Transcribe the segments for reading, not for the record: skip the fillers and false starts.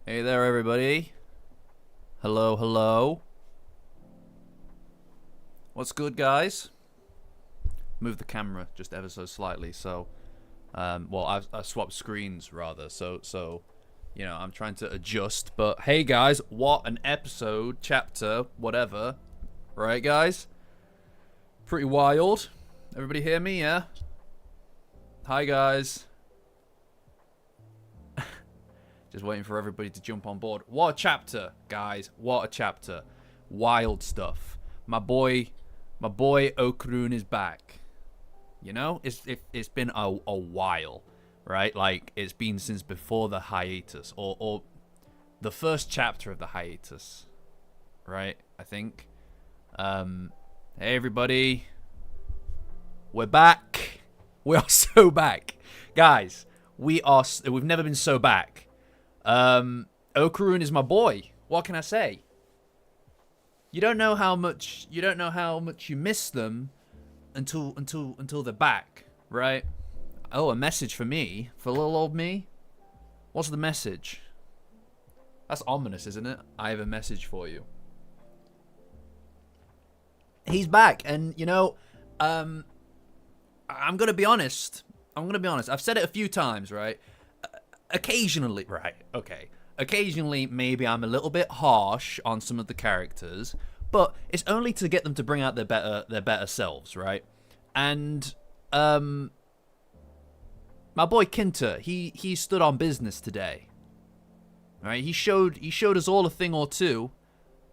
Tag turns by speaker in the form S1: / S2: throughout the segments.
S1: Hey there, everybody. Hello, hello. What's good, guys? Move the camera just ever so slightly, so, well, I've swapped screens, rather, so, you know, I'm trying to adjust, but hey, guys, what an episode, chapter, whatever, right, guys? Pretty wild. Everybody hear me, yeah? Hi, guys. Just waiting for everybody to jump on board. What a chapter, guys. What a chapter. Wild stuff. My boy Okarun is back. You know, it's been a while, right? Like, it's been since before the hiatus, or the first chapter of the hiatus, right? I think. Hey, everybody. We're back. We are so back. Guys, we've never been so back. Okarun is my boy. What can I say? You don't know how much you miss them until they're back, right? Oh, a message for me, for little old me. What's the message? That's ominous, isn't it? I have a message for you. He's back, and you know, I'm gonna be honest. I've said it a few times, right? Occasionally, right, okay. Occasionally, maybe I'm a little bit harsh on some of the characters, but it's only to get them to bring out their better selves, right? And my boy Kinta, he stood on business today. Right? He showed us all a thing or two.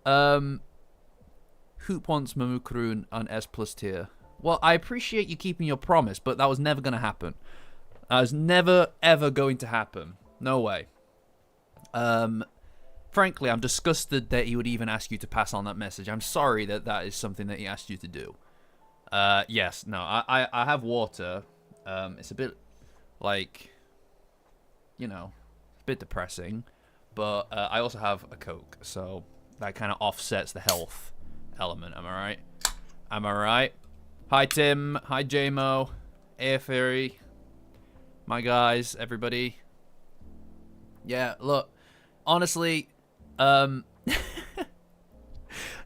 S1: Hoop wants Okarun on S+ tier. Well, I appreciate you keeping your promise, but that was never going to happen. That was never, ever going to happen. No way. Frankly, I'm disgusted that he would even ask you to pass on that message. I'm sorry that is something that he asked you to do. Yes, no, I have water. It's a bit, like, you know, a bit depressing. But I also have a Coke, so that kind of offsets the health element. Am I right? Am I right? Hi, Tim. Hi, JMO. Air Fairy. My guys, everybody. Yeah, look, honestly, no,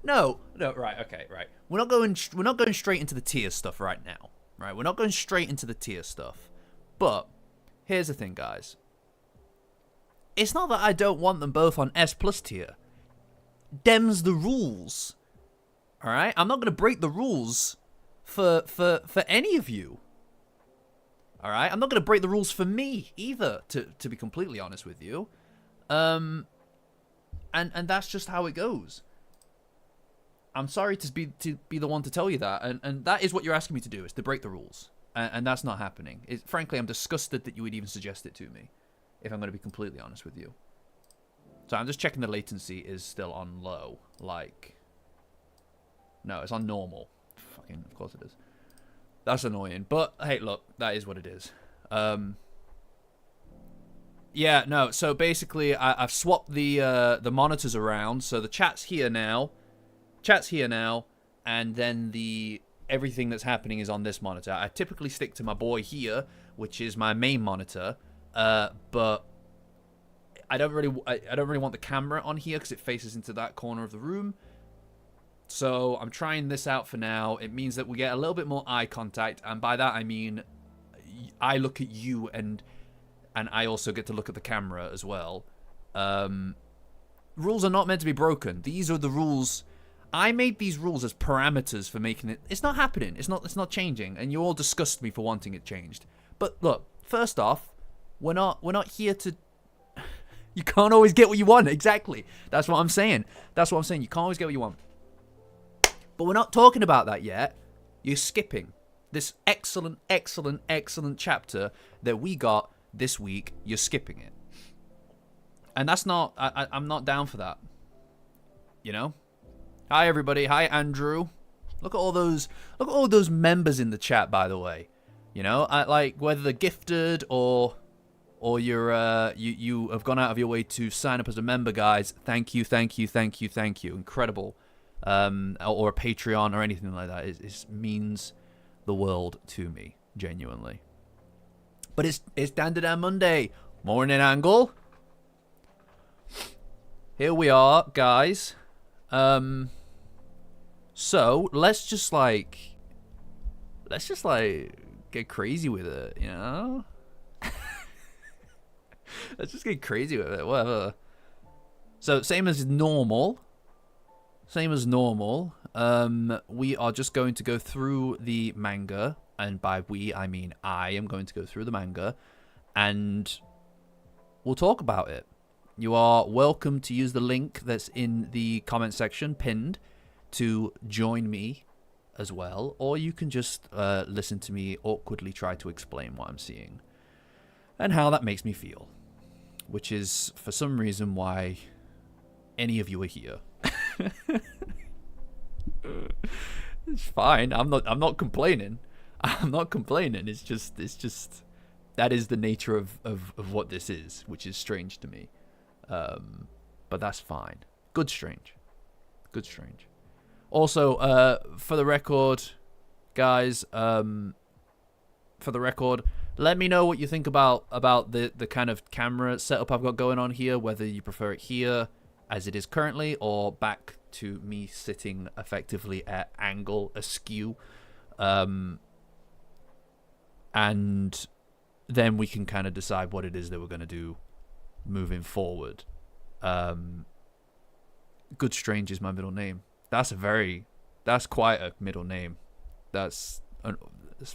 S1: right, okay, right. We're not going straight into the tier stuff right now, right? We're not going straight into the tier stuff. But here's the thing, guys. It's not that I don't want them both on S+ tier. Dem's the rules. All right? I'm not going to break the rules for any of you. All right, I'm not going to break the rules for me either, to be completely honest with you. And that's just how it goes. I'm sorry to be the one to tell you that, and that is what you're asking me to do, is to break the rules, and that's not happening. Frankly, I'm disgusted that you would even suggest it to me, if I'm going to be completely honest with you. So I'm just checking the latency is still on low, like, no, it's on normal. Fucking, of course it is. That's annoying, but hey, look, that is what it is. Yeah, no. So basically, I've swapped the monitors around. So the chat's here now, and then everything that's happening is on this monitor. I typically stick to my boy here, which is my main monitor, but I don't really want the camera on here because it faces into that corner of the room. So I'm trying this out for now. It means that we get a little bit more eye contact, and by that I mean I look at you and I also get to look at the camera as well. Rules are not meant to be broken. These are the rules. I made these rules as parameters for making it. It's not happening. It's not changing, and you all disgust me for wanting it changed. But look, first off, we're not here to. You can't always get what you want. Exactly. That's what I'm saying. You can't always get what you want. But we're not talking about that yet. You're skipping this excellent chapter that we got this week. You're skipping it. And that's not... I'm not down for that. You know? Hi, everybody. Hi, Andrew. Look at all those members in the chat, by the way. You know? Like, whether they're gifted or you're you have gone out of your way to sign up as a member, guys. Thank you. Incredible. Or a Patreon or anything like that. It means the world to me, genuinely. But it's Dandadan Monday. Morning, Angle. here we are, guys. So let's just like get crazy with it, you know? Let's just get crazy with it, whatever. So same as normal. We are just going to go through the manga, and by we I mean I am going to go through the manga, and we'll talk about it. You are welcome to use the link that's in the comment section pinned to join me as well, or you can just listen to me awkwardly try to explain what I'm seeing and how that makes me feel, which is for some reason why any of you are here. It's fine. I'm not complaining. I'm not complaining. It's just that is the nature of what this is, which is strange to me. But that's fine. Good strange. Also, for the record, guys, let me know what you think about the kind of camera setup I've got going on here, whether you prefer it here as it is currently, or back to me sitting effectively at angle askew. And then we can kind of decide what it is that we're going to do moving forward. Good Strange is my middle name. That's quite a middle name. That's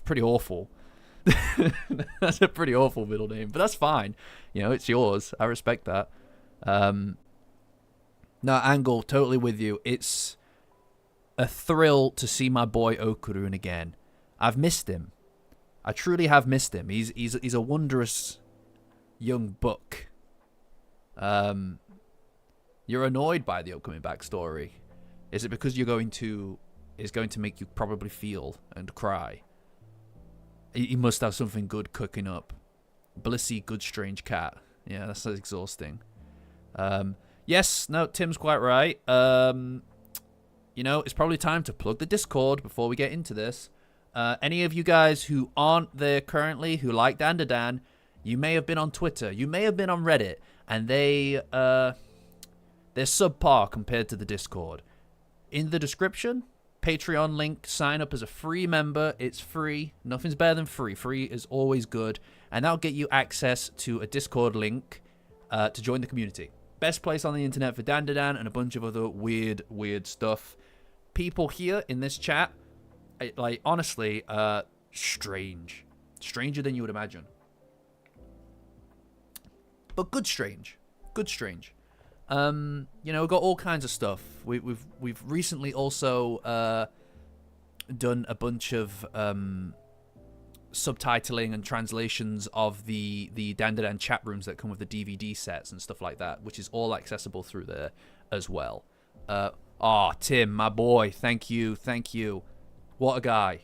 S1: pretty awful. That's a pretty awful middle name, but that's fine. You know, it's yours. I respect that. No, Angle, totally with you. It's a thrill to see my boy Okarun again. I've missed him. I truly have missed him. He's a wondrous young buck. You're annoyed by the upcoming backstory. Is it because it's going to make you probably feel and cry? He must have something good cooking up. Blissy, good, strange cat. Yeah, that's exhausting. Yes, no, Tim's quite right. You know, it's probably time to plug the Discord before we get into this. Any of you guys who aren't there currently, who like Dandadan, you may have been on Twitter, you may have been on Reddit, and they're subpar compared to the Discord. In the description, Patreon link, sign up as a free member. It's free. Nothing's better than free. Free is always good. And that'll get you access to a Discord link to join the community. Best place on the internet for Dandadan and a bunch of other weird stuff. People here in this chat, like, honestly, strange. Stranger than you would imagine. But good strange. You know, we've got all kinds of stuff. We've recently also done a bunch of subtitling and translations of the Dandadan chat rooms that come with the DVD sets and stuff like that, which is all accessible through there as well. Tim, my boy, thank you. What a guy,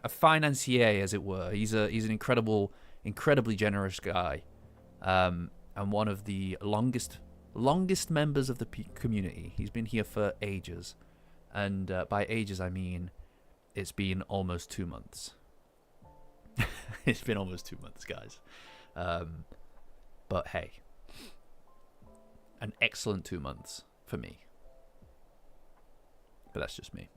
S1: a financier, as it were. He's an incredibly generous guy, and one of the longest members of the community. He's been here for ages, and by ages I mean it's been almost 2 months. It's been almost 2 months, guys. But hey, an excellent 2 months for me. But that's just me.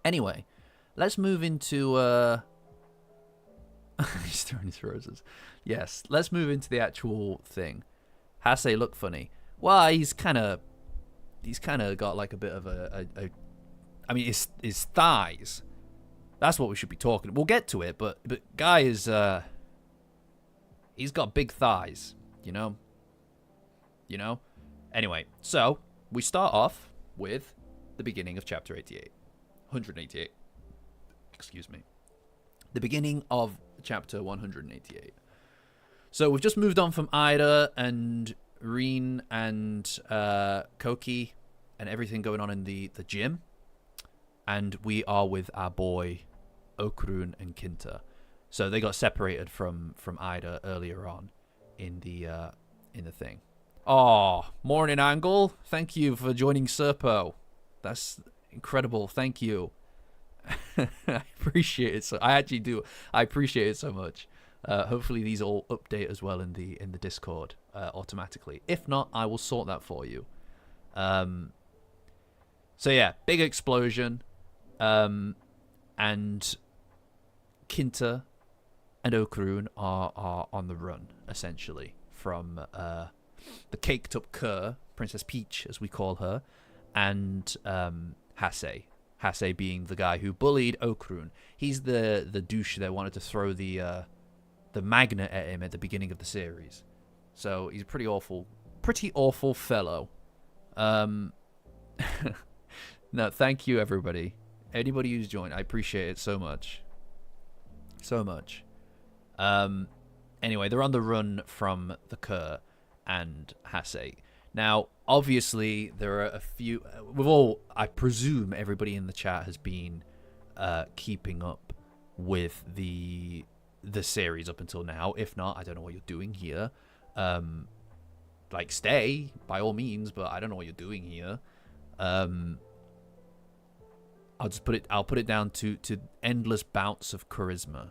S1: Anyway, let's move into he's throwing his roses. Yes, let's move into the actual thing. Hase look funny. Well, he's kind of got like a bit of a I mean, his thighs. That's what we should be talking. We'll get to it, but guy is he's got big thighs, you know. Anyway, so we start off with the beginning of chapter 88. 188. Excuse me. The beginning of chapter 188. So we've just moved on from Ida and Reen and Koki and everything going on in the gym. And we are with our boy Okarun and Kinta. So they got separated from Ida earlier on in the thing. Oh, morning, Angle. Thank you for joining Serpo. That's incredible. Thank you. I appreciate it. I actually do. I appreciate it so much. Hopefully these all update as well in the Discord automatically. If not, I will sort that for you. So yeah, big explosion, and Kinta and Okarun are on the run essentially from the caked up cur, Princess Peach as we call her, and Hase. Hase being the guy who bullied Okarun. He's the douche that wanted to throw the magnet at him at the beginning of the series. So he's a pretty awful fellow. No, thank you everybody. Anybody who's joined, I appreciate it so much. So much. Anyway, they're on the run from the Cur and Hase. Now, obviously, there are a few... I presume everybody in the chat has been keeping up with the series up until now. If not, I don't know what you're doing here. Like, stay, by all means, but I don't know what you're doing here. I'll put it down to endless bouts of charisma.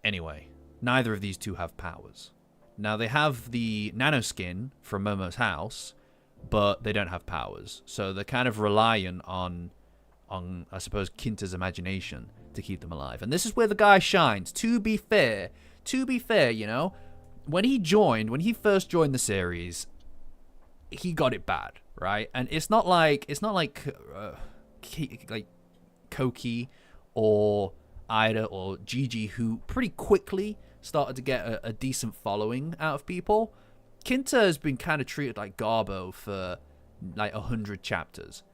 S1: Anyway, neither of these two have powers. Now, they have the nanoskin from Momo's house, but they don't have powers. So they're kind of reliant on I suppose, Kinta's imagination to keep them alive. And this is where the guy shines. To be fair, you know, when he first joined the series, he got it bad, right? And it's not like Koki or Ida or Gigi, who pretty quickly started to get a decent following out of people. Kinta has been kind of treated like Garbo for like 100 chapters.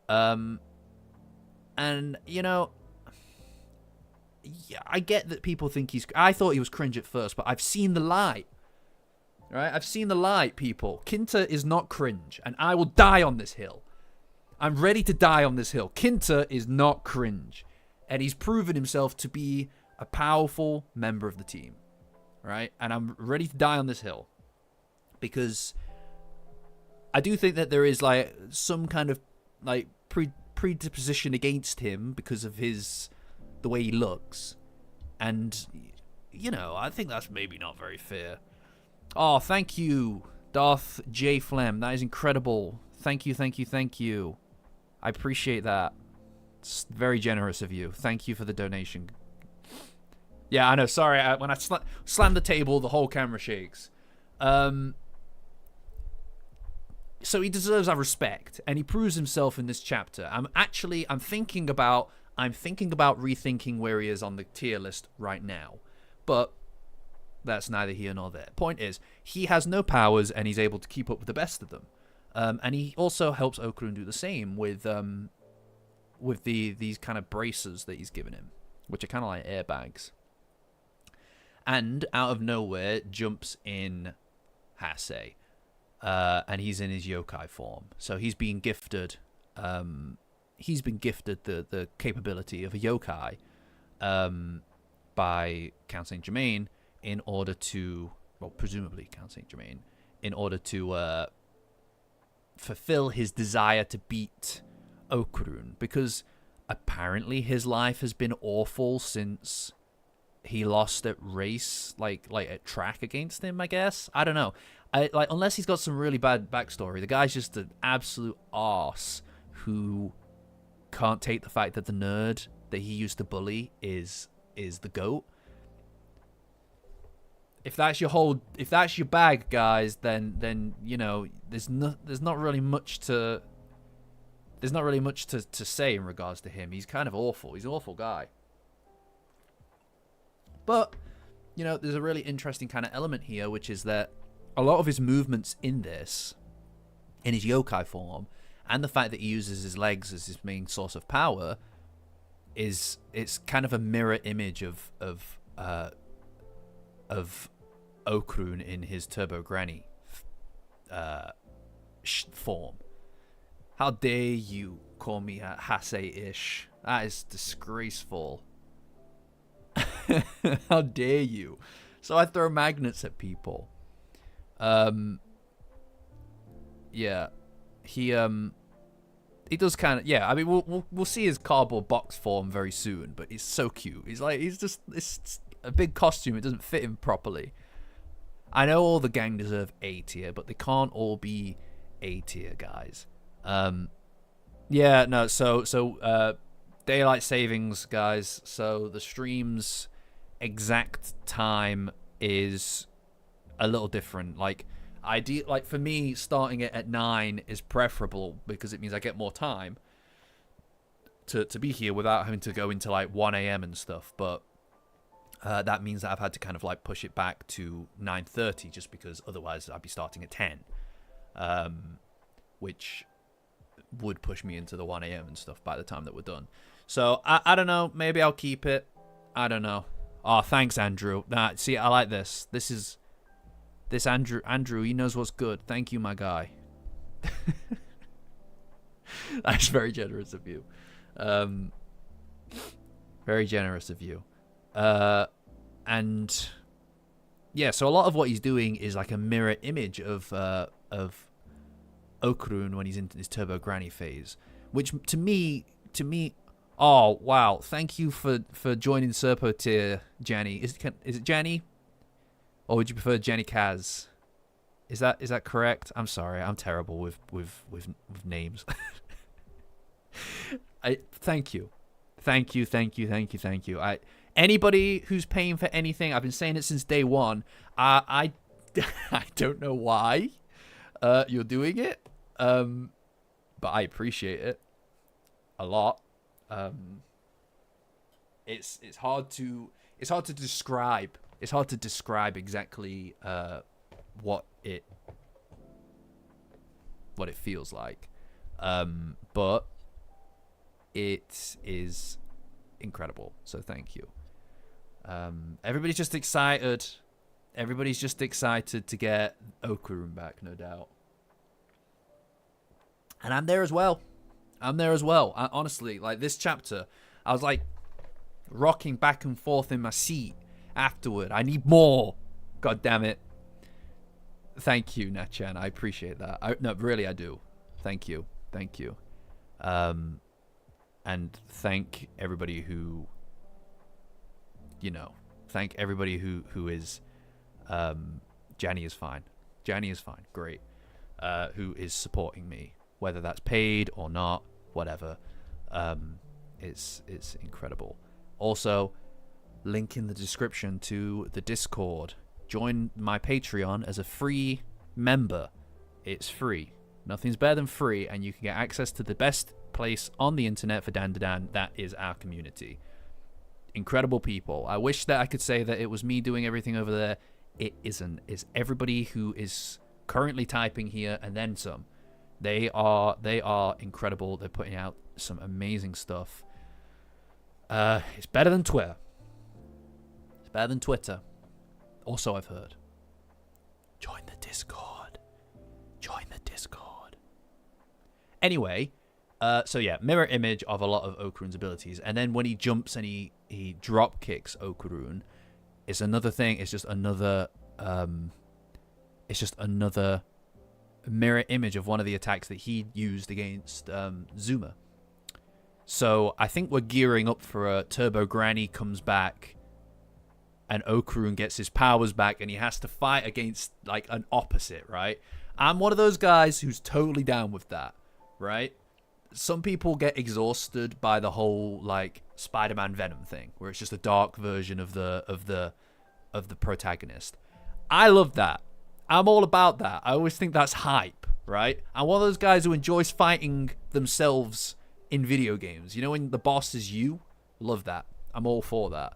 S1: And, you know, yeah, I get that people think I thought he was cringe at first, but I've seen the light. Right? I've seen the light, people. Kinta is not cringe, and I will die on this hill. I'm ready to die on this hill. Kinta is not cringe, and he's proven himself to be a powerful member of the team. Right? And I'm ready to die on this hill. Because I do think that there is like some kind of like predisposition against him because of the way he looks. And, you know, I think that's maybe not very fair. Oh, thank you, Darth J. Flem. That is incredible. Thank you. I appreciate that. It's very generous of you. Thank you for the donation. Yeah, I know. Sorry, when I slam the table, the whole camera shakes. So he deserves our respect, and he proves himself in this chapter. I'm thinking about rethinking where he is on the tier list right now, but that's neither here nor there. Point is, he has no powers, and he's able to keep up with the best of them. And he also helps Okarun do the same with these kind of braces that he's given him, which are kind of like airbags. And out of nowhere jumps in Hase, and he's in his yokai form. So he's been gifted. He's been gifted the capability of a yokai by Count Saint Germain in order to, well, presumably Count Saint Germain, in order to fulfill his desire to beat Okarun, because apparently his life has been awful since he lost at race, like at track against him, I guess. I don't know. Unless he's got some really bad backstory, the guy's just an absolute arse who can't take the fact that the nerd that he used to bully is the GOAT. If that's your bag, guys, then you know there's not really much to say in regards to him. He's kind of awful. He's an awful guy. But, you know, there's a really interesting kind of element here, which is that a lot of his movements in his yokai form, and the fact that he uses his legs as his main source of power, it's kind of a mirror image of Okarun in his Turbo Granny form. How dare you call me a Hase-ish? That is disgraceful. How dare you? So I throw magnets at people. Yeah. He he does kind of, yeah. I mean, we'll see his cardboard box form very soon, but he's so cute. It's a big costume. It doesn't fit him properly. I know all the gang deserve A tier, but they can't all be A tier, guys. Yeah, no. So daylight savings, guys. So the stream's exact time is a little different. Like for me, starting it at 9 is preferable because it means I get more time to be here without having to go into like 1 a.m. and stuff. But that means that I've had to kind of like push it back to 9:30 just because otherwise I'd be starting at 10, which would push me into the 1 a.m. and stuff by the time that we're done. So I don't know. Maybe I'll keep it. I don't know. Oh, thanks, Andrew. Nah, see, I like this. This Andrew, he knows what's good. Thank you, my guy. That's very generous of you. Very generous of you. And yeah, so a lot of what he's doing is like a mirror image of Okarun when he's in his Turbo Granny phase, which to me, oh wow, thank you for joining Serpo tier, Janny. Is it Janny, or would you prefer Jenny Kaz? Is that correct? I'm sorry, I'm terrible with names. Thank you. Anybody who's paying for anything, I've been saying it since day one. I don't know why you're doing it, but I appreciate it a lot. It's hard to describe. It's hard to describe exactly what it feels like, but it is incredible. So thank you. Everybody's just excited. Everybody's just excited to get Okarun back, no doubt. And I'm there as well. Honestly, like this chapter, I was like rocking back and forth in my seat afterward. I need more. God damn it. Thank you, Natchan. I appreciate that. No, really, I do. Thank you. And thank everybody who, thank everybody who is, Janny is fine. Great. Who is supporting me, whether that's paid or not, whatever. It's incredible. Also, link in the description to the Discord. Join my Patreon as a free member. It's free. Nothing's better than free, and you can get access to the best place on the internet for Dandadan. That is our community. Incredible people. I wish that I could say that it was me doing everything over there. It isn't. It's everybody who is currently typing here and then some. They are incredible. They're putting out some amazing stuff. It's better than Twitter. Also, I've heard. Join the Discord. Anyway, so yeah, mirror image of a lot of Okarun's abilities, and then when he jumps and he drop kicks Okarun, it's another thing. It's just another mirror image of one of the attacks that he used against Zuma. So I think we're gearing up for a Turbo Granny comes back, and Okarun gets his powers back, and he has to fight against like an opposite, right? I'm one of those guys who's totally down with that, right? Some people get exhausted by the whole like Spider-Man Venom thing, where it's just a dark version of the protagonist. I love that. I'm all about that. I always think that's hype, right? I'm one of those guys who enjoys fighting themselves in video games. You know, when the boss is you? Love that. I'm all for that.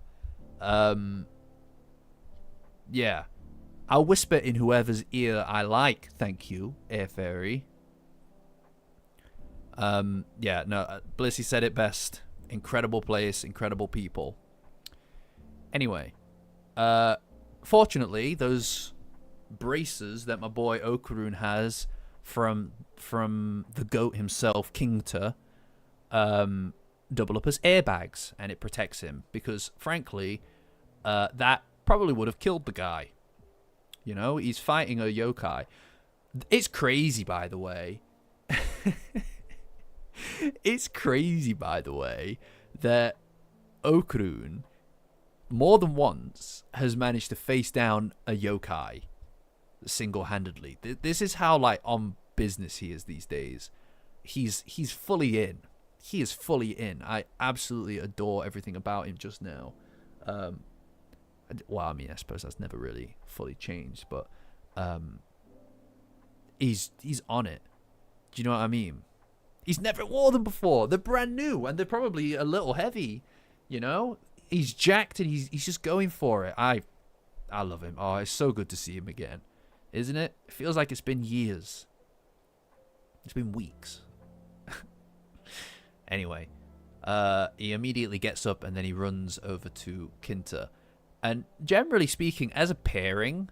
S1: Yeah. I'll whisper in whoever's ear I like. Thank you, Air Fairy. Yeah, no, Blissy said it best. Incredible place, incredible people. Anyway, fortunately, those braces that my boy Okarun has from the goat himself, Kinta, double up as airbags, and it protects him because, frankly, that probably would have killed the guy. You know, he's fighting a yokai. It's crazy, by the way. It's crazy, by the way, that Okarun more than once has managed to face down a yokai single-handedly. This is how like on business he is these days. He's fully in. He is fully in. I absolutely adore everything about him just now. Well, I mean, I suppose that's never really fully changed, but he's on it. Do you know what I mean? He's never wore them before. They're brand new, and they're probably a little heavy. You know, he's jacked, and he's just going for it. I love him. Oh, it's so good to see him again, isn't it? It feels like it's been years. It's been weeks. Anyway, he immediately gets up, and then he runs over to Kinta. And generally speaking, as a pairing,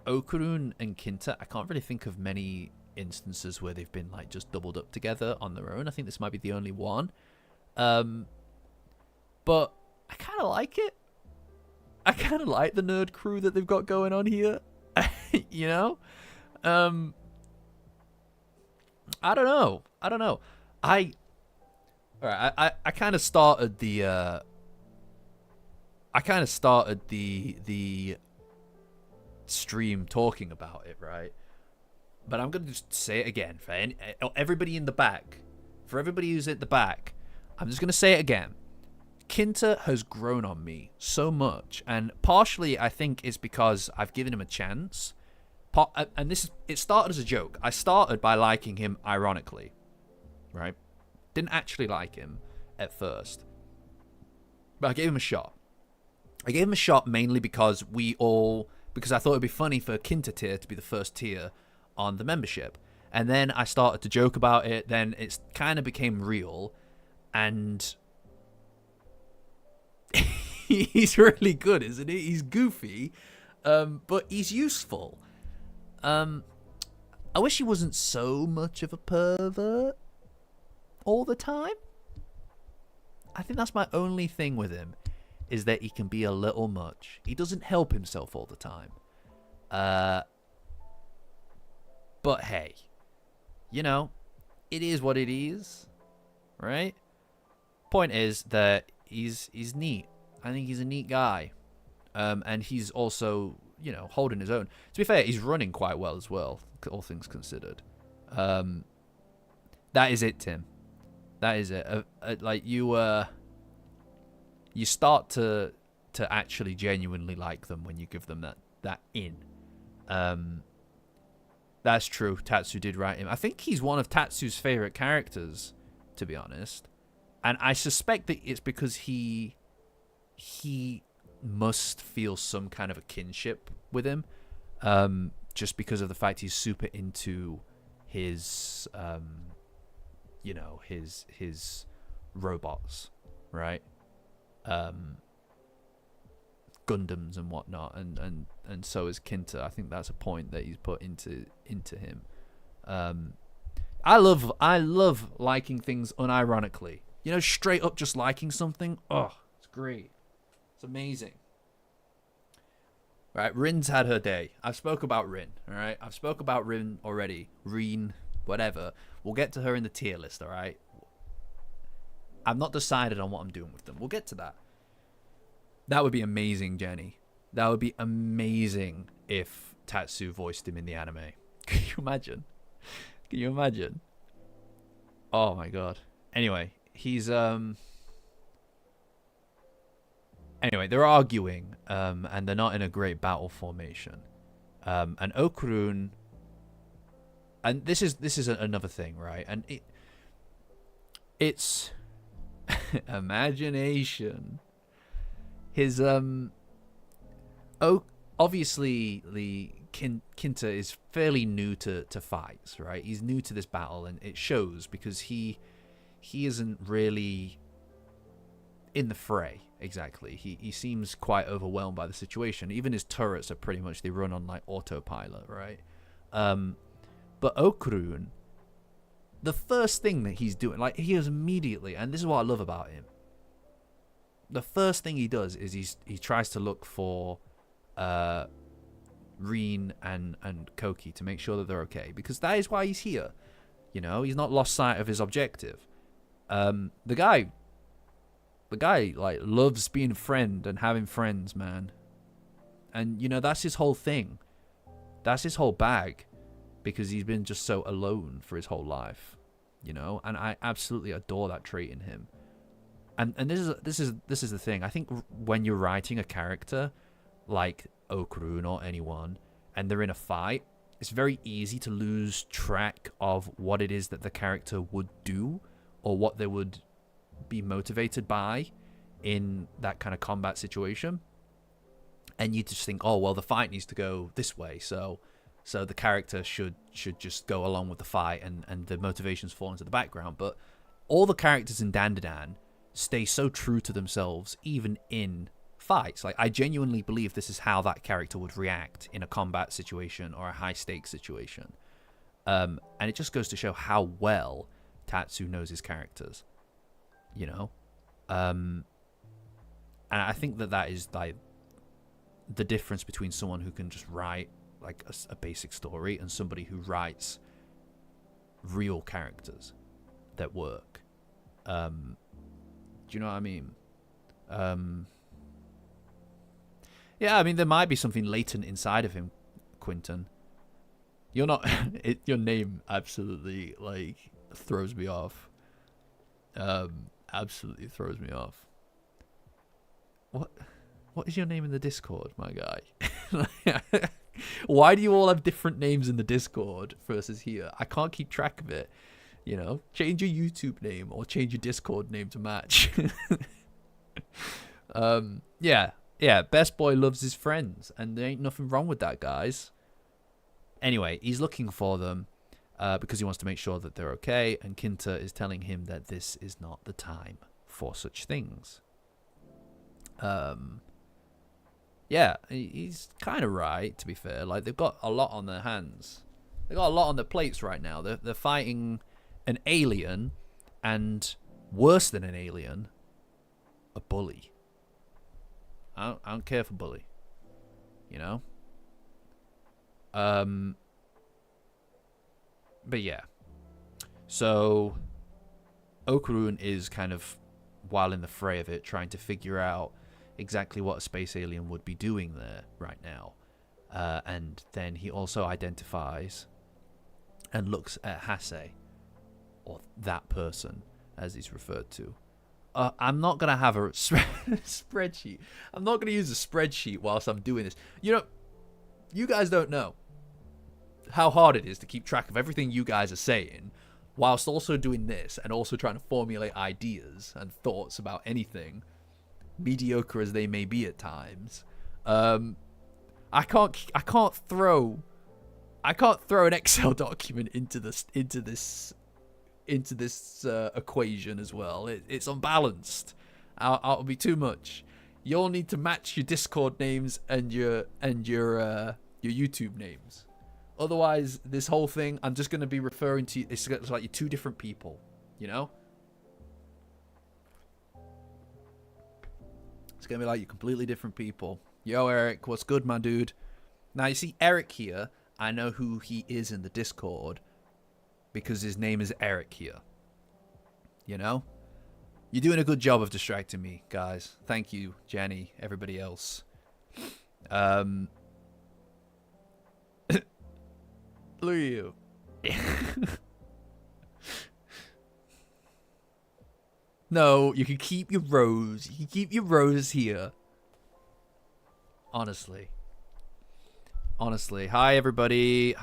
S1: Okarun and Kinta, I can't really think of many instances where they've been like just doubled up together on their own. I think this might be the only one. But I kind of like it. I kind of like the nerd crew that they've got going on here. You know? I don't know. I kind of started the stream talking about it, right? But I'm going to just say it again for everybody in the back. For everybody who's at the back, I'm just going to say it again. Kinta has grown on me so much, and partially I think it's because I've given him a chance. And it started as a joke. I started by liking him ironically, right? Didn't actually like him at first, but I gave him a shot. I gave him a shot mainly because I thought it'd be funny for Kinta tier to be the first tier on the membership. And then I started to joke about it. Then it kind of became real, and he's really good, isn't he? He's goofy, but he's useful. I wish he wasn't so much of a pervert all the time. I think that's my only thing with him, is that he can be a little much. He doesn't help himself all the time. But hey, you know, it is what it is, right? Point is that he's neat. I think he's a neat guy. And he's also, you know, holding his own. To be fair, he's running quite well as well, all things considered. That is it, Tim. That is it. Like you start to actually genuinely like them when you give them that in. That's true. Tatsu did write him. I think he's one of Tatsu's favorite characters, to be honest. And I suspect that it's because he must feel some kind of a kinship with him, just because of the fact he's super into his you know, his robots, right? Gundams and whatnot, and so is Kinta. I think that's a point that he's put into him. I love liking things unironically. You know, straight up just liking something. Oh, it's great. It's amazing. Right, Rin's had her day. I've spoke about Rin, alright? I've spoke about Rin already. Rin, whatever. We'll get to her in the tier list, alright? I've not decided on what I'm doing with them. We'll get to that. That would be amazing, Jenny. That would be amazing if Tatsu voiced him in the anime. Can you imagine? Can you imagine? Oh my god. Anyway, he's Anyway, they're arguing, and they're not in a great battle formation. And Okarun, and this is another thing, right? And it's imagination. His obviously Kinta is fairly new to fights, right? He's new to this battle, and it shows because he isn't really in the fray exactly. He seems quite overwhelmed by the situation. Even his turrets are pretty much, they run on like autopilot, right? But Okarun, the first thing that he's doing, like he is immediately, and this is what I love about him. The first thing he does is he tries to look for Rin and Koki to make sure that they're okay, because that is why he's here. You know, he's not lost sight of his objective. The guy like loves being a friend and having friends, man. And you know, that's his whole thing. That's his whole bag, because he's been just so alone for his whole life, you know. And I absolutely adore that trait in him. And this is the thing. I think when you're writing a character like Okarun or anyone, and they're in a fight, it's very easy to lose track of what it is that the character would do, or what they would be motivated by in that kind of combat situation. And you just think, oh well, the fight needs to go this way, so the character should just go along with the fight, and the motivations fall into the background. But all the characters in Dandadan stay so true to themselves, even in fights. Like, I genuinely believe this is how that character would react in a combat situation or a high stakes situation. And it just goes to show how well Tatsu knows his characters, you know. And I think that is like the difference between someone who can just write like a basic story and somebody who writes real characters that work. Do you know what I mean? Yeah, I mean, there might be something latent inside of him, Quinton. You're not... your name absolutely, like, throws me off. Absolutely throws me off. What is your name in the Discord, my guy? Why do you all have different names in the Discord versus here? I can't keep track of it. You know, change your YouTube name or change your Discord name to match. Yeah, Best Boy loves his friends, and there ain't nothing wrong with that, guys. Anyway, he's looking for them because he wants to make sure that they're okay, and Kinta is telling him that this is not the time for such things. Yeah, he's kind of right, to be fair. Like, they've got a lot on their hands. They've got a lot on their plates right now. They're fighting an alien, and worse than an alien, a bully. I don't care for bully, you know. But yeah, so Okarun is kind of, while in the fray of it, trying to figure out exactly what a space alien would be doing there right now, and then he also identifies and looks at Hase, or that person as he's referred to. I'm not gonna have a spreadsheet. I'm not gonna use a spreadsheet whilst I'm doing this. You know, you guys don't know how hard it is to keep track of everything you guys are saying whilst also doing this and also trying to formulate ideas and thoughts about anything, mediocre as they may be at times. I can't throw an Excel document into this equation as well. It's unbalanced. It'll be too much. You'll need to match your Discord names and your YouTube names. Otherwise, this whole thing, I'm just going to be referring to, it's like you're two different people, you know? It's going to be like you're completely different people. Yo, Eric, what's good, my dude? Now, you see Eric here. I know who he is in the Discord because his name is Eric here. You know? You're doing a good job of distracting me, guys. Thank you, Jenny, everybody else. Look at you. No, you can keep your rose. You can keep your rose here. Honestly. Hi, everybody.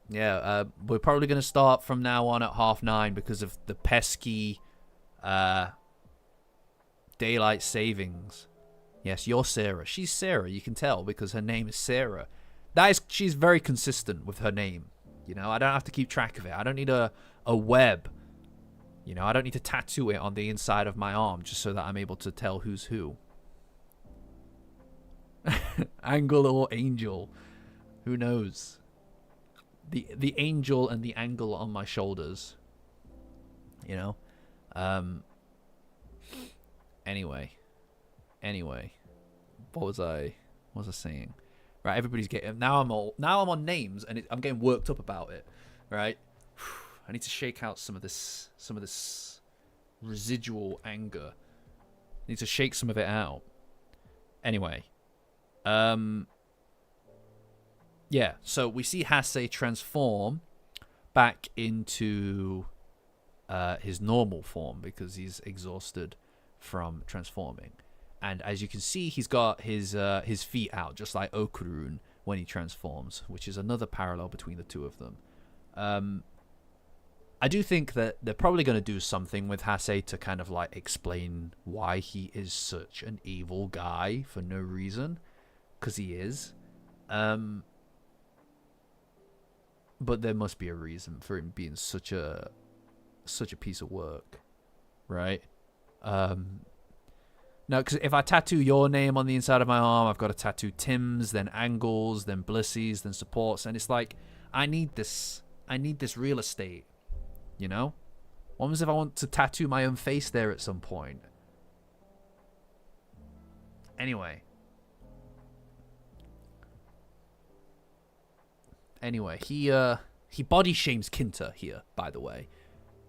S1: Yeah, we're probably going to start from now on at 9:30 because of the pesky daylight savings. Yes, you're Sarah. She's Sarah, you can tell, because her name is Sarah. She's very consistent with her name. You know, I don't have to keep track of it. I don't need a web. You know, I don't need to tattoo it on the inside of my arm just so that I'm able to tell who's who. Angle or angel. Who knows? The angel and the angle on my shoulders. You know? Anyway. What was I saying? right? Everybody's getting now. I'm on names, and I'm getting worked up about it, right? I need to shake out some of this residual anger. I need to shake some of it out. Anyway, yeah. So we see Hase transform back into his normal form because he's exhausted from transforming. And as you can see, he's got his feet out, just like Okarun when he transforms, which is another parallel between the two of them. I do think that they're probably going to do something with Hase to kind of like explain why he is such an evil guy for no reason, because he is. But there must be a reason for him being such a piece of work, right? No, because if I tattoo your name on the inside of my arm, I've got to tattoo Tim's, then Angles, then Blissy's, then Supports, and it's like I need this real estate, you know? What happens if I want to tattoo my own face there at some point? Anyway, he body shames Kinta here, by the way.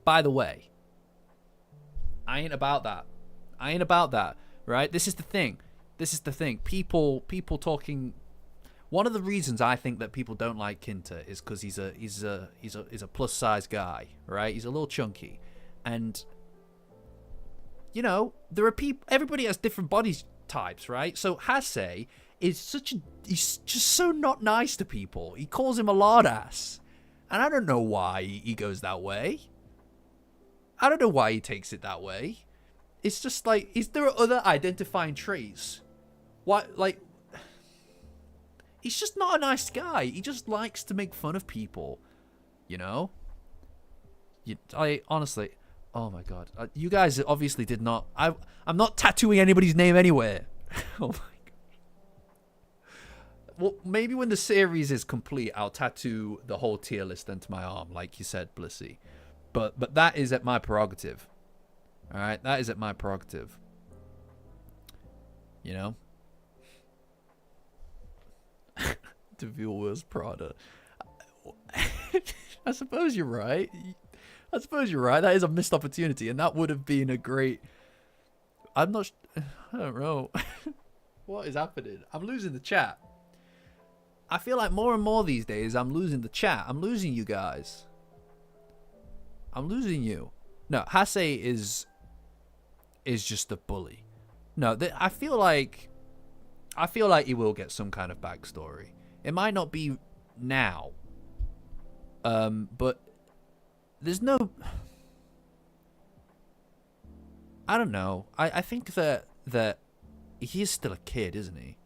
S1: I ain't about that. Right? This is the thing. People talking. One of the reasons I think that people don't like Kinta is because he's a plus size guy, right? He's a little chunky, and you know there are people. Everybody has different body types, right? So Hase is he's just so not nice to people. He calls him a lard ass, and I don't know why he goes that way. I don't know why he takes it that way. It's just like, is there other identifying traits? What, like, he's just not a nice guy. He just likes to make fun of people, you know? I honestly, oh my god, you guys obviously did not. I'm not tattooing anybody's name anywhere. Oh my god. Well, maybe when the series is complete, I'll tattoo the whole tier list into my arm, like you said, Blissy. But that is at my prerogative. All right, that is at my prerogative. You know? To feel worse, Prada. I suppose you're right. That is a missed opportunity, and that would have been a great... I don't know. What is happening? I'm losing the chat. I feel like more and more these days, I'm losing the chat. I'm losing you guys. I'm losing you. No, Hase is just a bully. No, I feel like he will get some kind of backstory. It might not be now. But there's no... I don't know. I think that he is still a kid, isn't he?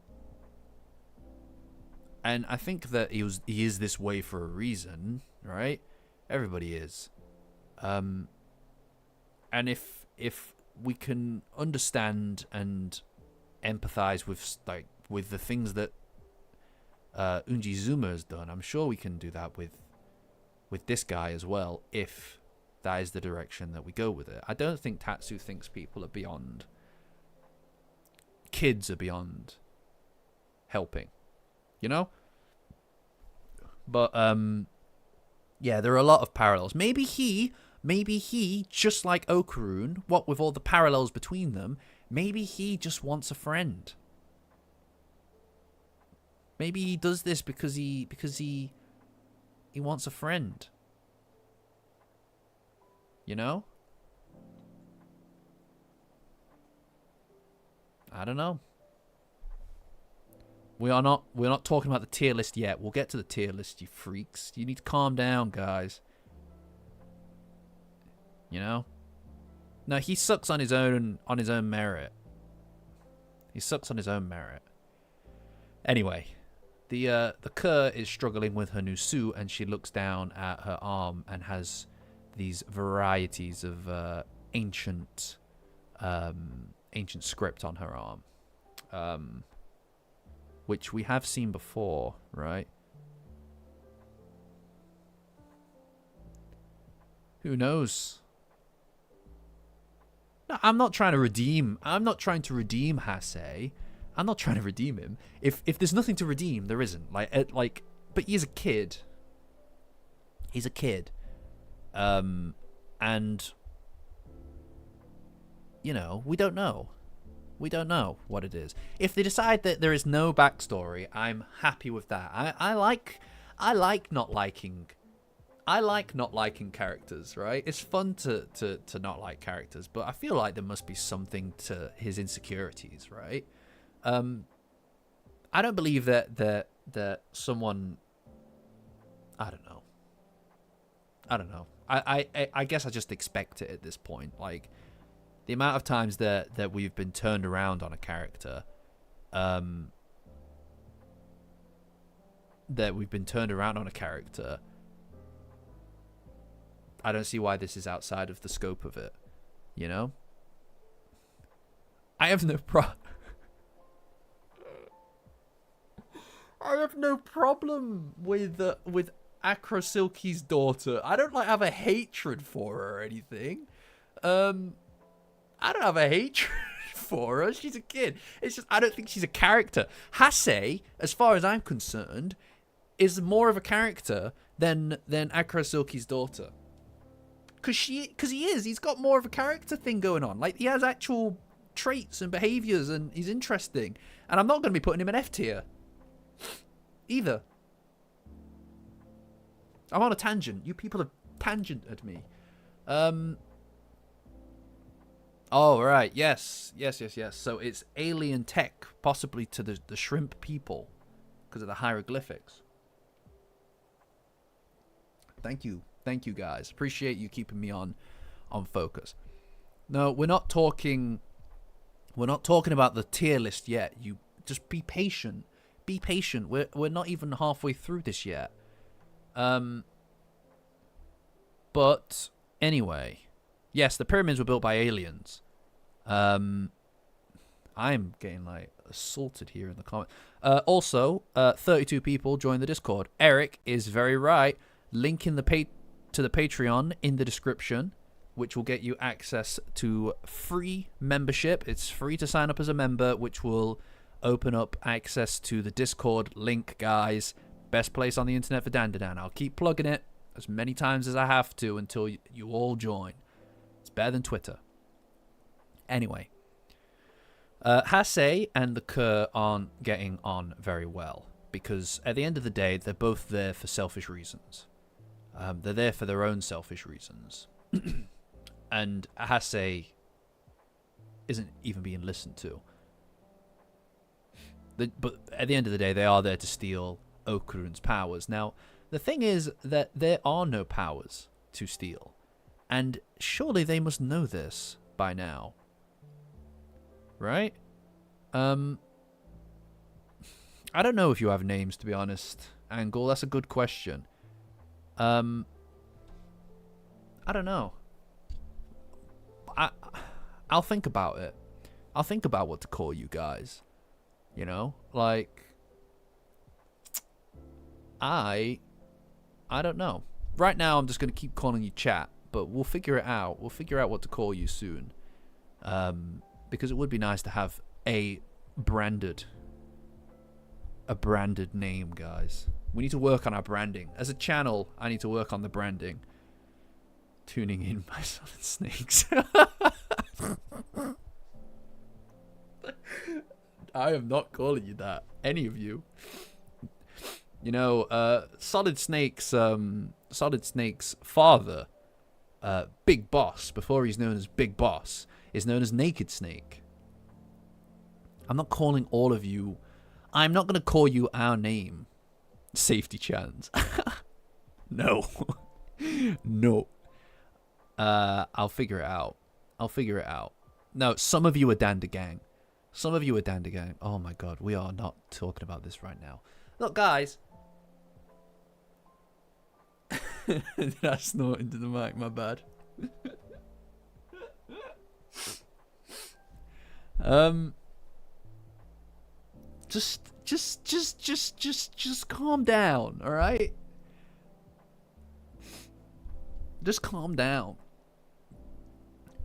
S1: And I think that he is this way for a reason, right? Everybody is. And if we can understand and empathize with the things that Unjizuma has done, I'm sure we can do that with this guy as well, if that is the direction that we go with it. I don't think Tatsu thinks people are beyond... Kids are beyond helping, you know? But, yeah, there are a lot of parallels. Maybe he, just like Okarun, what with all the parallels between them, maybe he just wants a friend. Maybe he does this because he wants a friend. You know? I don't know. We're not talking about the tier list yet. We'll get to the tier list, you freaks. You need to calm down, guys. You know? No, he sucks on his own merit. He sucks on his own merit. Anyway, the Kerr is struggling with her new suit, and she looks down at her arm and has these varieties of ancient script on her arm, which we have seen before, right? Who knows? No, I'm not trying to redeem Hase. I'm not trying to redeem him. If there's nothing to redeem, there isn't. But he's a kid. He's a kid. And you know, we don't know. We don't know what it is. If they decide that there is no backstory, I'm happy with that. I like not liking characters, right? It's fun to not like characters, but I feel like there must be something to his insecurities, right? I don't believe that someone, I don't know. I guess I just expect it at this point. Like, the amount of times that we've been turned around on a character, I don't see why this is outside of the scope of it, you know? I have no problem with Acro Silky's daughter. I don't have a hatred for her or anything. I don't have a hatred for her. She's a kid. It's just I don't think she's a character. Hase, as far as I'm concerned, is more of a character than Acro Silky's daughter. Cause he is. He's got more of a character thing going on. Like, he has actual traits and behaviors, and he's interesting. And I'm not going to be putting him in F tier either. I'm on a tangent. You people have tangented me. Oh, right. Yes. So it's alien tech, possibly to the shrimp people, because of the hieroglyphics. Thank you, guys. Appreciate you keeping me on focus. No, we're not talking about the tier list yet. You just be patient. Be patient. We're not even halfway through this yet. But anyway, yes, the pyramids were built by aliens. I'm getting like assaulted here in the comment. Also, 32 people joined the Discord. Eric is very right. Link in to the Patreon in the description, which will get you access to free membership. It's free to sign up as a member, which will open up access to the Discord link, guys. Best place on the internet for Dandadan. I'll keep plugging it as many times as I have to until you all join. It's better than Twitter. Anyway, Hase and the Kerr aren't getting on very well because at the end of the day, they're both there for selfish reasons. They're there for their own selfish reasons. And Hase isn't even being listened to. But at the end of the day, they are there to steal Okarun's powers. Now, the thing is that there are no powers to steal. And surely they must know this by now. Right? I don't know if you have names, to be honest. Angle, that's a good question. I don't know. I'll think about it. I'll think about what to call you guys. You know? Like, I don't know. Right now, I'm just going to keep calling you chat, but we'll figure it out. We'll figure out what to call you soon. Because it would be nice to have a branded name, guys. We need to work on our branding. As a channel, I need to work on the branding. Tuning in by Solid Snakes. I am not calling you that. Any of you. You know, Solid Snake's father, Big Boss, before he's known as Big Boss, is known as Naked Snake. I'm not calling all of you. I'm not going to call you our name. Safety chance. No. No. I'll figure it out. No, some of you are Dandagang. Oh my god, we are not talking about this right now. Look, guys. Did I snort into the mic? My bad. Just calm down, all right? Just calm down.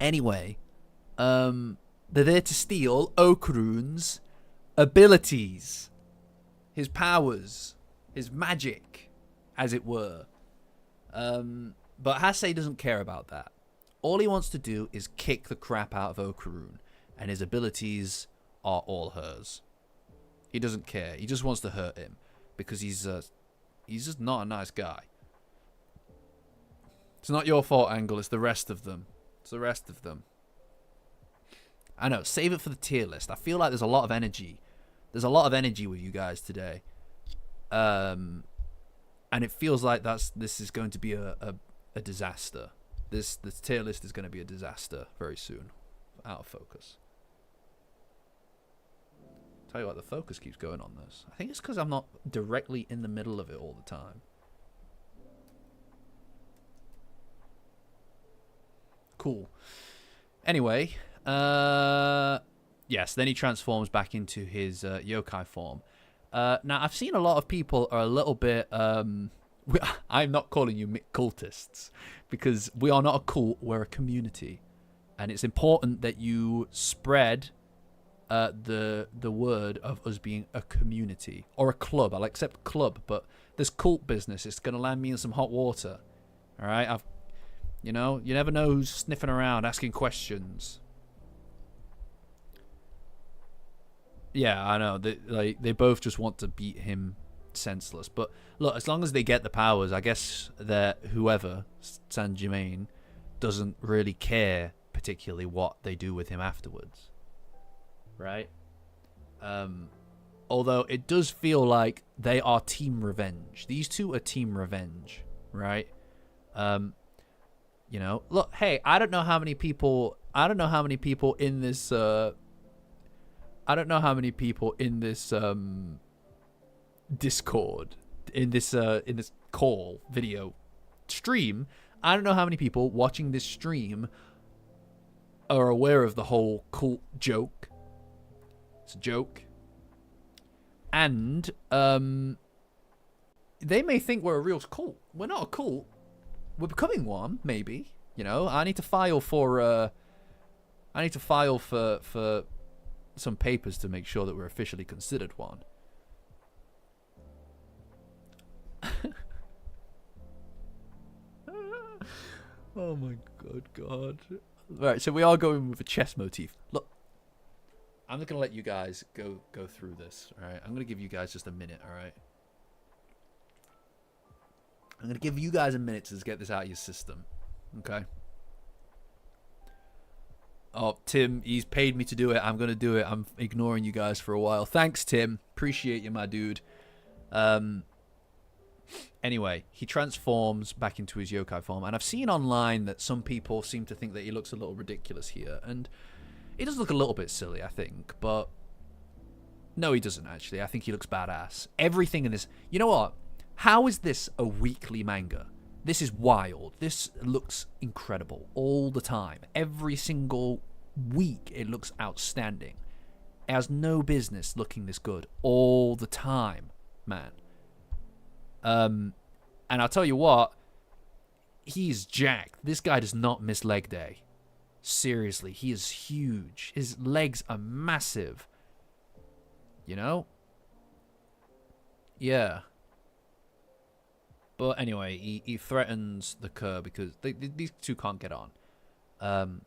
S1: Anyway, they're there to steal Okarun's abilities, his powers, his magic, as it were. But Hasei doesn't care about that. All he wants to do is kick the crap out of Okarun, and his abilities are all hers. He doesn't care. He just wants to hurt him because he's just not a nice guy. It's not your fault, Angle. It's the rest of them. It's the rest of them. I know. Save it for the tier list. I feel like there's a lot of energy. There's a lot of energy with you guys today. And it feels like this is going to be a disaster. This tier list is going to be a disaster very soon. Out of focus. Tell you what, the focus keeps going on this. I think it's because I'm not directly in the middle of it all the time. Cool. Anyway, yes, then he transforms back into his yokai form. Now, I've seen a lot of people are a little bit... I'm not calling you cultists, because we are not a cult, we're a community. And it's important that you spread the word of us being a community. Or a club. I'll accept club, but this cult business is going to land me in some hot water. Alright? You know, you never know who's sniffing around, asking questions. Yeah, I know. They both just want to beat him senseless. But look, as long as they get the powers, I guess that whoever, Saint Germain, doesn't really care particularly what they do with him afterwards. Right? Although it does feel like they are Team Revenge. These two are Team Revenge, right? You know, look, hey, I don't know how many people in this Discord, in this call video stream, I don't know how many people watching this stream are aware of the whole cult joke. It's a joke. And they may think we're a real cult. We're not a cult. We're becoming one, maybe. You know, I need to file for some papers to make sure that we're officially considered one. Oh my god. Right, so we are going with a chess motif. Look, I'm not gonna let you guys go through this. All right, I'm gonna give you guys just a minute. All right. I'm going to give you guys a minute to get this out of your system. Okay? Oh, Tim, he's paid me to do it. I'm going to do it. I'm ignoring you guys for a while. Thanks, Tim. Appreciate you, my dude. Anyway, he transforms back into his yokai form. And I've seen online that some people seem to think that he looks a little ridiculous here. And he does look a little bit silly, I think. But no, he doesn't, actually. I think he looks badass. Everything in this... You know what? How is this a weekly manga? This is wild. This looks incredible all the time. Every single week it looks outstanding. It has no business looking this good all the time, man. And I'll tell you what, he's jacked. This guy does not miss leg day. Seriously, he is huge. His legs are massive. You know? Yeah. But anyway, he threatens the Kerr because these two can't get on. And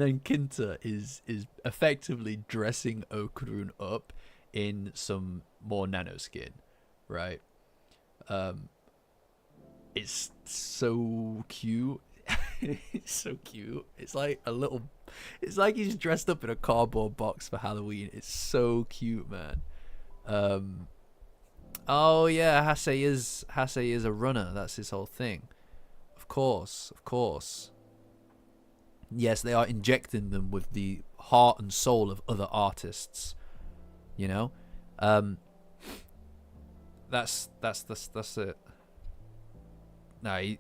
S1: then Kinta is effectively dressing Okarun up in some more nano skin, right? It's so cute. It's so cute. It's like he's dressed up in a cardboard box for Halloween. It's so cute, man. Oh yeah, Hasei is a runner. That's his whole thing. Of course. Yes, they are injecting them with the heart and soul of other artists. You know, that's it. No,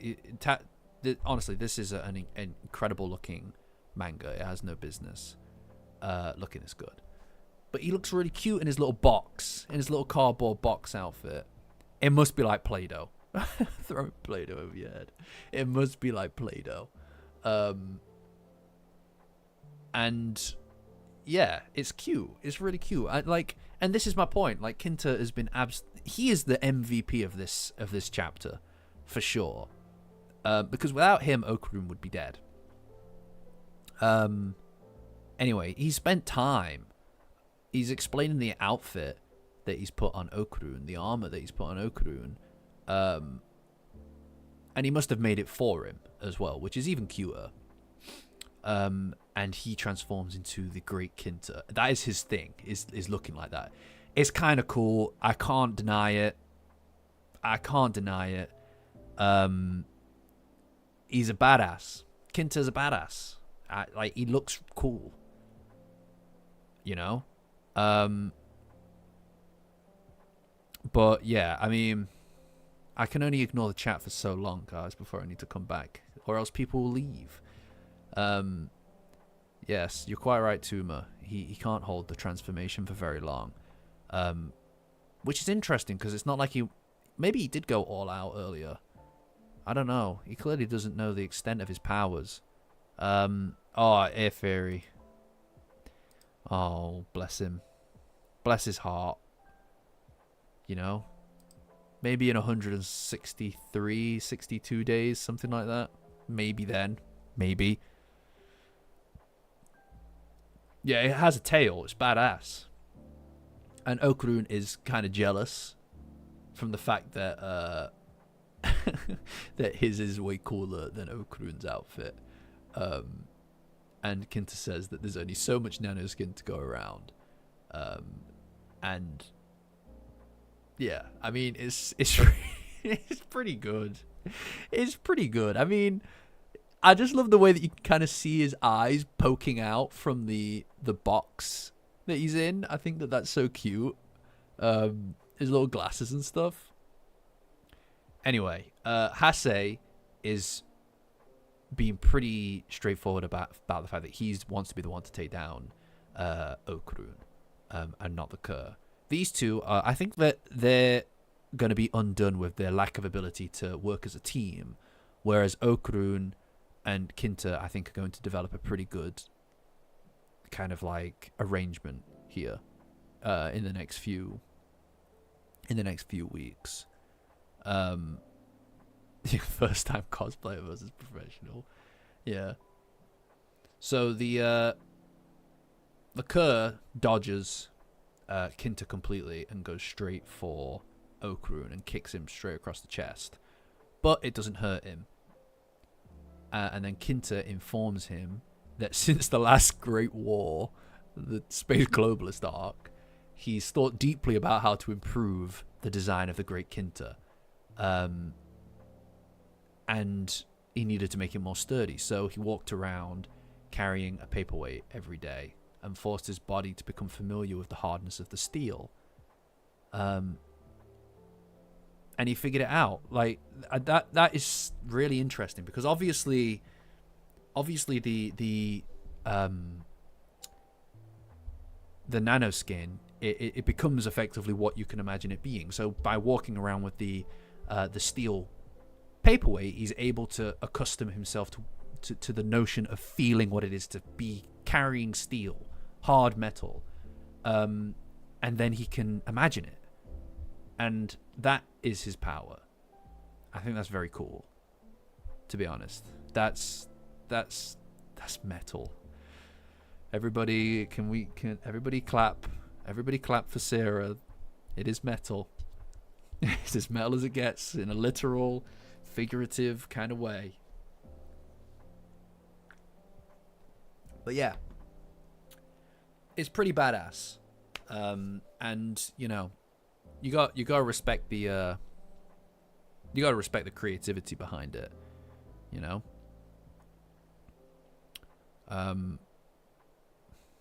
S1: honestly, this is an incredible looking manga. It has no business looking this good. But he looks really cute in his little box, in his little cardboard box outfit. It must be like Play-Doh. Throw Play-Doh over your head. It must be like Play-Doh. And yeah, it's cute. It's really cute. And this is my point. Like, Kinta has been he is the MVP of this chapter, for sure. Because without him, Okarun would be dead. Anyway, he spent time. He's explaining the outfit that he's put on Okarun, the armor that he's put on Okarun. And he must have made it for him as well, which is even cuter. And he transforms into the Great Kinta. That is his thing, is looking like that. It's kind of cool. I can't deny it. He's a badass. Kinta's a badass. He looks cool. You know? But yeah, I mean, I can only ignore the chat for so long, guys, before I need to come back, or else people will leave. Yes, you're quite right, Tuma. He can't hold the transformation for very long. Which is interesting, because it's not like maybe he did go all out earlier. I don't know. He clearly doesn't know the extent of his powers. Oh, Air Fairy. Oh, bless him. Bless his heart. You know? Maybe in 163, 62 days, something like that. Maybe then. Maybe. Yeah, it has a tail. It's badass. And Okarun is kind of jealous from the fact that that his is way cooler than Okarun's outfit. And Kinta says that there's only so much nanoskin to go around. And yeah, I mean, it's it's pretty good. It's pretty good. I mean, I just love the way that you can kind of see his eyes poking out from the box that he's in. I think that's so cute. His little glasses and stuff. Anyway, Hase is being pretty straightforward about the fact that he wants to be the one to take down Okarun, and not the Kerr. These two, I think that they're going to be undone with their lack of ability to work as a team, whereas Okarun and Kinta, I think, are going to develop a pretty good kind of like arrangement here in the next few weeks. First time cosplayer versus professional. Yeah. So the Kerr dodges Kinta completely and goes straight for Okarun and kicks him straight across the chest, but it doesn't hurt him. And then Kinta informs him that since the last Great War, the Space Globalist arc, he's thought deeply about how to improve the design of the Great Kinta. And he needed to make it more sturdy, so he walked around carrying a paperweight every day and forced his body to become familiar with the hardness of the steel. And he figured it out. Like, that is really interesting, because obviously the nanoskin, it becomes effectively what you can imagine it being. So by walking around with the steel paperweight, he's able to accustom himself to the notion of feeling what it is to be carrying steel, hard metal, and then he can imagine it, and that is his power. I think that's very cool, to be honest. That's metal. Everybody can everybody clap for Sarah. It is metal. It's as metal as it gets, in a literal, figurative kind of way. But yeah, it's pretty badass. And you know, you gotta respect the creativity behind it, you know.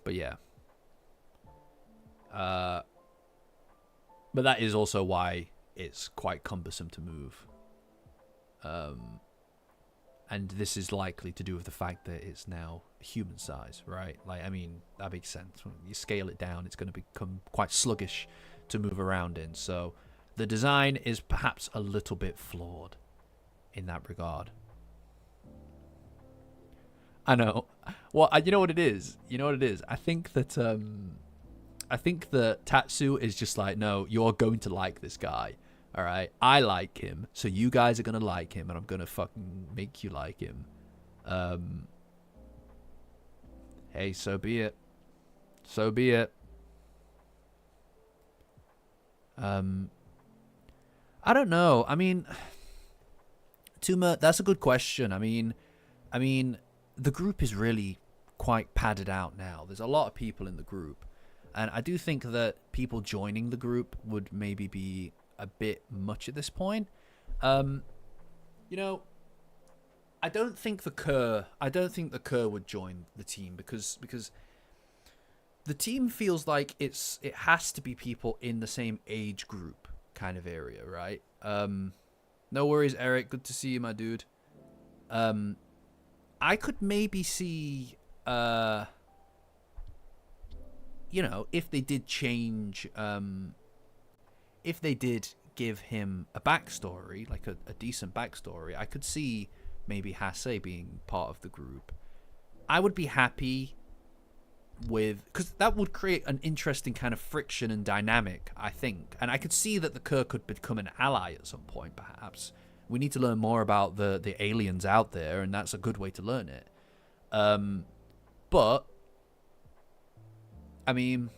S1: But yeah. But that is also why it's quite cumbersome to move. And this is likely to do with the fact that it's now human size, right? Like, I mean, that makes sense. When you scale it down, it's going to become quite sluggish to move around in. So the design is perhaps a little bit flawed in that regard. I know. Well, you know what it is. You know what it is. I think that Tatsu is just like, no, you're going to like this guy. All right, I like him, so you guys are gonna like him, and I'm gonna fucking make you like him. Hey, so be it. So be it. I don't know. I mean, Tuma, that's a good question. I mean, the group is really quite padded out now. There's a lot of people in the group, and I do think that people joining the group would maybe be a bit much at this point. You know, I don't think the Kerr would join the team because the team feels like it has to be people in the same age group kind of area, right? No worries, Eric. Good to see you, my dude. I could maybe see, you know, if they did change, if they did give him a backstory, like a decent backstory, I could see maybe Hase being part of the group. I would be happy with, because that would create an interesting kind of friction and dynamic, I think. And I could see that the Kerr could become an ally at some point, perhaps. We need to learn more about the aliens out there, and that's a good way to learn it. But I mean,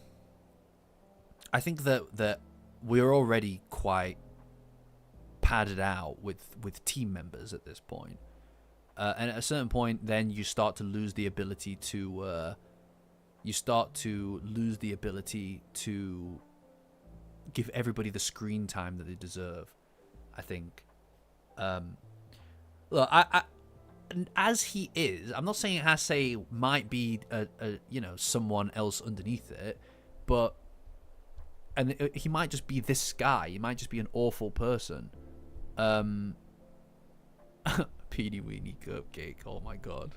S1: I think that we're already quite padded out with team members at this point. And at a certain point, then you start to lose the ability to give everybody the screen time that they deserve, I think. Look, I as he is, I'm not saying Hase might be you know, someone else underneath it, but he might just be this guy. He might just be an awful person. Peony Weenie Cupcake. Oh my god.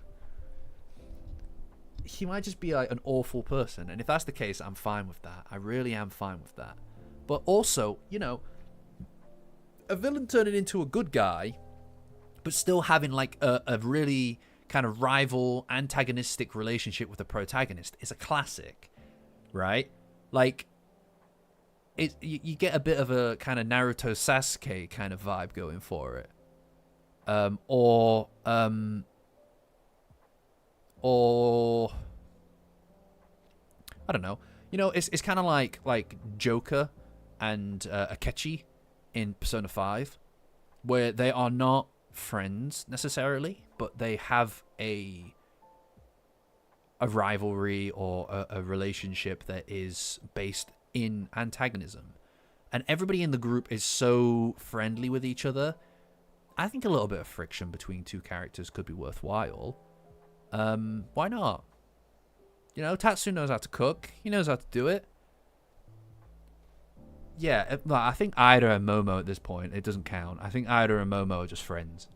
S1: He might just be like an awful person, and if that's the case, I'm fine with that. I really am fine with that. But also, you know, a villain turning into a good guy, but still having like a really kind of rival, antagonistic relationship with the protagonist is a classic, right? Like, you get a bit of a kind of Naruto Sasuke kind of vibe going for it. Or I don't know. You know, it's kind of like Joker and Akechi in Persona 5, where they are not friends necessarily, but they have a rivalry or a relationship that is based in antagonism. And everybody in the group is so friendly with each other. I think a little bit of friction between two characters could be worthwhile. Why not? You know, Tatsu knows how to cook. He knows how to do it. Yeah, I think Ida and Momo at this point, it doesn't count. I think Ida and Momo are just friends.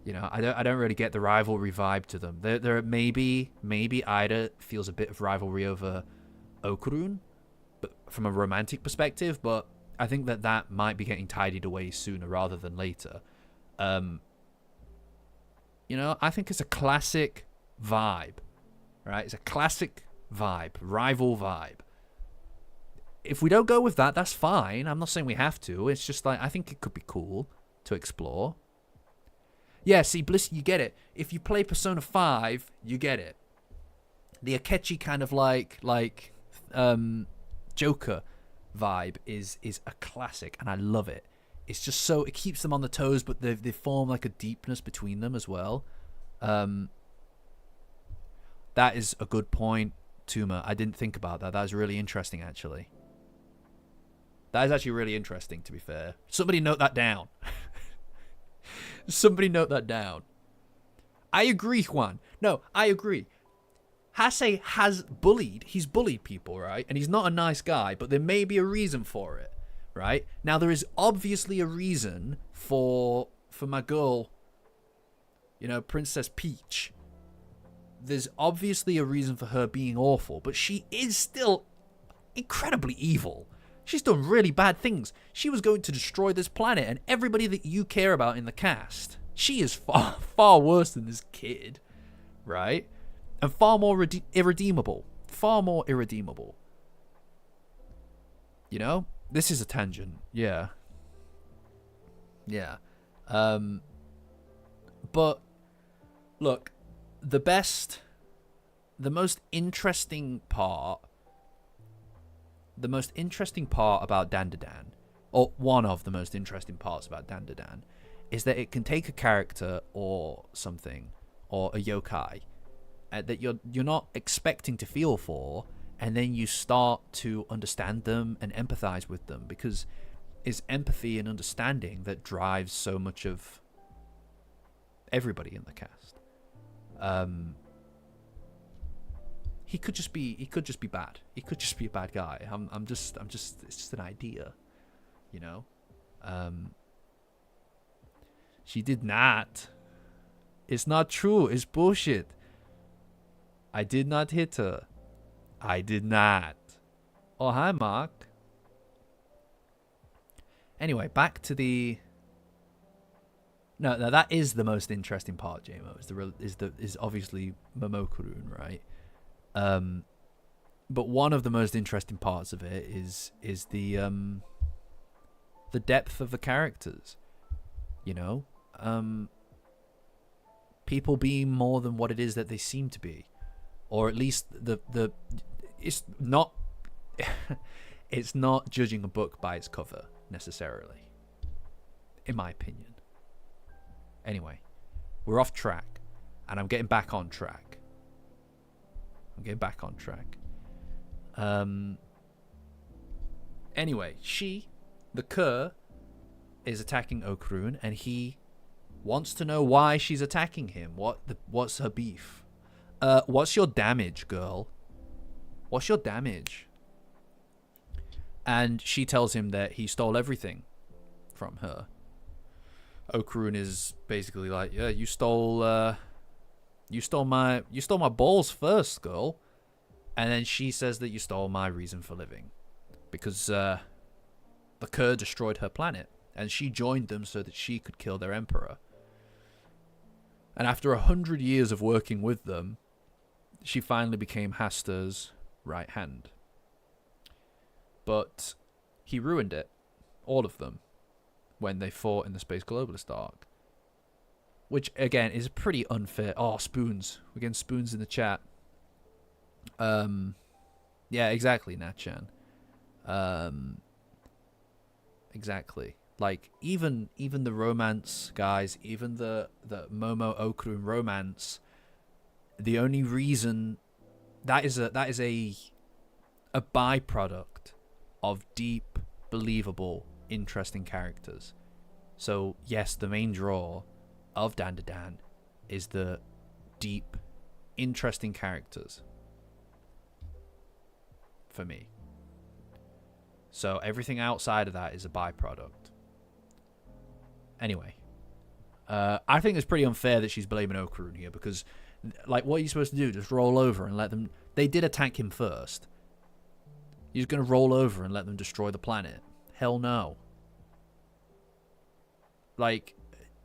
S1: You know, I don't really get the rivalry vibe to them. There maybe Ida feels a bit of rivalry over Okarun, but from a romantic perspective, but I think that might be getting tidied away sooner rather than later. You know, I think it's a classic vibe, right? It's a classic vibe, rival vibe. If we don't go with that, that's fine. I'm not saying we have to. It's just like, I think it could be cool to explore. Yeah, see, Bliss, you get it. If you play Persona 5, you get it. The Akechi kind of like Joker vibe is a classic, and I love it. It's just so, it keeps them on the toes, but they form like a deepness between them as well. That is a good point, Tuma. I didn't think about that. That is really interesting, actually. That is actually really interesting, to be fair. Somebody note that down. Somebody note that down. I agree, Juan. No, I agree. Hase has bullied. He's bullied people, right? And he's not a nice guy, but there may be a reason for it, right? Now, there is obviously a reason for my girl, you know, Princess Peach. There's obviously a reason for her being awful, but she is still incredibly evil. She's done really bad things. She was going to destroy this planet and everybody that you care about in the cast. She is far, far worse than this kid, right? And far more irredeemable. Far more irredeemable. You know? This is a tangent. Yeah. Yeah. But look, the most interesting part about Dandadan, or one of the most interesting parts about Dandadan, is that it can take a character or something, or a yokai, that you're not expecting to feel for, and then you start to understand them and empathize with them, because it's empathy and understanding that drives so much of everybody in the cast. He could just be bad. He could just be a bad guy. I'm just it's just an idea, you know. She did not. It's not true. It's bullshit. I did not hit her. I did not. Oh, hi, Mark. Anyway, back to the. No, that is the most interesting part, JMO. Is obviously Momokurun, right? But one of the most interesting parts of it is the depth of the characters. You know, people being more than what it is that they seem to be, or at least it's not it's not judging a book by its cover necessarily, in my opinion. Anyway, we're off track, and I'm getting back on track. Anyway, the Cur, is attacking Okarun, and he wants to know why she's attacking him. What's her beef? What's your damage, girl? What's your damage? And she tells him that he stole everything from her. Okarun is basically like, yeah, you stole my balls first, girl. And then she says that you stole my reason for living, because the Cur destroyed her planet, and she joined them so that she could kill their emperor. And after 100 years of working with them, she finally became Haster's right hand. But he ruined it, all of them, when they fought in the Space Globalist arc. Which, again, is pretty unfair. Oh, spoons. We're getting spoons in the chat. Yeah, exactly, Natchan. Exactly. Like, even the romance, guys, even the Momo Okarun romance, the only reason that is a byproduct of deep, believable, interesting characters. So yes, the main draw of Dandadan is the deep, interesting characters for me. So everything outside of that is a byproduct. Anyway, I think it's pretty unfair that she's blaming Okarun here, because, like, what are you supposed to do? Just roll over and let them... They did attack him first. You're just going to roll over and let them destroy the planet? Hell no. Like,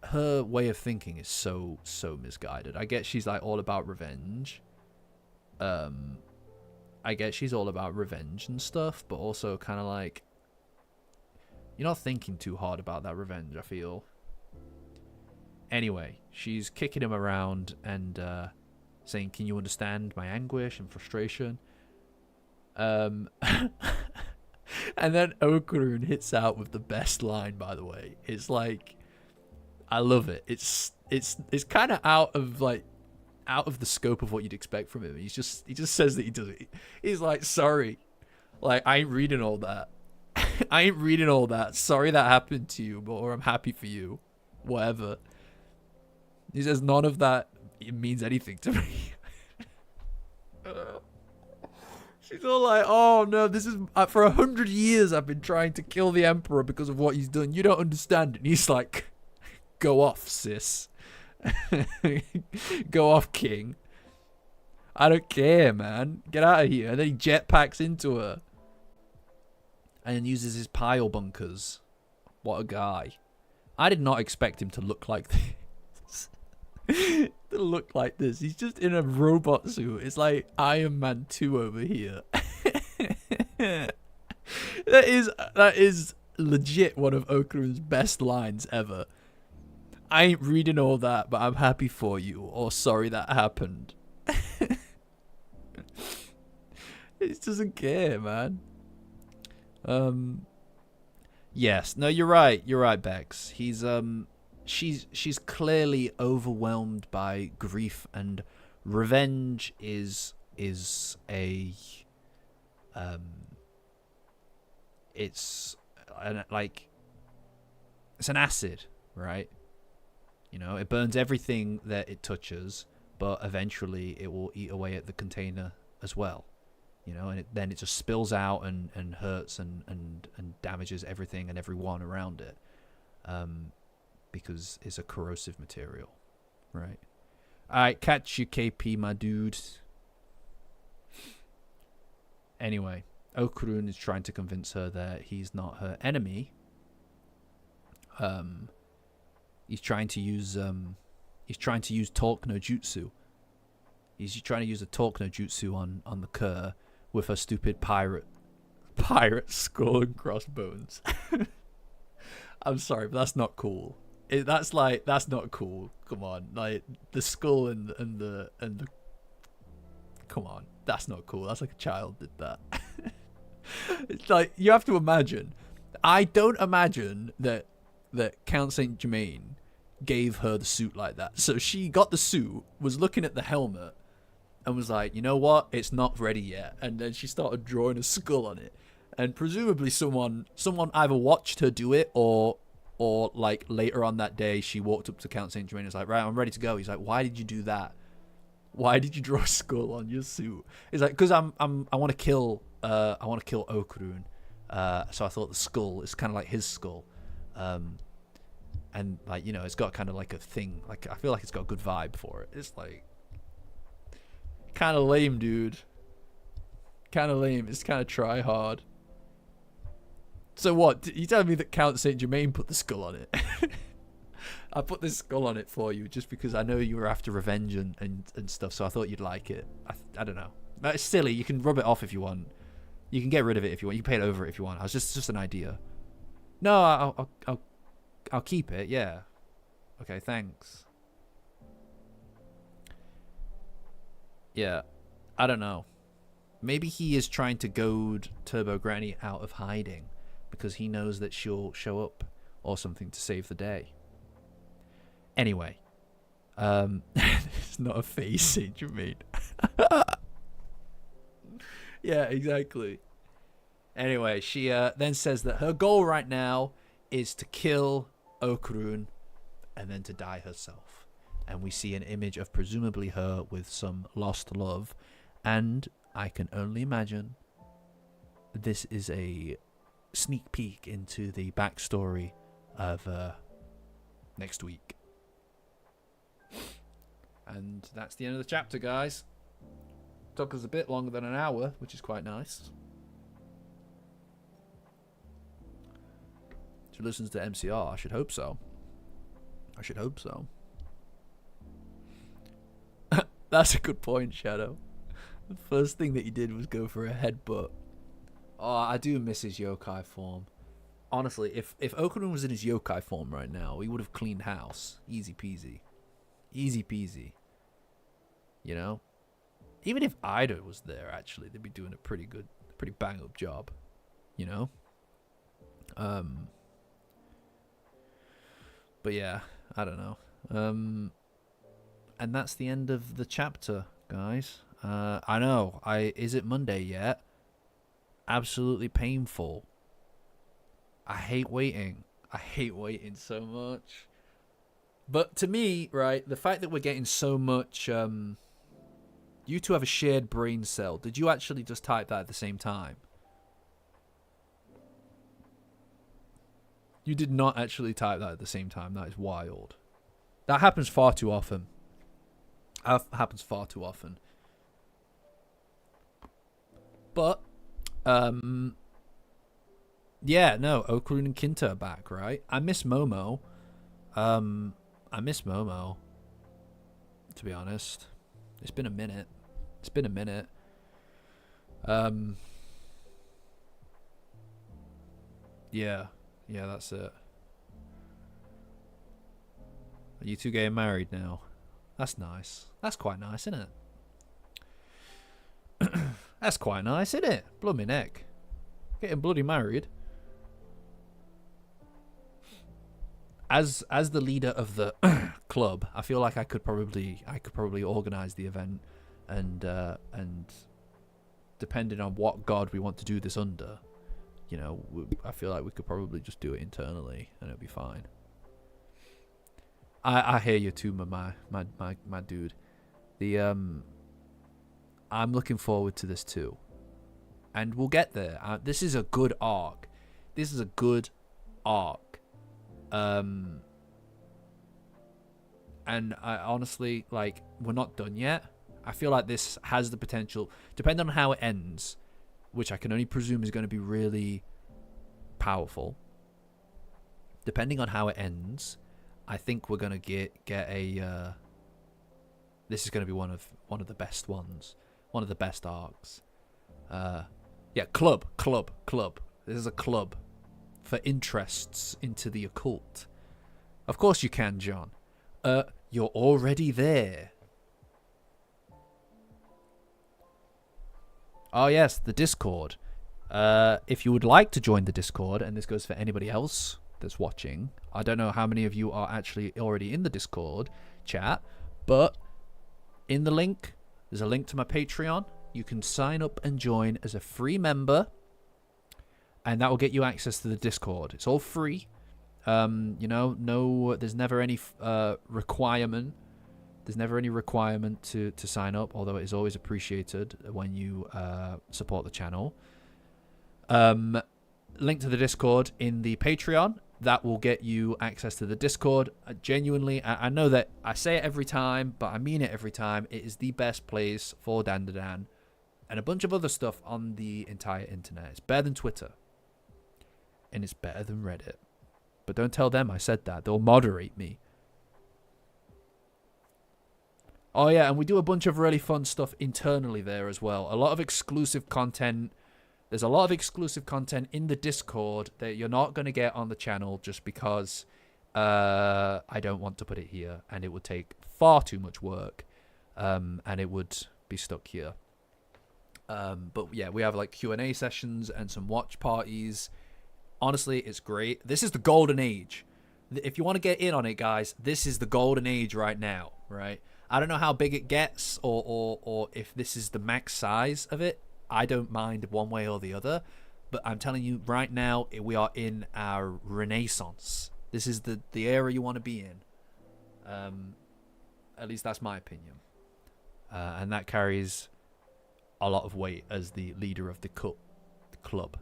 S1: her way of thinking is so misguided. I get she's, like, all about revenge. I get she's all about revenge and stuff, but also kind of like... You're not thinking too hard about that revenge, I feel. Anyway, she's kicking him around and saying, can you understand my anguish and frustration? And then Okarun hits out with the best line, by the way. It's like, I love it. It's kind of out of the scope of what you'd expect from him. He just says that he does it. He's like, sorry, like, I ain't reading all that. I ain't reading all that. Sorry that happened to you, or I'm happy for you. Whatever. He says none of that means anything to me. She's all like, oh no, this is... for 100 years I've been trying to kill the Emperor because of what he's done. You don't understand it. And he's like, go off, sis. Go off, king. I don't care, man. Get out of here. And then he jetpacks into her. And then uses his pile bunkers. What a guy. I did not expect him to look like this. The gonna look like this. He's just in a robot suit. It's like Iron Man 2 over here. That is legit one of Okarun's best lines ever. I ain't reading all that, but I'm happy for you, or sorry that happened. He doesn't care, man. Yes, no, you're right. You're right, Bex. He's she's clearly overwhelmed by grief, and revenge is a it's it's an acid, right? You know, it burns everything that it touches, but eventually it will eat away at the container as well. You know, and then it just spills out and hurts and damages everything and everyone around it, because it's a corrosive material, right? All right, catch you, KP, my dude. Anyway, Okarun is trying to convince her that he's not her enemy. He's trying to use talk no jutsu. He's trying to use a talk no jutsu on the Kerr with her stupid pirate skull and crossbones. I'm sorry, but that's not cool. That's not cool. Come on, like the skull and the come on, that's not cool. That's like a child did that. It's like, you have to imagine. I don't imagine that Count Saint Germain gave her the suit like that. So she got the suit, was looking at the helmet, and was like, you know what? It's not ready yet. And then she started drawing a skull on it. And presumably someone either watched her do it, or like later on that day she walked up to Count Saint Germain and was like, right, I'm ready to go. He's like, why did you do that? Why did you draw a skull on your suit? He's like, because I want to kill Okarun. So I thought the skull is kind of like his skull. And like, you know, it's got kind of like a thing. Like, I feel like it's got a good vibe for it. It's like kind of lame, dude. Kind of lame. It's kind of try hard. So what? You telling me that Count Saint Germain put the skull on it? I put this skull on it for you just because I know you were after revenge and stuff. So I thought you'd like it. I don't know. It's silly. You can rub it off if you want. You can get rid of it if you want. You can paint over it if you want. It's just an idea. No, I'll keep it. Yeah. Okay. Thanks. Yeah. I don't know. Maybe he is trying to goad Turbo Granny out of hiding because he knows that she'll show up or something to save the day. Anyway, it's not a face, Saint Germain. Yeah, exactly. Anyway, she then says that her goal right now is to kill Okarun and then to die herself. And we see an image of presumably her with some lost love. And I can only imagine this is a sneak peek into the backstory of next week. And that's the end of the chapter, guys. Took us a bit longer than an hour, which is quite nice. She listens to MCR. I should hope so. I should hope so. That's a good point, Shadow. The first thing that he did was go for a headbutt. Oh, I do miss his yokai form. Honestly, if Okarun was in his yokai form right now, he would have cleaned house. Easy peasy. Easy peasy. You know? Even if Ida was there, actually, they'd be doing a pretty bang up job. You know? But yeah, I don't know. And that's the end of the chapter, guys. I know. Is it Monday yet? Absolutely painful. I hate waiting. I hate waiting so much. But to me, right, the fact that we're getting so much... you two have a shared brain cell. Did you actually just type that at the same time? You did not actually type that at the same time. That is wild. That happens far too often. That happens far too often. But, yeah, no, Okarun and Kinta are back, right? I miss Momo. I miss Momo. to be honest. It's been a minute. It's been a minute. Yeah, that's it. Are you two getting married now? That's nice. That's quite nice, isn't it? That's quite nice, isn't it? Blood me neck. Getting bloody married. As the leader of the club, I feel like I could probably organize the event, and depending on what god we want to do this under, you know, I feel like we could probably just do it internally and it'll be fine. I hear you too, my dude. I'm looking forward to this too, and we'll get there. This is a good arc. This is a good arc. And I honestly, like, we're not done yet. I feel like this has the potential, depending on how it ends, which I can only presume is going to be really powerful. Depending on how it ends, I think we're going to get a this is going to be one of the best ones, one of the best arcs. Yeah, club. This is a club for interests into the occult. Of course you can, John. You're already there. Oh yes, the Discord. If you would like to join the Discord, and this goes for anybody else that's watching, I don't know how many of you are actually already in the Discord chat, but in the link, there's a link to my Patreon. You can sign up and join as a free member, and that will get you access to the Discord. It's all free. You know, no, there's never any requirement. There's never any requirement to sign up, although it is always appreciated when you support the channel. Link to the Discord in the Patreon. That will get you access to the Discord. Genuinely, I know that I say it every time, but I mean it every time. It is the best place for Dandadan and a bunch of other stuff on the entire internet. It's better than Twitter. And it's better than Reddit. But don't tell them I said that. They'll moderate me. Oh yeah, and we do a bunch of really fun stuff internally there as well. A lot of exclusive content. There's a lot of exclusive content in the Discord that you're not going to get on the channel just because I don't want to put it here. And it would take far too much work. And it would be stuck here. But yeah, we have like Q&A sessions and some watch parties. Honestly, it's great. This is the golden age. If you want to get in on it, guys, this is the golden age right now, right? I don't know how big it gets or if this is the max size of it. I don't mind one way or the other. But I'm telling you right now, we are in our renaissance. This is the era you want to be in. At least that's my opinion. And that carries a lot of weight as the leader of the club.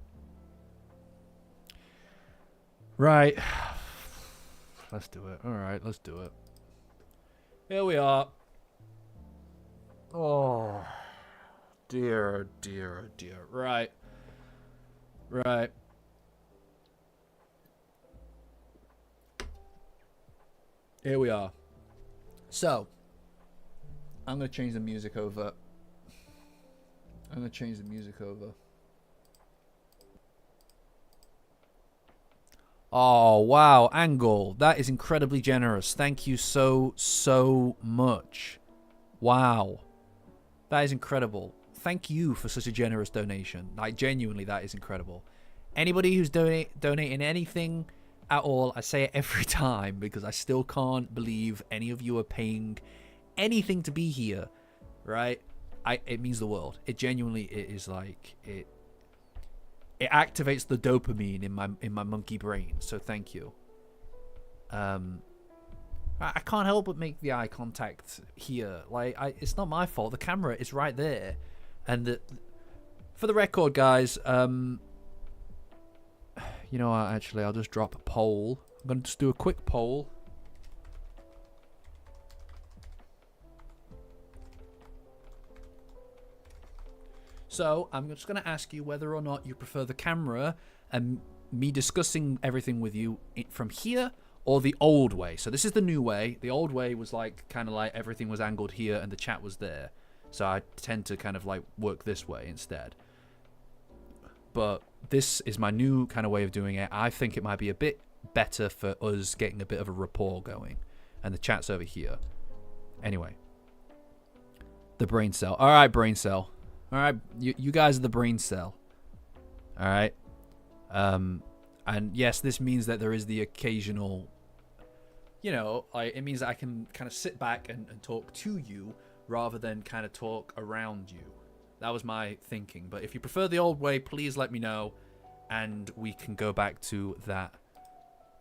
S1: Right. Let's do it. All right, let's do it. Here we are. Oh, dear, dear, dear. Right. Here we are. So, I'm going to change the music over. Oh, wow, Angle. That is incredibly generous. Thank you so much. Wow. That is incredible. Thank you for such a generous donation. Like, genuinely, that is incredible. Anybody who's donating anything at all, I say it every time because I still can't believe any of you are paying anything to be here, right? It means the world. It genuinely, it is like, it activates the dopamine in my monkey brain. So thank you. I can't help but make the eye contact here. Like, it's not my fault. The camera is right there, and for the record, guys. You know what? Actually, I'll just drop a poll. I'm gonna just do a quick poll. So, I'm just going to ask you whether or not you prefer the camera and me discussing everything with you from here, or the old way. So this is the new way. The old way was like kind of like everything was angled here and the chat was there. So I tend to kind of like work this way instead. But this is my new kind of way of doing it. I think it might be a bit better for us getting a bit of a rapport going. And the chat's over here. Anyway. The brain cell. All right, brain cell. All right, you guys are the brain cell. All right. And yes, this means that there is the occasional, you know, it means that I can kind of sit back and talk to you rather than kind of talk around you. That was my thinking. But if you prefer the old way, please let me know. And we can go back to that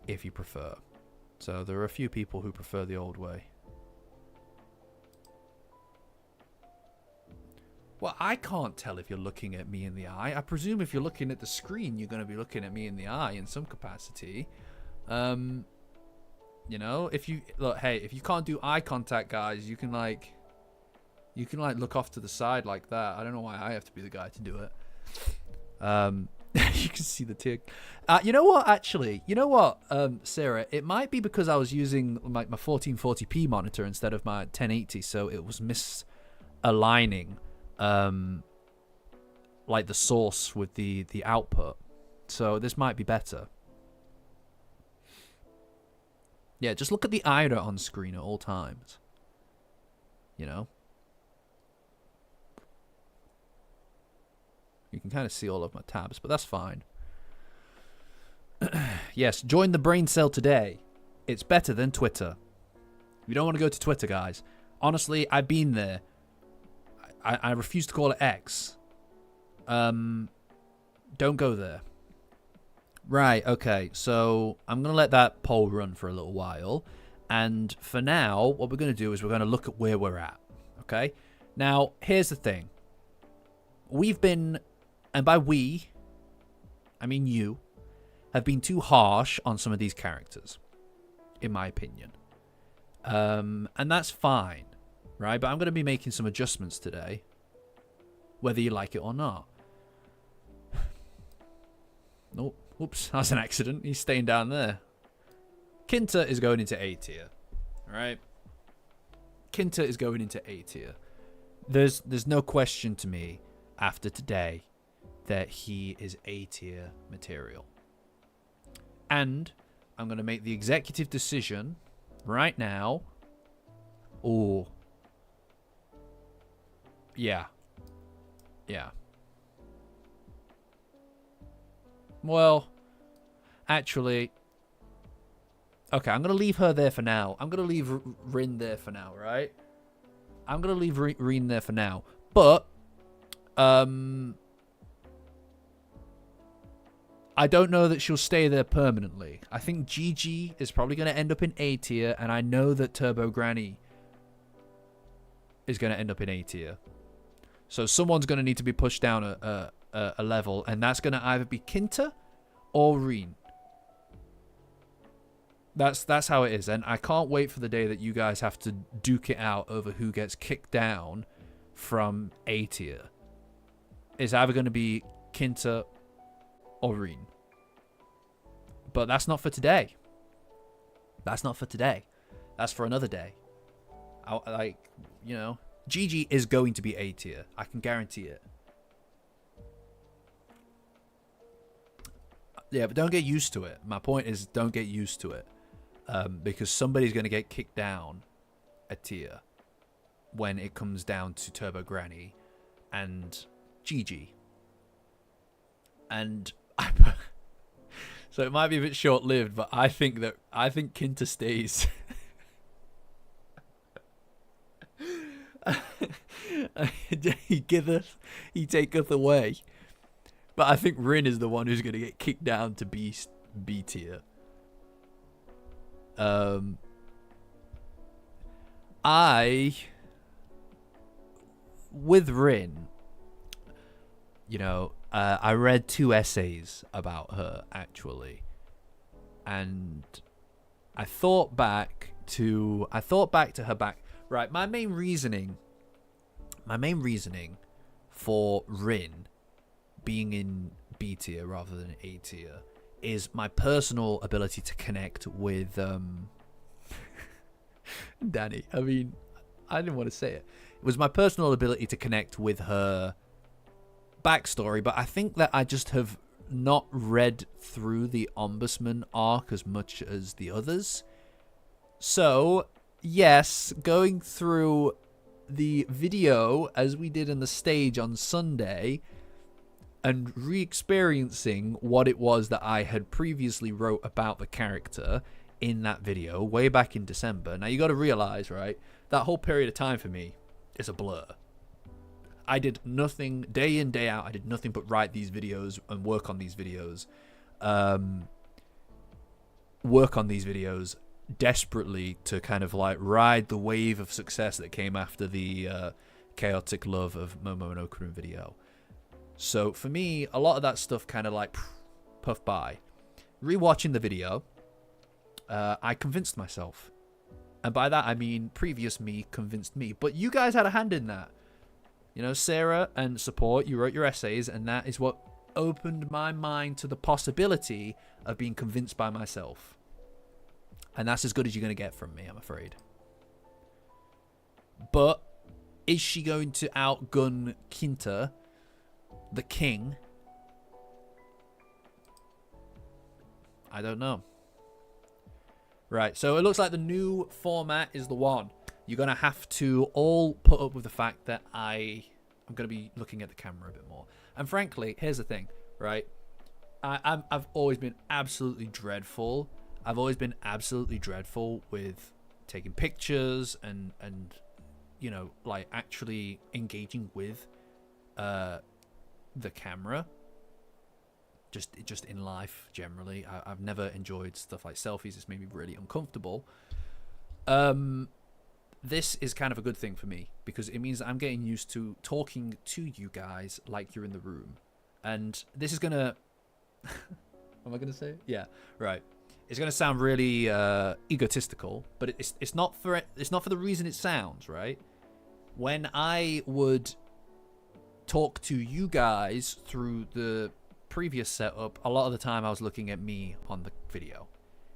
S1: if you prefer. So there are a few people who prefer the old way. Well, I can't tell if you're looking at me in the eye. I presume if you're looking at the screen, you're going to be looking at me in the eye in some capacity. You know, if you look, hey, if you can't do eye contact, guys, you can like look off to the side like that. I don't know why I have to be the guy to do it. You can see the tick. You know what? Actually, you know what, Sarah? It might be because I was using my 1440p monitor instead of my 1080, so it was misaligning. Like the source with the output, so this might be better. Yeah, just look at the IDA on screen at all times, you know. You can kind of see all of my tabs, but that's fine. Yes, join the brain cell today. It's better than Twitter. You don't want to go to Twitter, guys. Honestly, I've been there. I refuse to call it X. Don't go there. Right, okay. So I'm going to let that poll run for a little while. And for now, what we're going to do is we're going to look at where we're at. Okay? Now, here's the thing. We've been, and by we, I mean you, have been too harsh on some of these characters, in my opinion. And that's fine. Right, but I'm going to be making some adjustments today, whether you like it or not. Oh, oops, that's an accident. He's staying down there. Kinta is going into A tier. All right, Kinta is going into A tier. There's no question to me after today that he is A tier material. And I'm going to make the executive decision right now. Oh. Yeah. Yeah. Well, actually, okay, I'm going to leave her there for now. I'm going to leave Rin there for now, right? I'm going to leave Rin there for now. But, I don't know that she'll stay there permanently. I think Gigi is probably going to end up in A tier, and I know that Turbo Granny is going to end up in A tier. So someone's going to need to be pushed down a level, and that's going to either be Kinta or Rin. That's how it is, and I can't wait for the day that you guys have to duke it out over who gets kicked down from A tier. It's either going to be Kinta or Rin. But that's not for today. That's not for today. That's for another day. You know, Gigi is going to be A tier. I can guarantee it. Yeah, but don't get used to it. My point is, don't get used to it. Because somebody's going to get kicked down a tier when it comes down to Turbo Granny and Gigi. And so it might be a bit short-lived, but I think Kinta stays. He giveth, he taketh away. But I think Rin is the one who's going to get kicked down to B tier. With Rin, you know, I read 2 essays about her, actually. And I thought back to her back. Right, my main reasoning for Rin being in B tier rather than A tier is my personal ability to connect with Danny. I mean, I didn't want to say it. It was my personal ability to connect with her backstory, but I think that I just have not read through the Ombudsman arc as much as the others. So, yes, going through the video as we did in the stage on Sunday and re-experiencing what it was that I had previously wrote about the character in that video way back in December. Now, you got to realize, right, that whole period of time for me is a blur. I did nothing day in, day out. I did nothing but write these videos and work on these videos. Desperately to kind of like ride the wave of success that came after the chaotic love of Momo and Okarun video. So for me, a lot of that stuff kind of like puffed by. Rewatching the video, I convinced myself. And by that, I mean previous me convinced me. But you guys had a hand in that. You know, Sarah and Support, you wrote your essays, and that is what opened my mind to the possibility of being convinced by myself. And that's as good as you're going to get from me, I'm afraid. But is she going to outgun Kinta, the king? I don't know. Right, so it looks like the new format is the one. You're going to have to all put up with the fact that I'm going to be looking at the camera a bit more. And frankly, here's the thing, right? I've always been absolutely dreadful. I've always been absolutely dreadful with taking pictures and you know, like actually engaging with the camera. Just in life generally. I've never enjoyed stuff like selfies. It's made me really uncomfortable. This is kind of a good thing for me because it means that I'm getting used to talking to you guys like you're in the room. And this is gonna am I gonna say it? Yeah, right. It's gonna sound really egotistical, but it's not for the reason it sounds, right? When I would talk to you guys through the previous setup, a lot of the time I was looking at me on the video,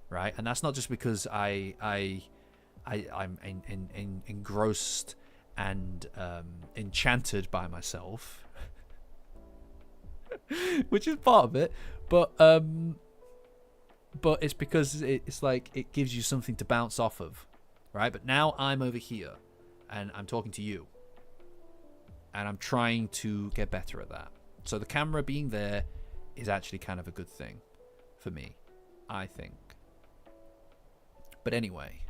S1: right? And that's not just because I'm engrossed and enchanted by myself, which is part of it, but it's because it's like it gives you something to bounce off of, right? But now I'm over here and I'm talking to you and I'm trying to get better at that. So the camera being there is actually kind of a good thing for me, I think. But anyway,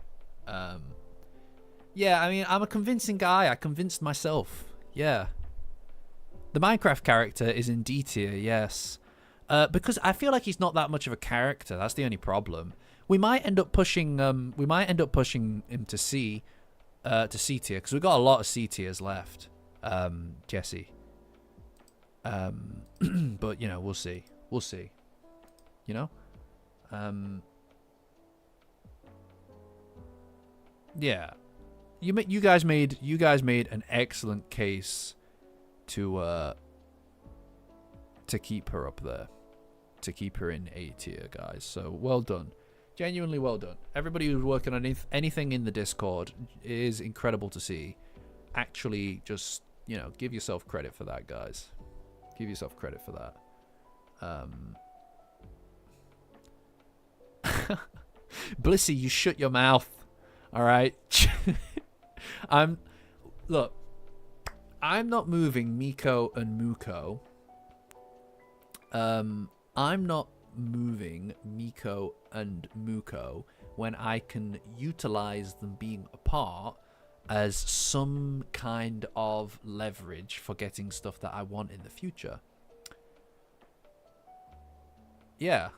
S1: yeah, I mean, I'm a convincing guy. I convinced myself. Yeah. The Minecraft character is in D tier, yes. Because I feel like he's not that much of a character. That's the only problem. We might end up pushing him to C tier because we've got a lot of C tiers left. Jesse. But you know, we'll see. We'll see. You know? Yeah. You guys made an excellent case to keep her up there. To keep her in A tier, guys. So well done. Genuinely well done. Everybody who's working on anything in the Discord is incredible to see. Actually, just, you know, give yourself credit for that, guys. Give yourself credit for that. Blissy, you shut your mouth. All right. Look, I'm not moving Miko and Muko. I'm not moving Miko and Muko when I can utilize them being apart as some kind of leverage for getting stuff that I want in the future. Yeah.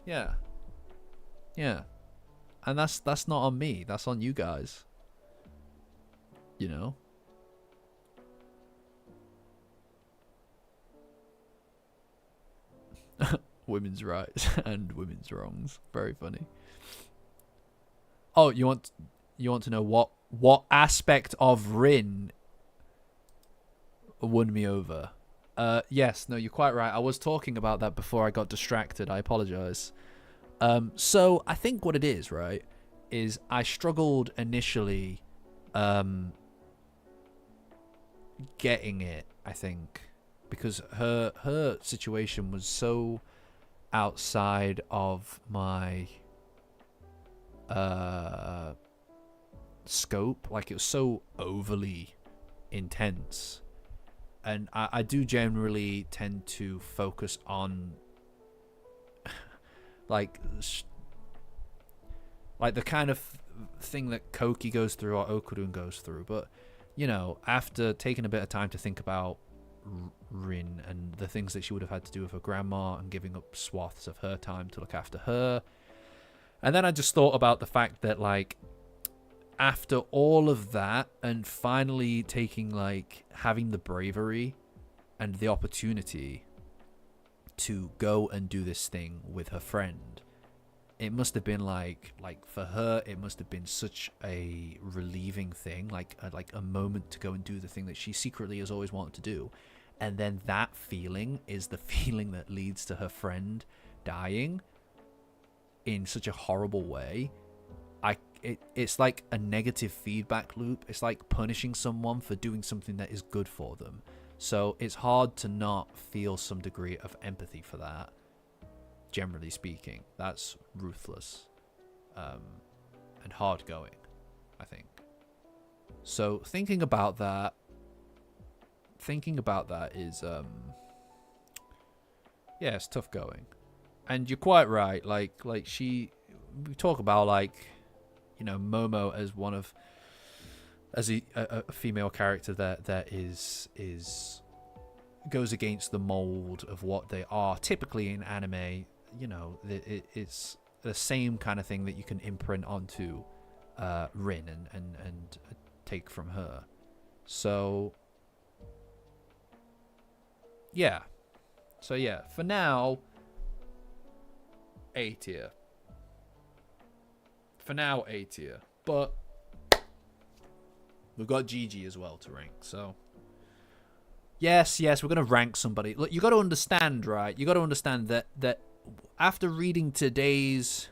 S1: Yeah. Yeah. And that's not on me. That's on you guys. You know? Women's rights and women's wrongs. Very funny. Oh, you want to know what aspect of Rin won me over? Yes, no, you're quite right. I was talking about that before I got distracted. I apologize. So I think what it is, right, is I struggled initially getting it, I think, because her situation was so outside of my scope. Like, it was so overly intense. And I do generally tend to focus on like the kind of thing that Koki goes through or Okarun goes through. But, you know, after taking a bit of time to think about Rin and the things that she would have had to do with her grandma and giving up swaths of her time to look after her, and then I just thought about the fact that, like, after all of that and finally taking, like, having the bravery and the opportunity to go and do this thing with her friend, it must have been like for her, it must have been such a relieving thing, like a moment to go and do the thing that she secretly has always wanted to do. And then that feeling is the feeling that leads to her friend dying in such a horrible way. It's like a negative feedback loop. It's like punishing someone for doing something that is good for them. So it's hard to not feel some degree of empathy for that. Generally speaking, that's ruthless and hard going, I think. So thinking about that is yeah, it's tough going. And you're quite right. Like we talk about, like, you know, Momo as one of as a female character that is goes against the mold of what they are typically in anime. You know, it's the same kind of thing that you can imprint onto Rin and take from her. So yeah, for now, A tier. But we've got GG as well to rank. So yes, we're gonna rank somebody. Look, you got to understand, right? You got to understand that after reading today's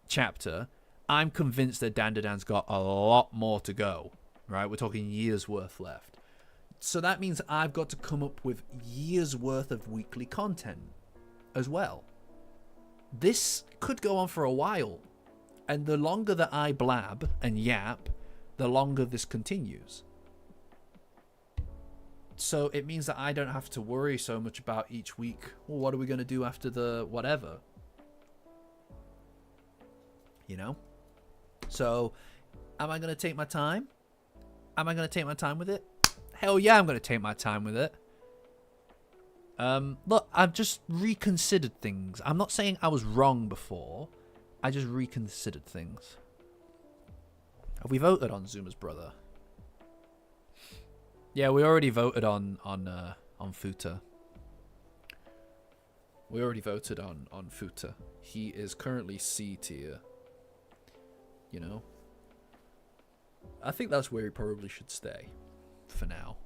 S1: chapter, I'm convinced that Dandadan's got a lot more to go. Right, we're talking years worth left. So that means I've got to come up with years worth of weekly content as well. This could go on for a while, and the longer that I blab and yap, the longer this continues. So it means that I don't have to worry so much about each week, well, what are we going to do after the whatever? You know? So, am I going to take my time? Am I going to take my time with it? Hell yeah, I'm going to take my time with it. Look, I've just reconsidered things. I'm not saying I was wrong before. I just reconsidered things. Have we voted on Zuma's brother? Yeah, we already voted on Futa. We already voted on Futa. He is currently C tier. You know? I think that's where he probably should stay. For now.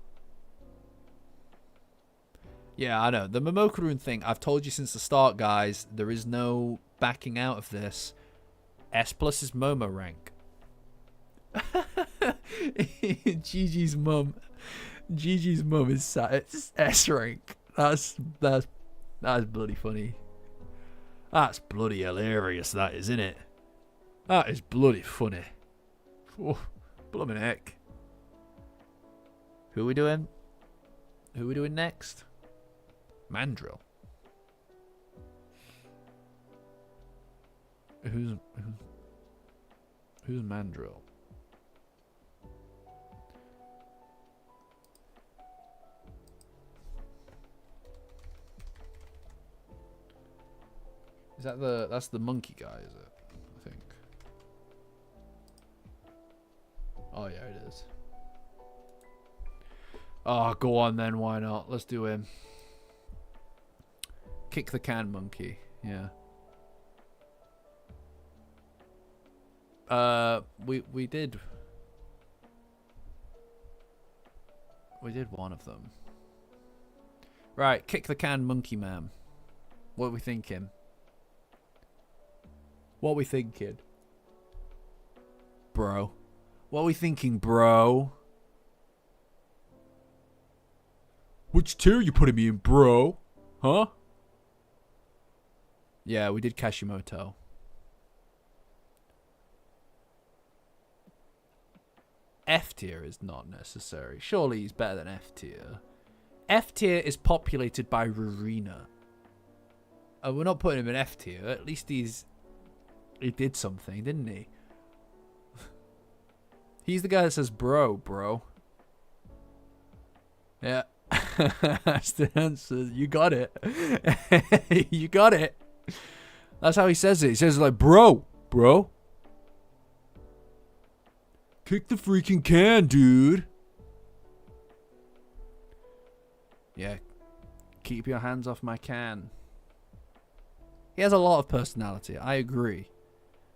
S1: Yeah, I know. The Momokurun thing, I've told you since the start, guys. There is no backing out of this. S+ is Momo rank. Gigi's mum is sat at S rank. That's bloody funny. That's bloody hilarious, that is, isn't it? That is bloody funny. Oh, blooming heck. Who are we doing? Who are we doing next? Mandrill. Who's Mandrill? Is that that's the monkey guy, is it? I think. Oh yeah, it is. Oh, go on then, why not? Let's do him. Kick the can monkey, yeah. We did. We did one of them. Right, kick the can, monkey man. What are we thinking? What are we thinking? Bro. What are we thinking, bro? Which tier you putting me in, bro? Huh? Yeah, we did Kashimoto. F tier is not necessary. Surely he's better than F tier. F tier is populated by Rurina. Oh, we're not putting him in F tier. At least he did something, didn't he? He's the guy that says bro. Yeah. That's the answer. You got it. You got it. That's how he says it. He says it like, bro. Kick the freaking can, dude. Yeah. Keep your hands off my can. He has a lot of personality. I agree.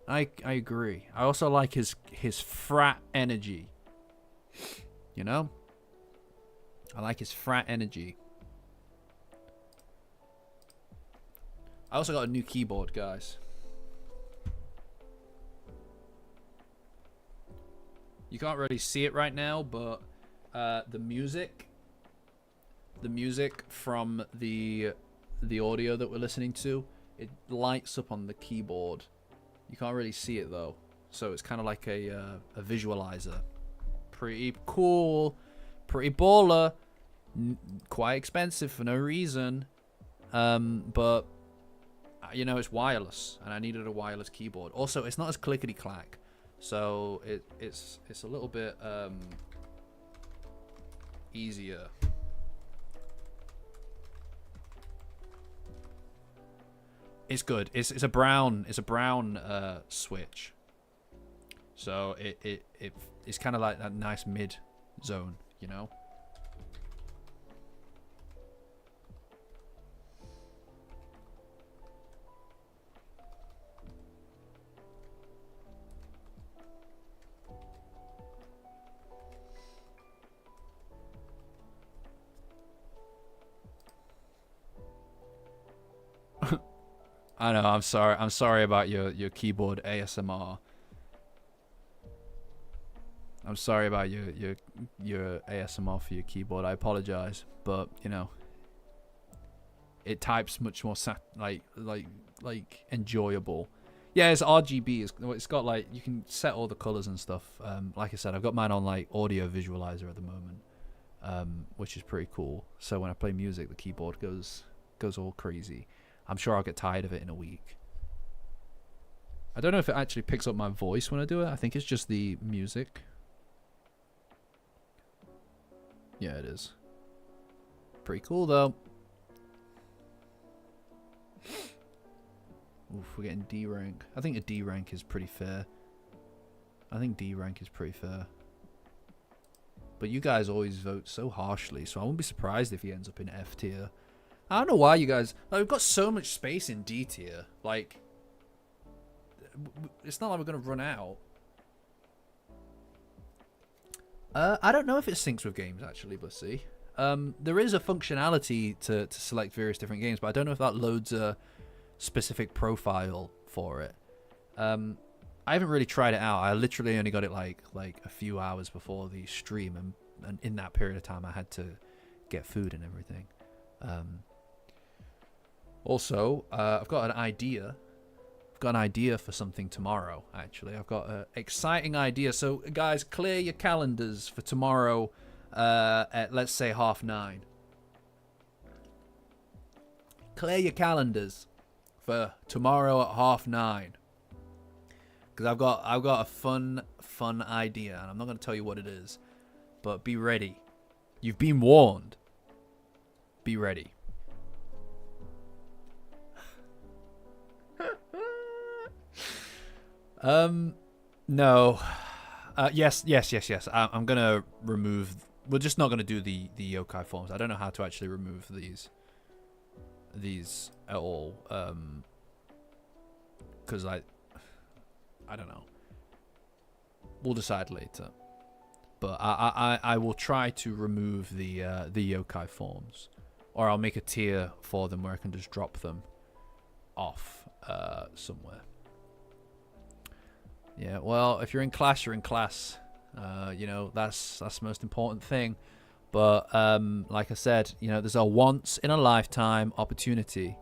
S1: I agree. I also like his frat energy. You know? I like his frat energy. I also got a new keyboard, guys. You can't really see it right now, but the music from the audio that we're listening to, it lights up on the keyboard. You can't really see it though, so it's kind of like a visualizer. Pretty cool, pretty baller. Quite expensive for no reason, but you know, it's wireless, and I needed a wireless keyboard. Also, it's not as clickety clack, so it's a little bit easier. It's good. It's a brown switch, so it's kind of like that nice mid zone, you know. I know. I'm sorry. I'm sorry about your keyboard ASMR. I'm sorry about your ASMR for your keyboard. I apologize, but you know, it types much more like enjoyable. Yeah, it's RGB. It's got like, you can set all the colors and stuff. Like I said, I've got mine on like audio visualizer at the moment, which is pretty cool. So when I play music, the keyboard goes all crazy. I'm sure I'll get tired of it in a week. I don't know if it actually picks up my voice when I do it. I think it's just the music. Yeah, it is. Pretty cool, though. Oof, we're getting D rank. I think a D rank is pretty fair. But you guys always vote so harshly, so I won't be surprised if he ends up in F tier. I don't know why you guys... Like, we've got so much space in D tier. Like, it's not like we're going to run out. I don't know if it syncs with games, actually, Bussy. There is a functionality to select various different games, but I don't know if that loads a specific profile for it. I haven't really tried it out. I literally only got it like a few hours before the stream, and in that period of time I had to get food and everything. Also, I've got an idea. I've got an idea for something tomorrow, actually. I've got an exciting idea. So, guys, clear your calendars for tomorrow at, let's say, 9:30. Clear your calendars for tomorrow at 9:30. Because I've got a fun idea, and I'm not going to tell you what it is. But be ready. You've been warned. Be ready. No. Yes. I'm gonna remove. We're just not gonna do the yokai forms. I don't know how to actually remove these at all. Because I don't know. We'll decide later. But I will try to remove the yokai forms, or I'll make a tier for them where I can just drop them off somewhere. Yeah, well, if you're in class, you're in class. You know, that's the most important thing. But like I said, you know, there's a once in a lifetime opportunity.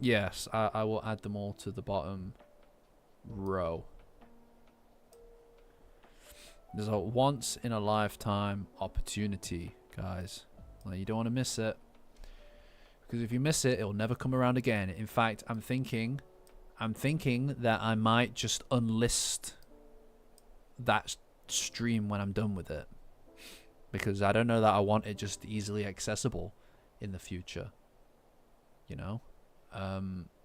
S1: Yes, I will add them all to the bottom row. There's a once in a lifetime opportunity, guys. Like, you don't want to miss it, because if you miss it, it'll never come around again. In fact, I'm thinking that I might just unlist that stream when I'm done with it, because I don't know that I want it just easily accessible in the future. You know,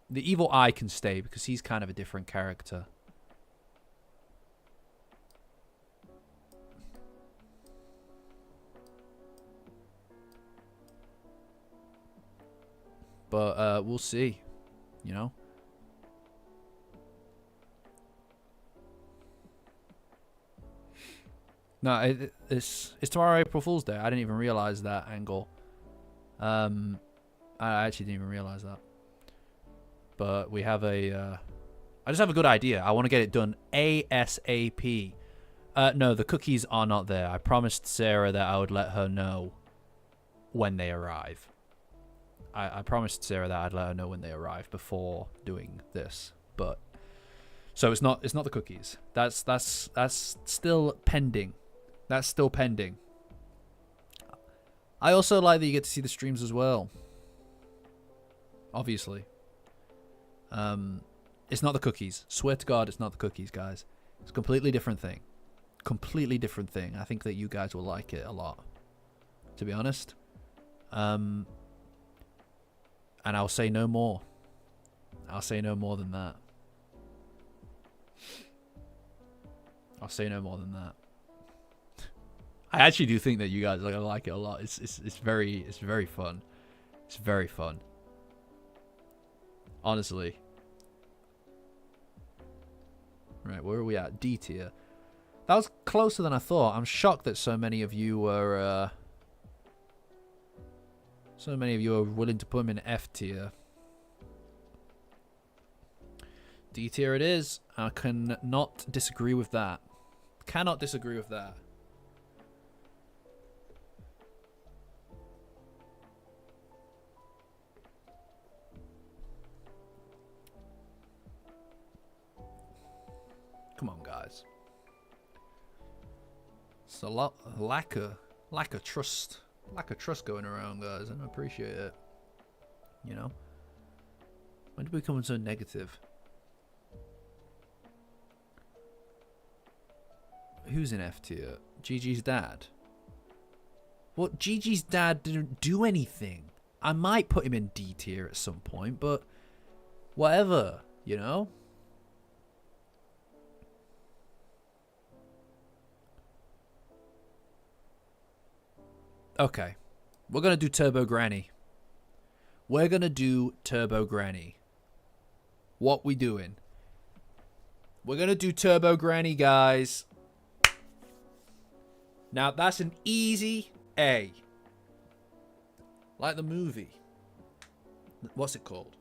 S1: the evil eye can stay because he's kind of a different character. But we'll see, you know. No, it's tomorrow, April Fool's Day. I didn't even realize that angle. I actually didn't even realize that. But we have a... I just have a good idea. I want to get it done ASAP. No, the cookies are not there. I promised Sarah that I would let her know when they arrive. I promised Sarah that I'd let her know when they arrive before doing this. But so it's not the cookies. That's still pending. That's still pending. I also like that you get to see the streams as well. Obviously. It's not the cookies. Swear to God, it's not the cookies, guys. It's a completely different thing. Completely different thing. I think that you guys will like it a lot, to be honest. And I'll say no more. I'll say no more than that. I'll say no more than that. I actually do think that you guys are gonna like it a lot. It's very fun. It's very fun. Honestly. Right, where are we at? D tier. That was closer than I thought. I'm shocked that so many of you were willing to put him in F tier. D tier it is. I cannot disagree with that. Cannot disagree with that. Come on, guys. It's a lot lack of trust. Lack of trust going around, guys. I don't appreciate it. You know? When did we become so negative? Who's in F tier? Gigi's dad. Well, Gigi's dad didn't do anything. I might put him in D tier at some point, but whatever, you know? Okay. We're going to do Turbo Granny. We're going to do Turbo Granny. What we doing? We're going to do Turbo Granny, guys. Now, that's an easy A. Like the movie. What's it called?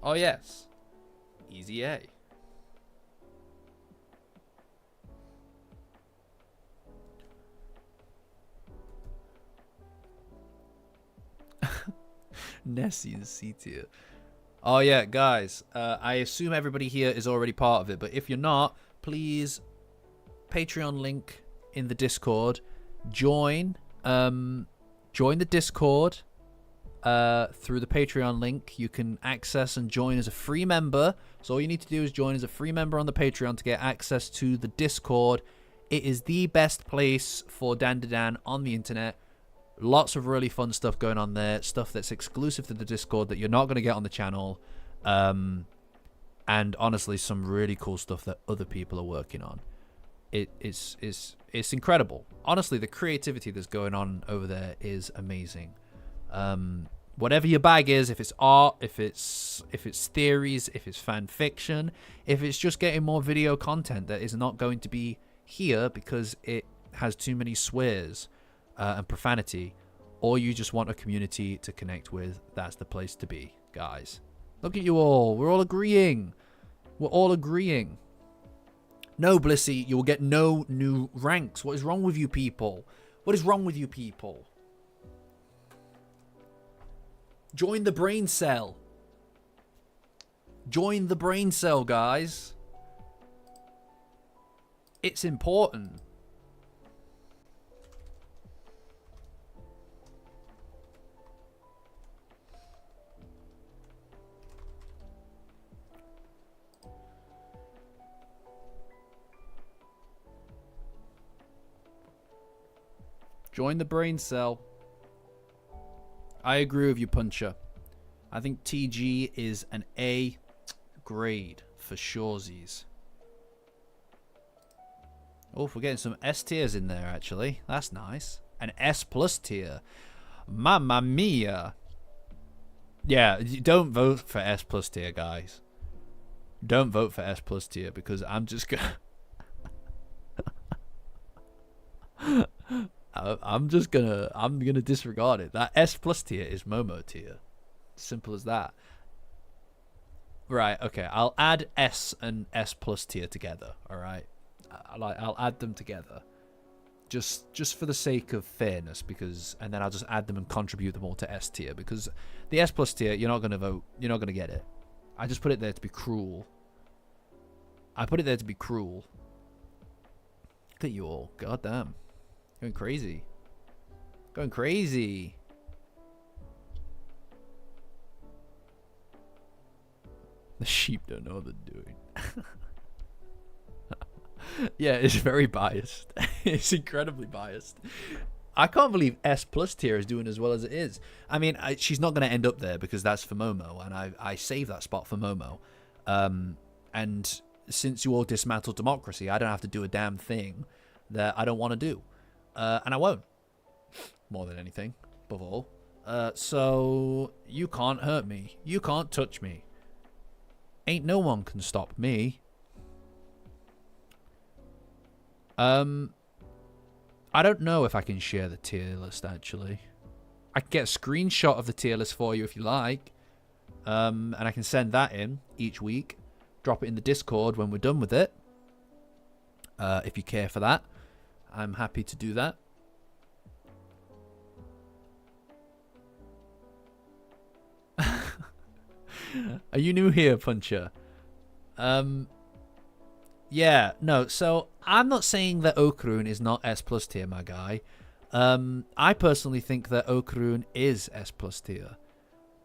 S1: Oh, yes. Easy A. Nessie in C tier. Oh yeah, guys. I assume everybody here is already part of it, but if you're not, please Patreon link in the Discord. Join the Discord through the Patreon link. You can access and join as a free member. So all you need to do is join as a free member on the Patreon to get access to the Discord. It is the best place for Dandadan on the internet. Lots of really fun stuff going on there. Stuff that's exclusive to the Discord that you're not going to get on the channel. And honestly, some really cool stuff that other people are working on. It's incredible. Honestly, the creativity that's going on over there is amazing. Whatever your bag is, if it's art, if it's theories, if it's fan fiction, if it's just getting more video content that is not going to be here because it has too many swears and profanity, or you just want a community to connect with, that's the place to be, guys. Look at you all. We're all agreeing. We're all agreeing. No, Blissy, you will get no new ranks. What is wrong with you people? What is wrong with you people? Join the brain cell. Join the brain cell, guys. It's important. Join the brain cell. I agree with you, Puncher. I think TG is an A grade for shoresies. Oh, we're getting some S tiers in there, actually. That's nice. An S plus tier. Mamma mia. Yeah, don't vote for S plus tier, guys. Don't vote for S plus tier because I'm just gonna... I'm gonna disregard it. That S plus tier is Momo tier. Simple as that. Right, okay. I'll add S and S plus tier together, alright? I'll add them together. Just for the sake of fairness, because and then I'll just add them and contribute them all to S tier, because the S plus tier, you're not gonna vote, you're not gonna get it. I just put it there to be cruel. I put it there to be cruel. Look at you all. God damn. Going crazy. Going crazy. The sheep don't know what they're doing. Yeah, it's very biased. It's incredibly biased. I can't believe S plus tier is doing as well as it is. I mean, she's not going to end up there because that's for Momo, and I save that spot for Momo. And since you all dismantled democracy, I don't have to do a damn thing that I don't want to do. And I won't. More than anything, above all. So you can't hurt me. You can't touch me. Ain't no one can stop me. I don't know if I can share the tier list, actually. I can get a screenshot of the tier list for you if you like. And I can send that in each week. Drop it in the Discord when we're done with it. If you care for that. I'm happy to do that. Are you new here, Puncher? Yeah, no, so I'm not saying that Okarun is not S plus tier, my guy. I personally think that Okarun is S plus tier.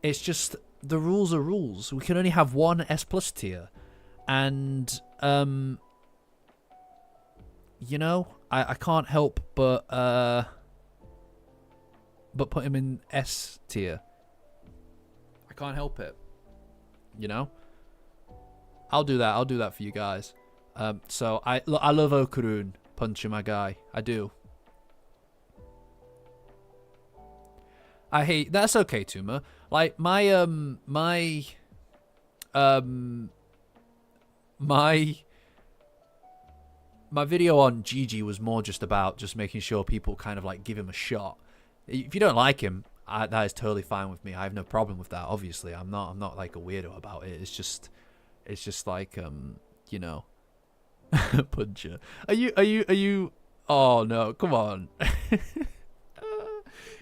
S1: It's just, the rules are rules. We can only have one S plus tier. And, you know, I can't help but put him in S tier. I can't help it. You know? I'll do that. I'll do that for you guys. So I love Okarun, Puncher, my guy. I do. I hate. That's okay, Tuma. Like my video on Gigi was more just about just making sure people kind of like give him a shot. If you don't like him, that is totally fine with me. I have no problem with that. Obviously, I'm not like a weirdo about it. It's just like you know. Puncher. Are you oh no, come on.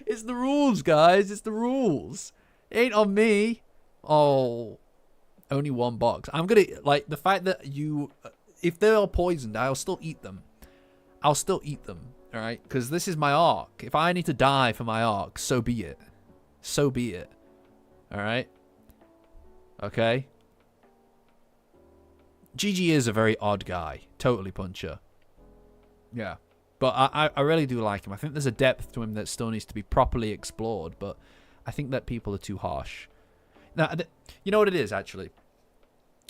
S1: It's the rules, guys. It's the rules. It ain't on me. Oh, only one box. I'm gonna like the fact that you if they are poisoned, I'll still eat them. I'll still eat them, alright? Because this is my arc. If I need to die for my arc, so be it. So be it. Alright? Okay? Gigi is a very odd guy. Totally, Puncher. Yeah. But I really do like him. I think there's a depth to him that still needs to be properly explored, but I think that people are too harsh. Now, you know what it is, actually?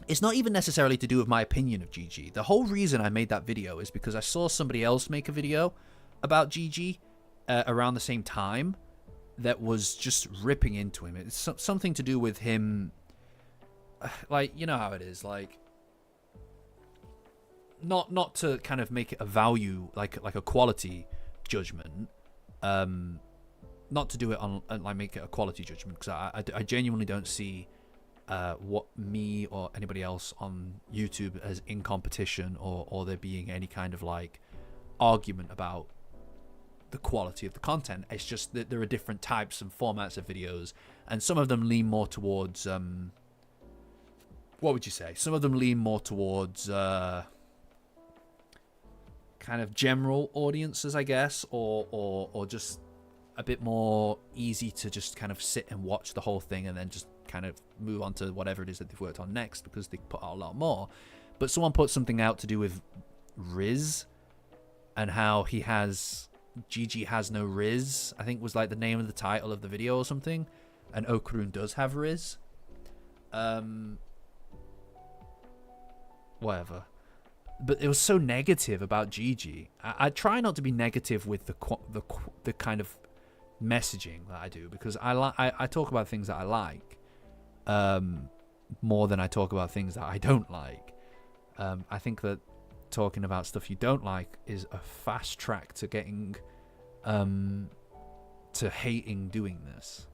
S1: It's not even necessarily to do with my opinion of Gigi. The whole reason I made that video is because I saw somebody else make a video about Gigi around the same time that was just ripping into him. It's something to do with him... Like, you know how it is, like... not to kind of make it a value, like a quality judgment, not to do it on like make it a quality judgment, because I genuinely don't see what me or anybody else on YouTube as in competition, or there being any kind of like argument about the quality of the content. It's just that there are different types and formats of videos, and some of them lean more towards what would you say? Some of them lean more towards kind of general audiences, I guess, or just a bit more easy to just kind of sit and watch the whole thing and then just kind of move on to whatever it is that they've worked on next, because they put out a lot more. But someone put something out to do with Riz and how Gigi has no Riz, I think was like the name of the title of the video or something, and Okarun does have Riz. Whatever. But it was so negative about Gigi. I try not to be negative with the kind of messaging that I do, because I talk about things that I like more than I talk about things that I don't like. I think that talking about stuff you don't like is a fast track to getting to hating doing this.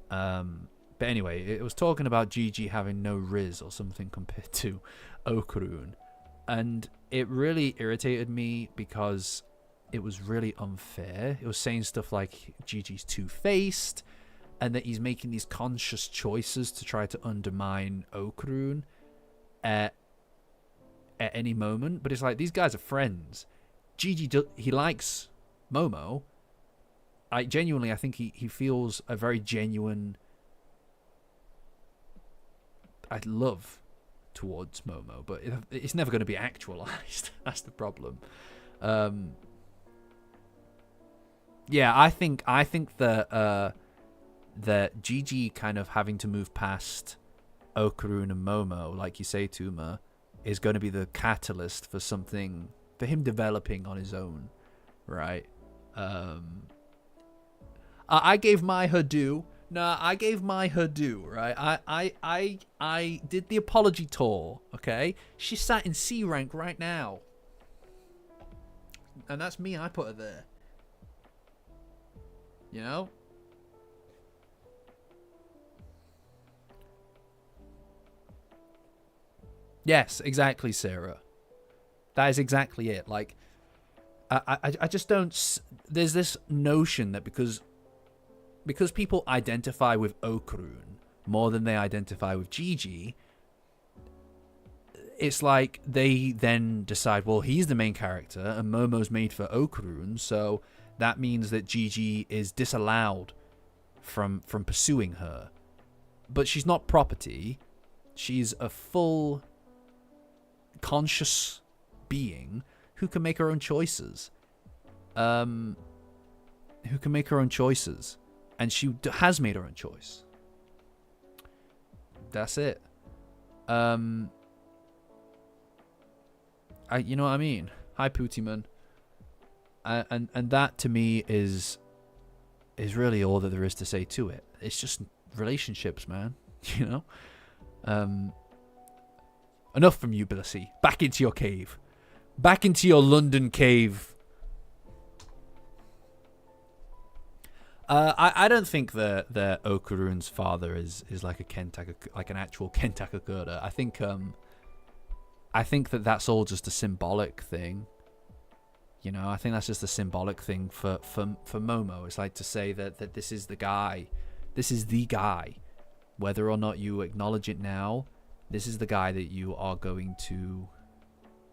S1: But anyway, it was talking about Gigi having no Riz or something compared to Okarun, and it really irritated me because it was really unfair. It was saying stuff like Gigi's two-faced, and that he's making these conscious choices to try to undermine Okarun at any moment. But it's like, these guys are friends. Gigi, he likes Momo. I think he feels a very genuine love towards Momo, but it's never going to be actualized. That's the problem. Yeah, I think that Gigi kind of having to move past Okarun and Momo, like you say, Tuma, is going to be the catalyst for something, for him developing on his own, right? I gave my her due. Nah, I gave my her due, right? I did the apology tour, okay? She sat in C rank right now. And that's me, I put her there. You know? Yes, exactly, Sarah. That is exactly it. Like, I just don't... There's this notion that because people identify with Okarun more than they identify with Gigi, it's like they then decide, well, he's the main character and Momo's made for Okarun, so that means that Gigi is disallowed from pursuing her. But she's not property. She's a full conscious being who can make her own choices. And she has made her own choice. That's it. You know what I mean? Hi, Pootyman. And that to me is really all that there is to say to it. It's just relationships, man. You know. Enough from you, Blissy. Back into your cave. Back into your London cave. I don't think that Okarun's father is like a Kentaka, like an actual Kentaka Kurda. I think that that's all just a symbolic thing. You know, I think that's just a symbolic thing for Momo. It's like to say that this is the guy. This is the guy. Whether or not you acknowledge it now, this is the guy that you are going to...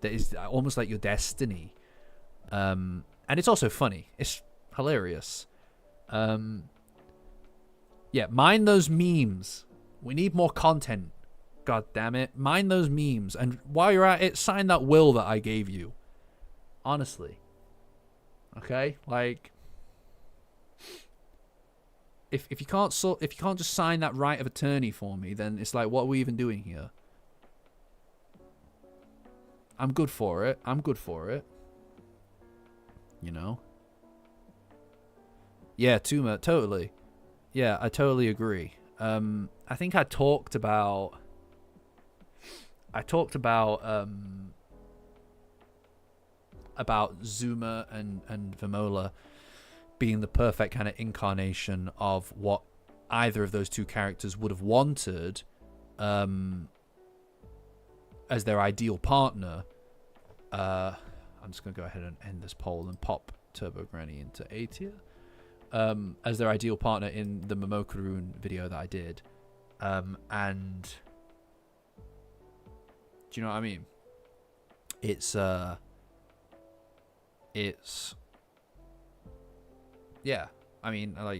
S1: That is almost like your destiny. And it's also funny. It's hilarious. Yeah, mind those memes. We need more content. God damn it. Mind those memes. And while you're at it, sign that will that I gave you. Honestly. Okay? Like, if you can't just sign that right of attorney for me, then it's like, what are we even doing here? I'm good for it. You know? Yeah, Tuma, totally. Yeah, I totally agree. I think I talked about about Zuma and Vimola being the perfect kind of incarnation of what either of those two characters would have wanted as their ideal partner. I'm just going to go ahead and end this poll and pop Turbo Granny into A tier. As their ideal partner in the Momokarun video that I did. And do you know what I mean? It's yeah, I mean, I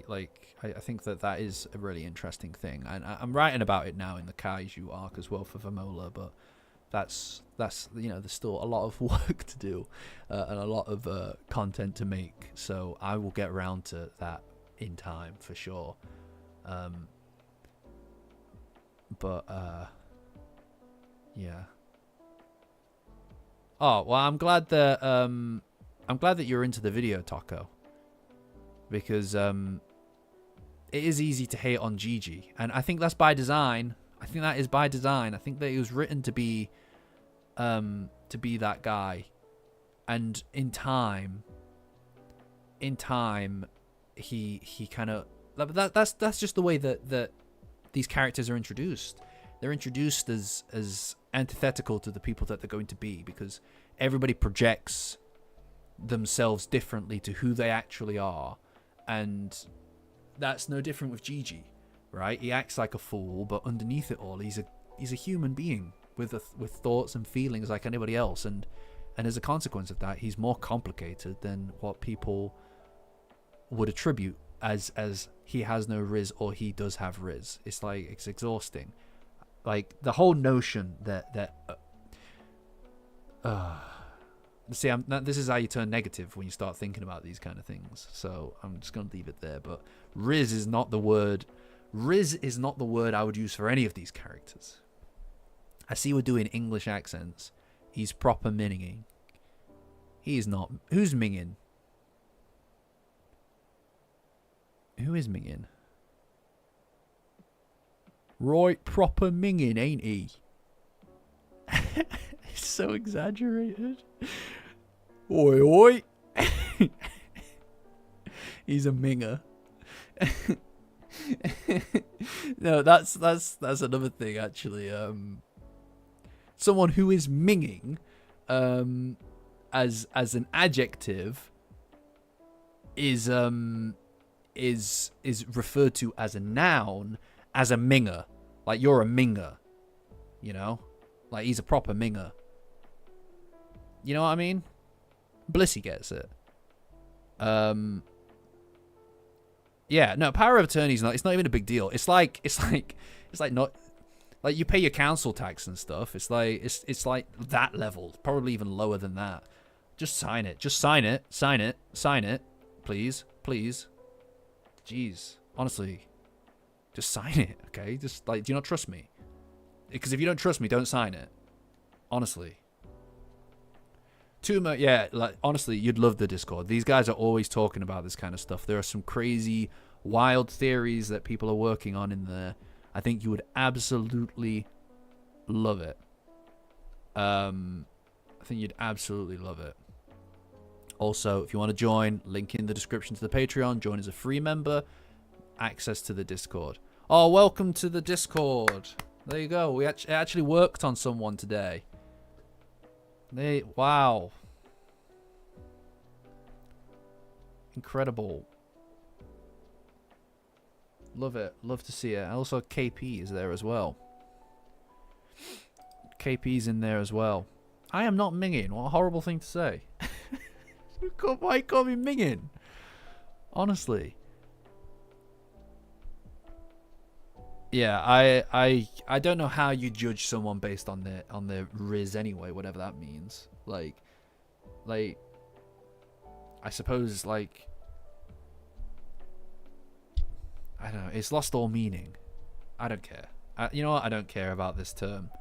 S1: think that is a really interesting thing, and I'm writing about it now in the Kaiju arc as well for Vimola, but that's you know, there's still a lot of work to do and a lot of content to make, so I will get around to that in time for sure. But yeah. Oh well, I'm glad that you're into the video, Taco, because it is easy to hate on Gigi, and I think that's by design. I think that is by design. I think that he was written to be that guy, and in time he kind of that's just the way that these characters are introduced. They're introduced as antithetical to the people that they're going to be, because everybody projects themselves differently to who they actually are, and that's no different with Gigi, right? He acts like a fool, but underneath it all, he's a human being with thoughts and feelings like anybody else, and as a consequence of that, he's more complicated than what people would attribute as he has no Riz or he does have Riz. It's like, it's exhausting. Like the whole notion that see, this is how you turn negative when you start thinking about these kind of things. So I'm just gonna leave it there. But Riz is not the word. Riz is not the word I would use for any of these characters. I see we're doing English accents. He's proper minging. He's not. Who's minging? Who is minging? Right, proper minging, ain't he? It's so exaggerated. Oi, oi. He's a minger. No, that's another thing actually. Someone who is minging, as an adjective, is referred to as a noun as a minger. Like, you're a minger, you know? Like, he's a proper minger. You know what I mean? Blissy gets it. Yeah, no, power of attorney's not. It's not even a big deal. It's like not like you pay your council tax and stuff. It's like that level, probably even lower than that. Just sign it. Just sign it. Sign it. Sign it. Please. Please. Jeez. Honestly. Just sign it, okay? Just, like, do you not trust me? Because if you don't trust me, don't sign it. Honestly. Tuma, yeah, like, honestly, you'd love the Discord. These guys are always talking about this kind of stuff. There are some crazy, wild theories that people are working on in there. I think you would absolutely love it. I think you'd absolutely love it. Also, if you want to join, link in the description to the Patreon. Join as a free member. Access to the Discord. Oh, welcome to the Discord. There you go. It actually worked on someone today. Wow. Incredible. Love it. Love to see it. Also, KP is there as well. KP's in there as well. I am not minging. What a horrible thing to say. Why call me minging? Honestly. Yeah, I don't know how you judge someone based on their Riz anyway, whatever that means. Like I suppose, like, I don't know, it's lost all meaning. I don't care. You know what? I don't care about this term.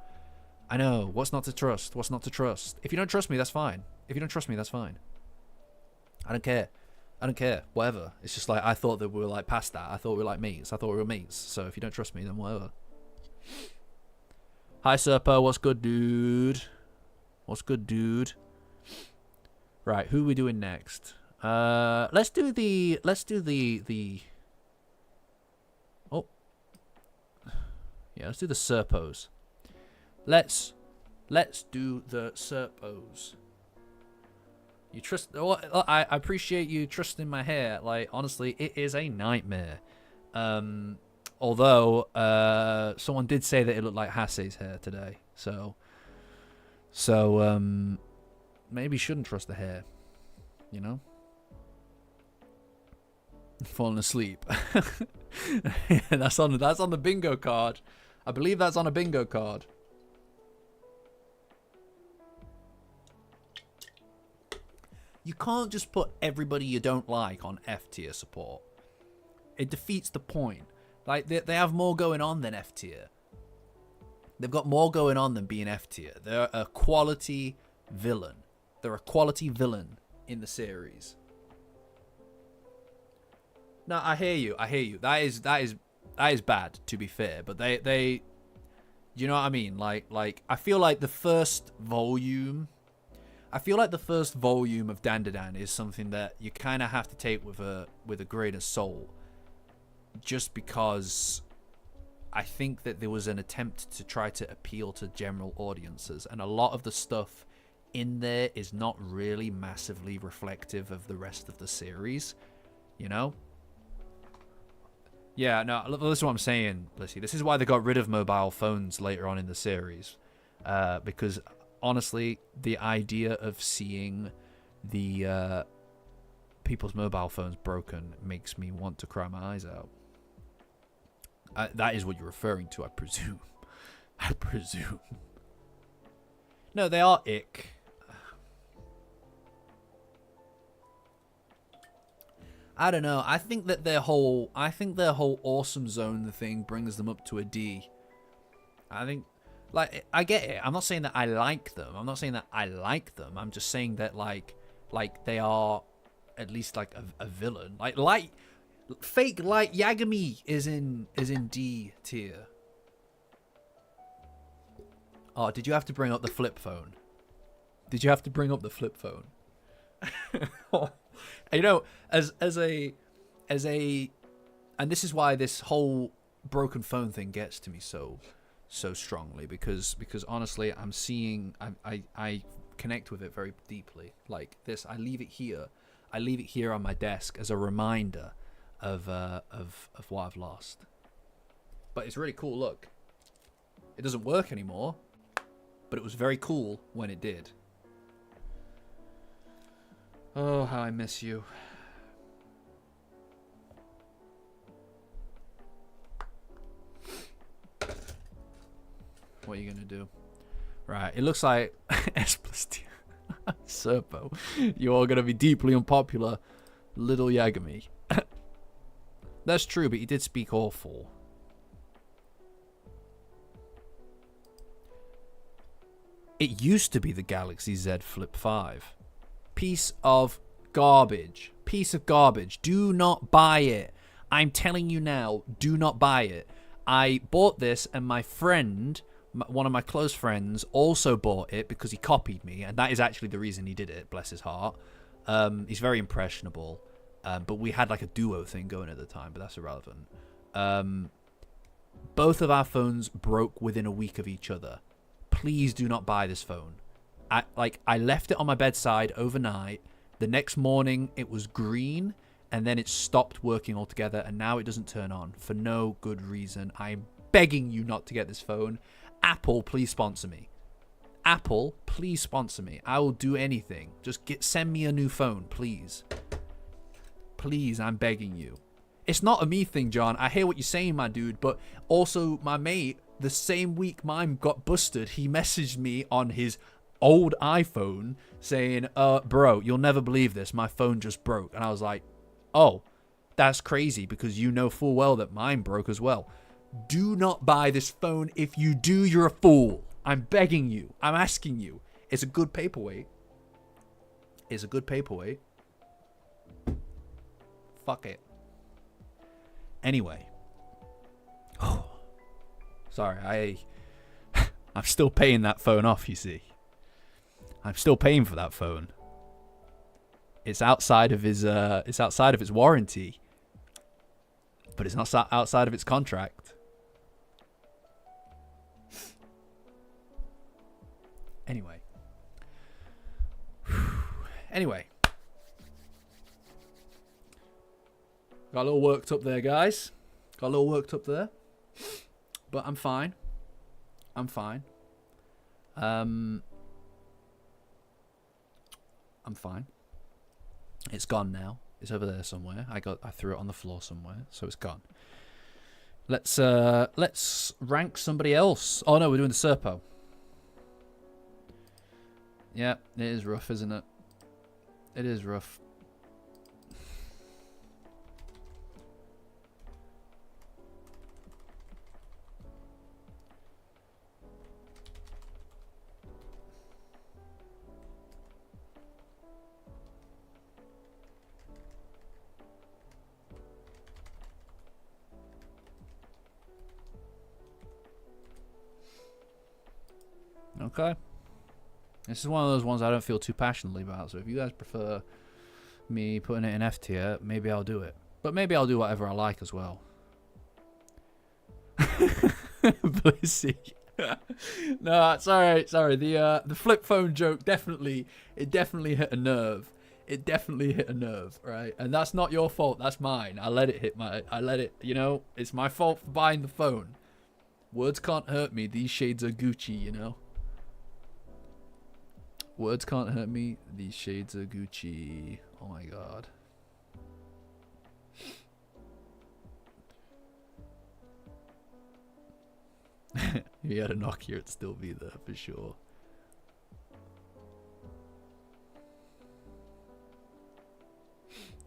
S1: I know what's not to trust. What's not to trust. If you don't trust me, that's fine. If you don't trust me, that's fine. I don't care. I don't care. Whatever. It's just like, I thought that we were like past that. I thought we were like mates. I thought we were mates. So if you don't trust me, then whatever. Hi, Serpo. What's good, dude? What's good, dude? Right, who are we doing next? Let's do the oh. Yeah, let's do the Serpos. Let's do the Serpos. You trust? Oh, I appreciate you trusting my hair. Like, honestly, it is a nightmare. Although someone did say that it looked like Hasse's hair today, so maybe shouldn't trust the hair, you know. Falling asleep. That's on the bingo card. I believe that's on a bingo card. You can't just put everybody you don't like on F tier support. It defeats the point. Like, they have more going on than F tier. They've got more going on than being F tier. They're a quality villain. They're a quality villain in the series. No, I hear you. That is bad, to be fair. But they you know what I mean? Like I feel like the first volume of Dandadan is something that you kind of have to take with a grain of salt, just because I think that there was an attempt to try to appeal to general audiences, and a lot of the stuff in there is not really massively reflective of the rest of the series, you know? Yeah, no, this is what I'm saying, Lissy. This is why they got rid of mobile phones later on in the series, because honestly, the idea of seeing the people's mobile phones broken makes me want to cry my eyes out. That is what you're referring to, I presume. I presume. No, they are ick. I don't know. I think their whole awesome zone thing brings them up to a D. I think, like, I get it. I'm not saying that I like them. I'm just saying that like they are at least like a villain. Like fake Light Yagami is in D tier. Oh, did you have to bring up the flip phone? You know, as a, and this is why this whole broken phone thing gets to me so strongly, because honestly, I connect with it very deeply. Like this, I leave it here on my desk as a reminder of what I've lost. But it's really cool. Look, it doesn't work anymore, but it was very cool when it did. Oh, how I miss you. What are you gonna do? Right, it looks like S plus T. Serpo, you're all gonna be deeply unpopular, little Yagami. That's true, but he did speak awful. It used to be the Galaxy Z Flip 5. Piece of garbage. Do not buy it. I'm telling you now, do not buy it. I bought this, and my friend, one of my close friends, also bought it because he copied me, and that is actually the reason he did it, bless his heart. He's very impressionable, but we had like a duo thing going at the time, but that's irrelevant. Both of our phones broke within a week of each other. Please do not buy this phone. I left it on my bedside overnight. The next morning, it was green, and then it stopped working altogether, and now it doesn't turn on for no good reason. I'm begging you not to get this phone. Apple, please sponsor me. I will do anything. Just send me a new phone, please. Please, I'm begging you. It's not a me thing, John. I hear what you're saying, my dude, but also my mate, the same week mine got busted, he messaged me on his old iPhone saying, bro, you'll never believe this, my phone just broke. And I was like, oh, that's crazy, because you know full well that mine broke as well. Do not buy this phone. If you do, you're a fool. I'm begging you. I'm asking you. It's a good paperweight. Fuck it. Anyway. Sorry, I'm still paying that phone off, you see. I'm still paying for that phone. It's outside of his warranty, but it's not outside of its contract. Anyway. Got a little worked up there, guys. Got a little worked up there. But I'm fine. I'm fine. I'm fine. It's gone now. It's over there somewhere. I threw it on the floor somewhere, so it's gone. Let's rank somebody else. Oh no, we're doing the Serpo. Yeah, it is rough, isn't it? It is rough. Okay. This is one of those ones I don't feel too passionately about, so if you guys prefer me putting it in F tier, maybe I'll do it. But maybe I'll do whatever I like as well. Blissy. No, it's alright, sorry. The flip phone joke definitely hit a nerve. It definitely hit a nerve, right? And that's not your fault, that's mine. I let it, you know, it's my fault for buying the phone. Words can't hurt me, these shades are Gucci, you know? Words can't hurt me, these shades are Gucci. Oh my god. If you had a Nokia, it'd still be there for sure.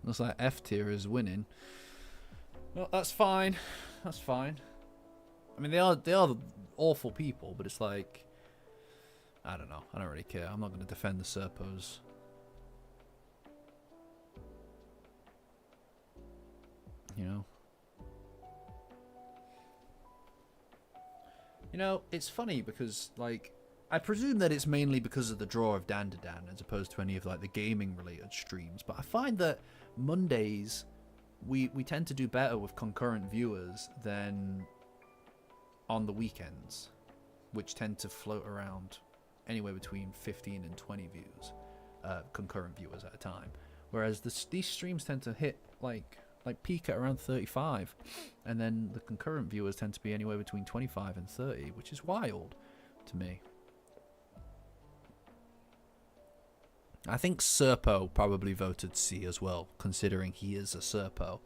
S1: Looks like F tier is winning. Well, that's fine. That's fine. I mean, they are awful people, but it's like, I don't know. I don't really care. I'm not going to defend the Serpos. You know? You know, it's funny because, like, I presume that it's mainly because of the draw of Dandadan as opposed to any of, like, the gaming-related streams. But I find that Mondays, we tend to do better with concurrent viewers than on the weekends, which tend to float around anywhere between 15 and 20 views, concurrent viewers at a time. Whereas these streams tend to hit, like peak at around 35, and then the concurrent viewers tend to be anywhere between 25 and 30, which is wild to me. I think Serpo probably voted C as well, considering he is a Serpo.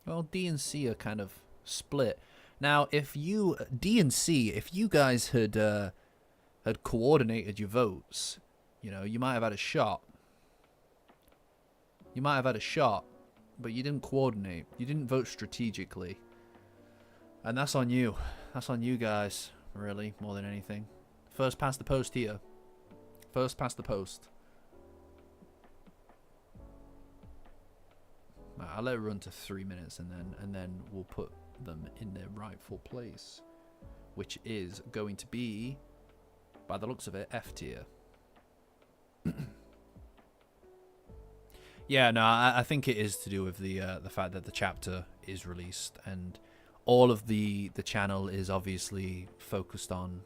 S1: Well, D and C are kind of split. Now, if you D and C, if you guys had coordinated your votes, you know, you might have had a shot. You might have had a shot, but you didn't coordinate. You didn't vote strategically. And that's on you. That's on you guys, really, more than anything. First past the post here. First past the post. I'll let it run to 3 minutes and then we'll put them in their rightful place, which is going to be, by the looks of it, F tier. Yeah, no, I think it is to do with the fact that the chapter is released and all of the channel is obviously focused on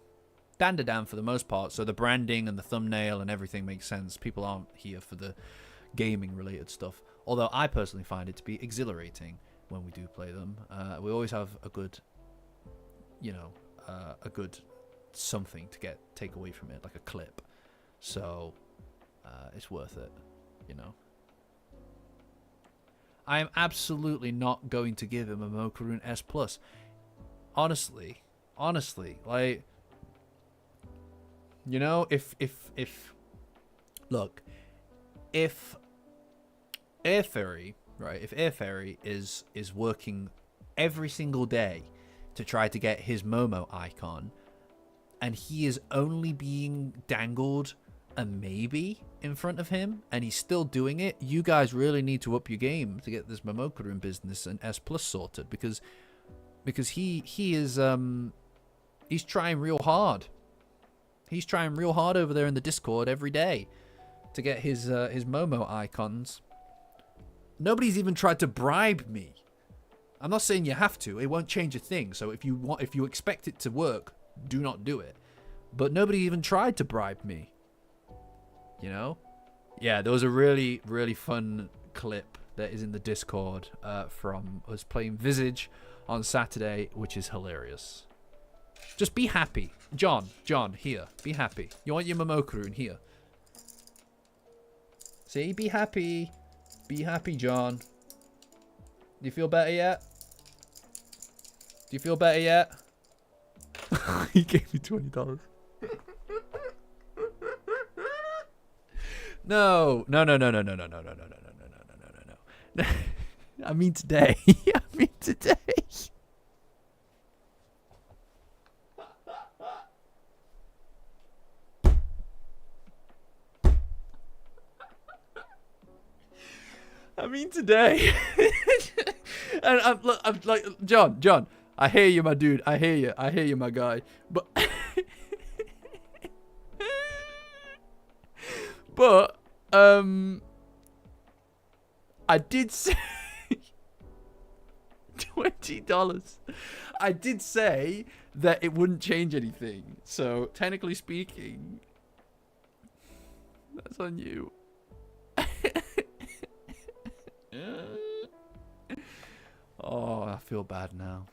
S1: Dandadan for the most part, so the branding and the thumbnail and everything makes sense. People aren't here for the gaming related stuff. Although I personally find it to be exhilarating when we do play them. We always have a good, you know, a good something to take away from it, like a clip. So it's worth it, you know. I am absolutely not going to give him a Okarun S+. Honestly, like, you know, if look, if Air Fairy, right? If Air Fairy is working every single day to try to get his Momo icon, and he is only being dangled a maybe in front of him, and he's still doing it, you guys really need to up your game to get this Momokaru business and S+ sorted, because he is He's trying real hard. He's trying real hard over there in the Discord every day to get his Momo icons. Nobody's even tried to bribe me. I'm not saying you have to. It won't change a thing. So if you expect it to work, do not do it. But nobody even tried to bribe me. You know? Yeah, there was a really, really fun clip that is in the Discord from us playing Visage on Saturday, which is hilarious. Just be happy. John, here. Be happy. You want your Okarun here. See? Be happy. Be happy, John. Do you feel better yet? Do you feel better yet? He gave me $20. No. I mean today. I mean today. I mean today. And I'm like, John, I hear you, my dude. I hear you, my guy. But I did say $20. I did say that it wouldn't change anything. So technically speaking, that's on you. Oh, I feel bad now.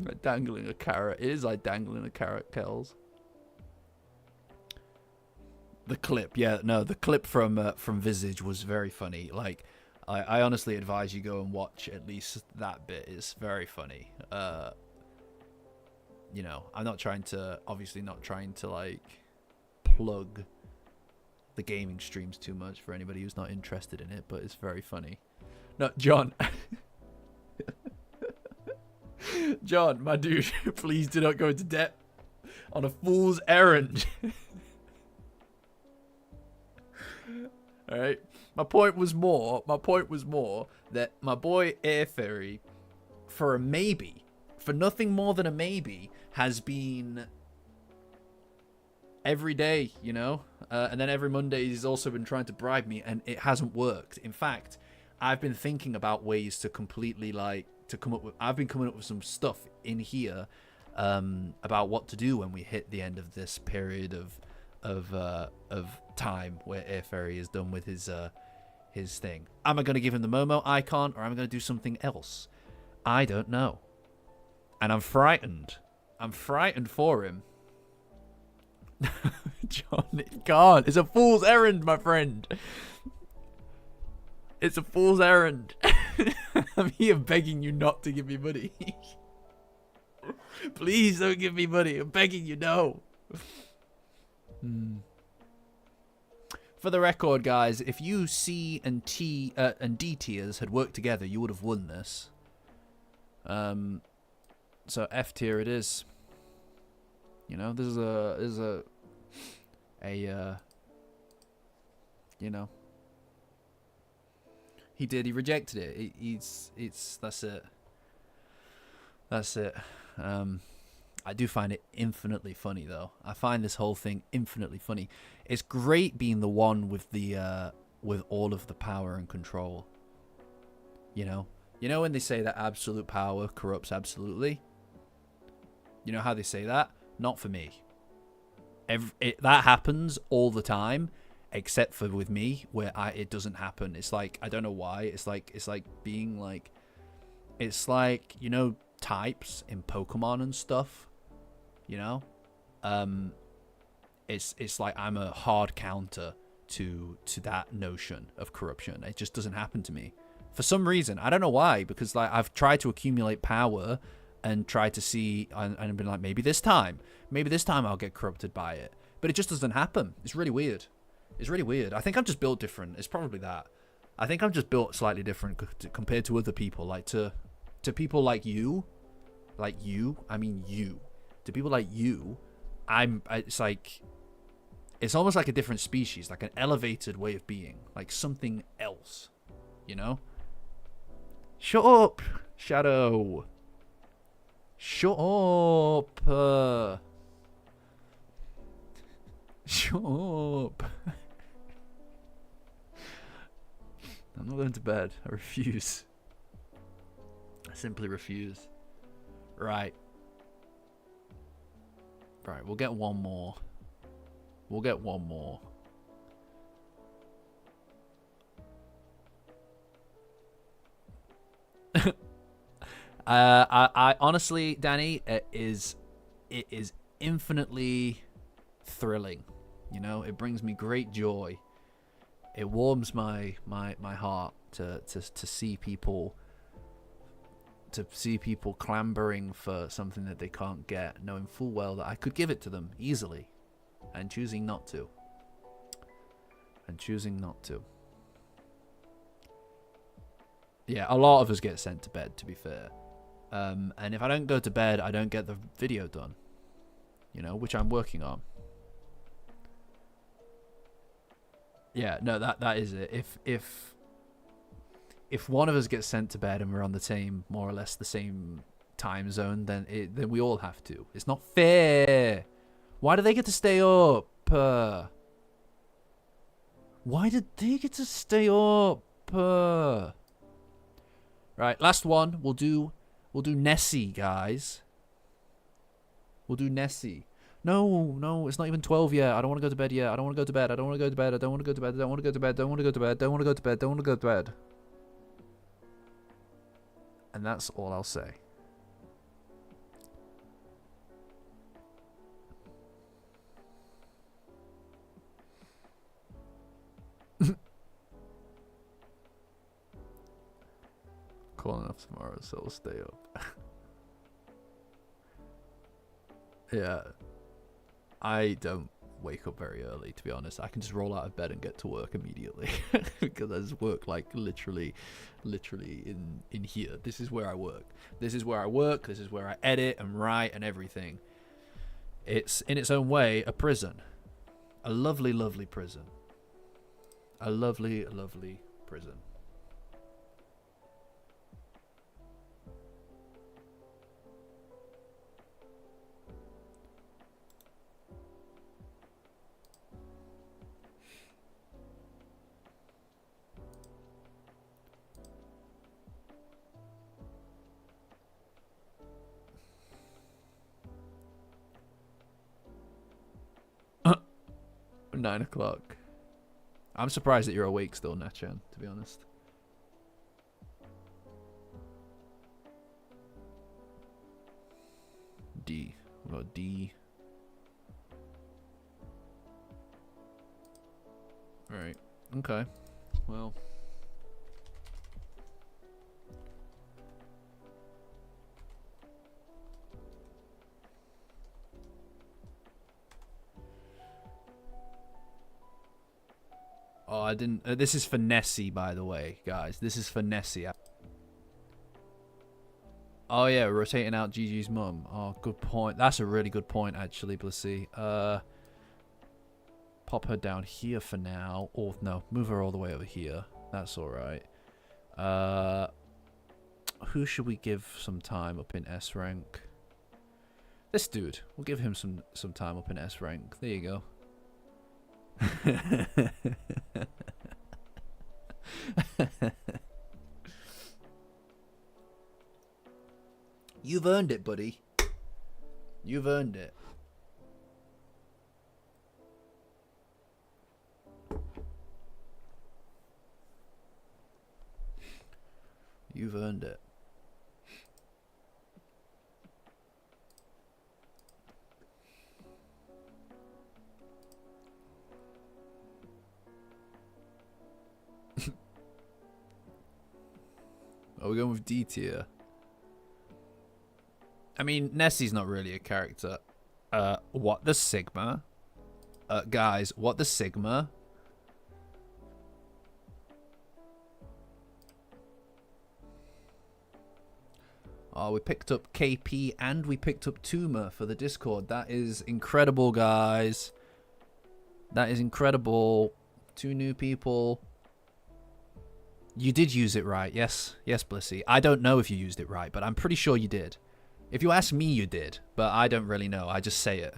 S1: Like dangling a carrot. It is like dangling a carrot, Kells. The clip, the clip from Visage was very funny. Like, I honestly advise you go and watch at least that bit. It's very funny. You know, I'm obviously not trying to like plug the gaming streams too much for anybody who's not interested in it, but it's very funny. No, John. John, my dude, please do not go into debt on a fool's errand. All right. My point was more that my boy Air Fairy, for nothing more than a maybe, has been every day, you know, and then every Monday he's also been trying to bribe me, and it hasn't worked. In fact, I've been thinking about ways to completely I've been coming up with some stuff in here about what to do when we hit the end of this period of time where Air Fairy is done with his thing. Am I going to give him the Momo icon, or am I going to do something else? I don't know. And I'm frightened. I'm frightened for him. John, it can't. It's a fool's errand, my friend. It's a fool's errand. I'm here begging you not to give me money. Please don't give me money. I'm begging you, no. For the record, guys, if you C and T and D tiers had worked together, you would have won this. So F tier it is. You know, this is a you know. He rejected it. That's it. I do find it infinitely funny, though. I find this whole thing infinitely funny. It's great being the one with with all of the power and control. You know when they say that absolute power corrupts absolutely. You know how they say that? Not for me. That happens all the time, except for with me, where it doesn't happen. It's like, I don't know why. It's like being like, it's like, you know, types in Pokemon and stuff. You know, it's like I'm a hard counter to that notion of corruption. It just doesn't happen to me for some reason. I don't know why, because like I've tried to accumulate power and tried to see and been like, maybe this time I'll get corrupted by it, but it just doesn't happen. It's really weird. I think I'm just built different. It's probably that. I think I'm just built slightly different compared to other people. Like to people like you. I mean you. To people like you, it's almost like a different species, like an elevated way of being, like something else, you know? Shut up, Shadow. Shut up. Shut up. I'm not going to bed. I refuse. I simply refuse. Right. Right, we'll get one more. We'll get one more. I honestly, Danny, it is infinitely thrilling. You know, it brings me great joy. It warms my heart to see people clambering for something that they can't get, knowing full well that I could give it to them easily, and choosing not to. Yeah, a lot of us get sent to bed, to be fair. And if I don't go to bed, I don't get the video done. You know, which I'm working on. Yeah, no, that is it. If one of us gets sent to bed and we're on the same, more or less the same time zone, then we all have to. It's not fair. Why do they get to stay up? Why did they get to stay up? Right, last one. We'll do Nessie, guys. We'll do Nessie. No, it's not even 12 yet. I don't want to go to bed yet. I don't want to go to bed. I don't want to go to bed. I don't want to go to bed. I don't want to go to bed. Don't want to go to bed. Don't want to go to bed. Don't want to go to bed. And that's all I'll say. Calling off tomorrow, so I'll stay up. Yeah. I don't wake up very early, to be honest. I can just roll out of bed and get to work immediately. Because I just work like literally in here. This is where I work. This is where I edit and write and everything. It's, in its own way, a prison. A lovely, lovely prison. A lovely, lovely prison. Nine o'clock. I'm surprised that you're awake still, Nachan, to be honest. D. What about D? Alright. Okay. Well. Oh, I didn't... this is for Nessie, by the way, guys. This is for Nessie. Oh, yeah, rotating out Gigi's mum. Oh, good point. That's a really good point, actually, Blissy. Pop her down here for now. Or, no, move her all the way over here. That's alright. Who should we give some time up in S rank? This dude. We'll give him some time up in S rank. There you go. You've earned it, buddy. You've earned it. You've earned it. Are we going with D tier? I mean, Nessie's not really a character. What the Sigma? Guys, what the Sigma? Oh, we picked up KP and we picked up Tuma for the Discord. That is incredible, guys. That is incredible. 2 new people. You did use it right. Yes. Yes, Blissy. I don't know if you used it right, but I'm pretty sure you did. If you ask me, you did, but I don't really know. I just say it.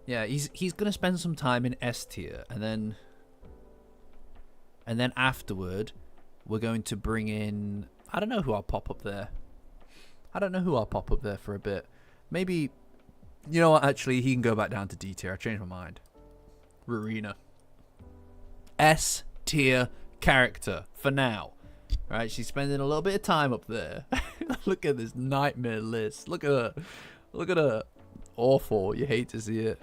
S1: Yeah, he's gonna spend some time in S tier, and then afterward, we're going to bring in. I don't know who I'll pop up there. I don't know who I'll pop up there for a bit. Maybe, you know what? Actually, he can go back down to D tier. I changed my mind. Rowena. S tier character for now. Right, she's spending a little bit of time up there. Look at this nightmare list. Look at her. Look at her. Awful. You hate to see it.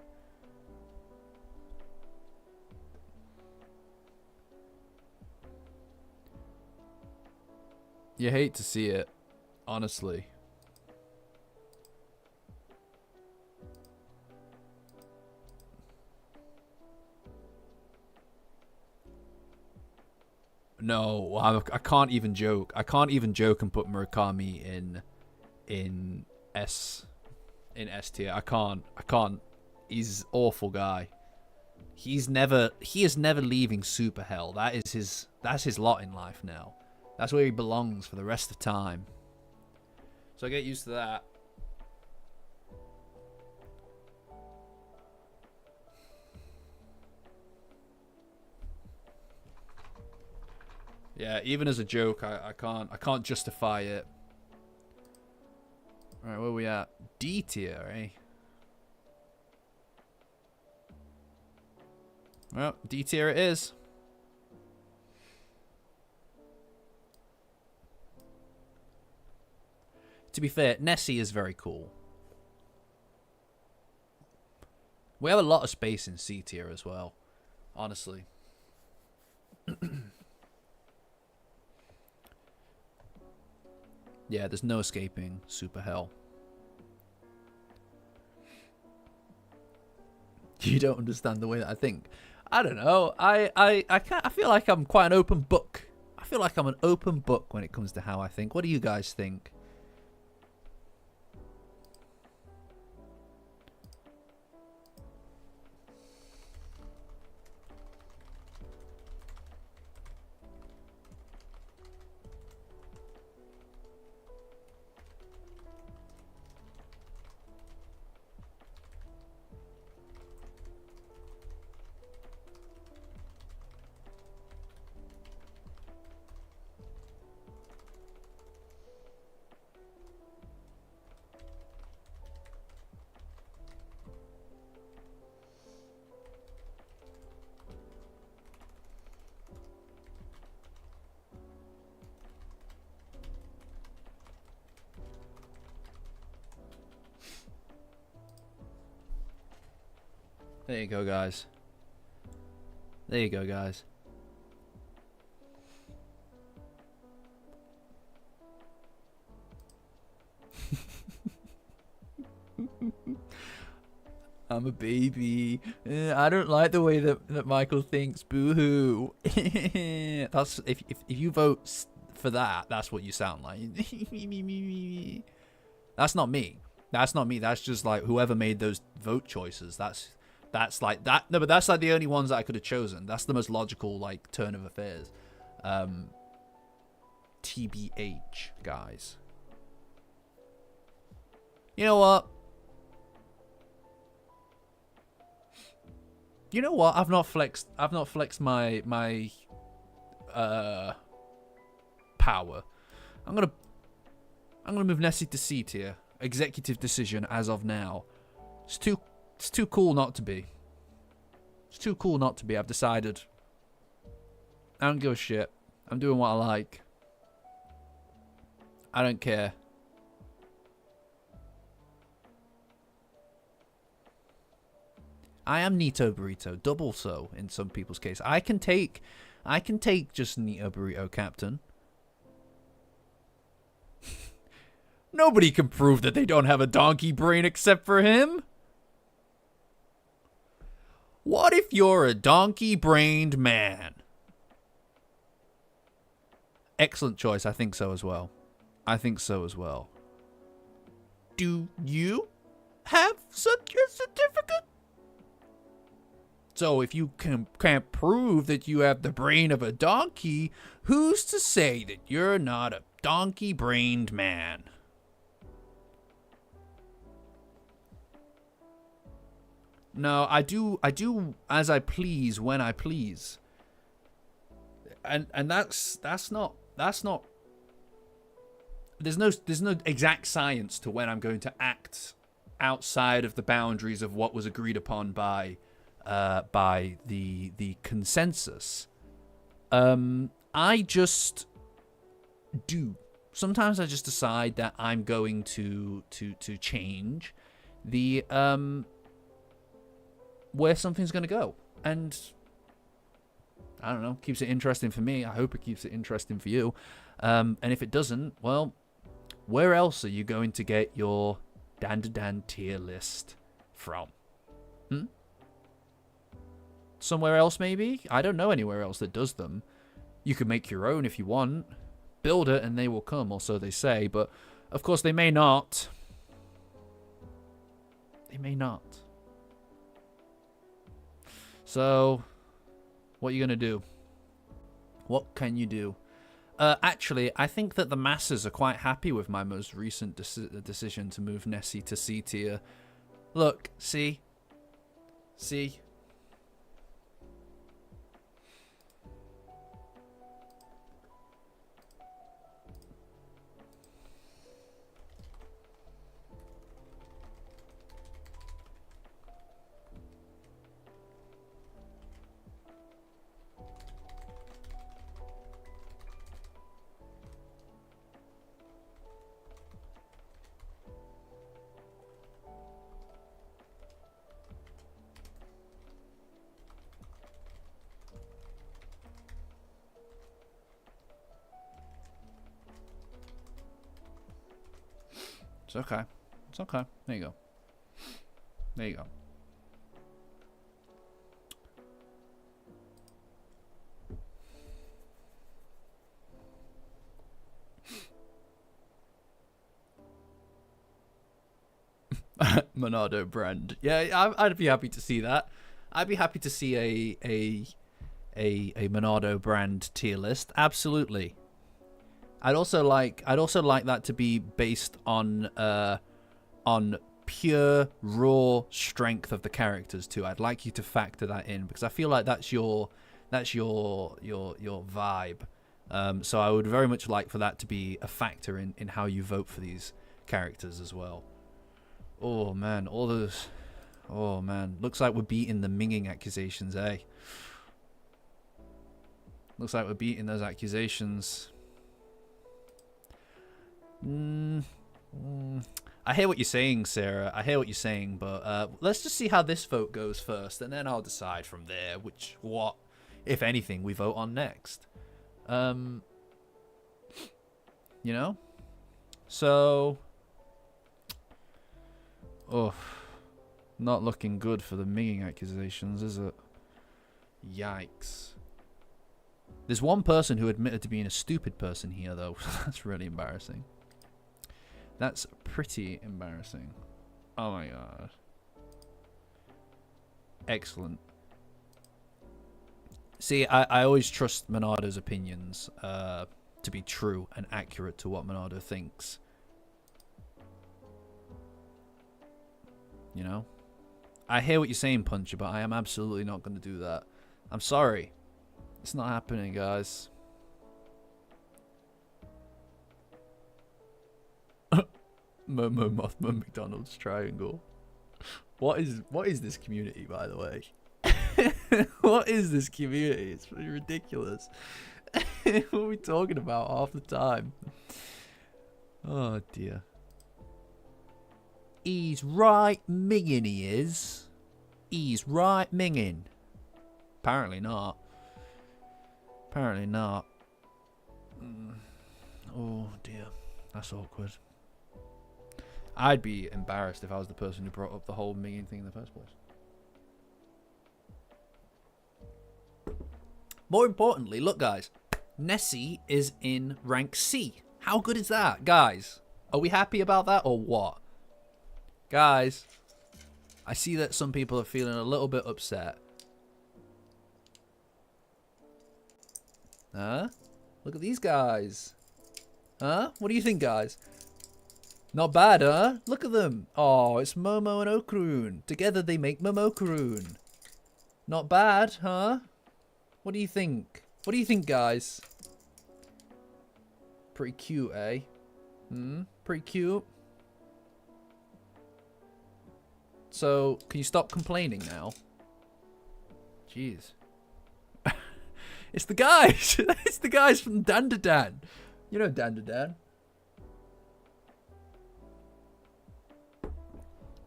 S1: You hate to see it, honestly. No, I can't even joke. I can't even joke and put Murakami in S tier. I can't. He's an awful guy. He is never leaving Super Hell. That's his lot in life now. That's where he belongs for the rest of time. So I get used to that. Yeah, even as a joke, I can't justify it. Alright, where are we at? D tier, eh? Well, D tier it is. To be fair, Nessie is very cool. We have a lot of space in C tier as well, honestly. Yeah, there's no escaping Super Hell. You don't understand the way that I think. I don't know. I feel like I'm quite an open book. I feel like I'm an open book when it comes to how I think. What do you guys think? There you go, guys. There you go, guys. I'm a baby. I don't like the way that Michael thinks. Boo-hoo. That's if you vote for that, that's what you sound like. That's not me. That's not me. That's just like whoever made those vote choices. That's like that. No, but that's like the only ones that I could have chosen. That's the most logical like turn of affairs. TBH, guys. You know what? You know what? I've not flexed my power. I'm gonna move Nessie to C tier. Executive decision as of now. It's too cool not to be. It's too cool not to be. I've decided. I don't give a shit. I'm doing what I like. I don't care. I am Nito Burrito, double so in some people's case. I can take just Nito Burrito, Captain. Nobody can prove that they don't have a donkey brain except for him. What if you're a donkey-brained man? Excellent choice. I think so as well. I think so as well. Do you have such a certificate? So if you can't prove that you have the brain of a donkey, who's to say that you're not a donkey-brained man? No, I do as I please when I please. And that's not there's no exact science to when I'm going to act outside of the boundaries of what was agreed upon by the consensus. I just do. Sometimes I just decide that I'm going to change the where something's going to go, and I don't know, keeps it interesting for me. I hope it keeps it interesting for you. And if it doesn't, well, where else are you going to get your Dandadan tier list from? Somewhere else, maybe? I don't know anywhere else that does them. You could make your own if you want. Build it and they will come, or so they say. But, of course, they may not. They may not. So, what are you going to do? What can you do? Actually, I think that the masses are quite happy with my most recent decision to move Nessie to C tier. Look, see? See? It's okay. It's okay. There you go. There you go. Monado brand. Yeah, I'd be happy to see that. I'd be happy to see a Monado brand tier list. Absolutely. I'd also like that to be based on pure raw strength of the characters too. I'd like you to factor that in because I feel like that's your vibe. So I would very much like for that to be a factor in how you vote for these characters as well. Oh man, all those. Oh man, looks like we're beating the minging accusations, eh? Looks like we're beating those accusations. I hear what you're saying, Sarah. I hear what you're saying, but let's just see how this vote goes first, and then I'll decide from there what, if anything, we vote on next. You know? So, oh, not looking good for the minging accusations, is it? Yikes. There's one person who admitted to being a stupid person here, though. That's really embarrassing. That's pretty embarrassing. Oh my god. Excellent. See, I always trust Monado's opinions to be true and accurate to what Monado thinks. You know? I hear what you're saying, Puncher, but I am absolutely not going to do that. I'm sorry. It's not happening, guys. Momo Mothman McDonald's triangle. What is this community, by the way? What is this community? It's pretty ridiculous. What are we talking about half the time? Oh dear. He's right minging, he is. He's right minging. Apparently not. Apparently not. Oh dear. That's awkward. I'd be embarrassed if I was the person who brought up the whole minging thing in the first place. More importantly, look guys, Nessie is in rank C. How good is that, guys? Are we happy about that or what? Guys, I see that some people are feeling a little bit upset. Huh? Look at these guys. Huh? What do you think, guys? Not bad, huh? Look at them. Oh, it's Momo and Okarun. Together they make Momokarun. Not bad, huh? What do you think? What do you think, guys? Pretty cute, eh? Pretty cute. So, can you stop complaining now? Jeez. It's the guys. It's the guys from Dandadan. You know Dandadan.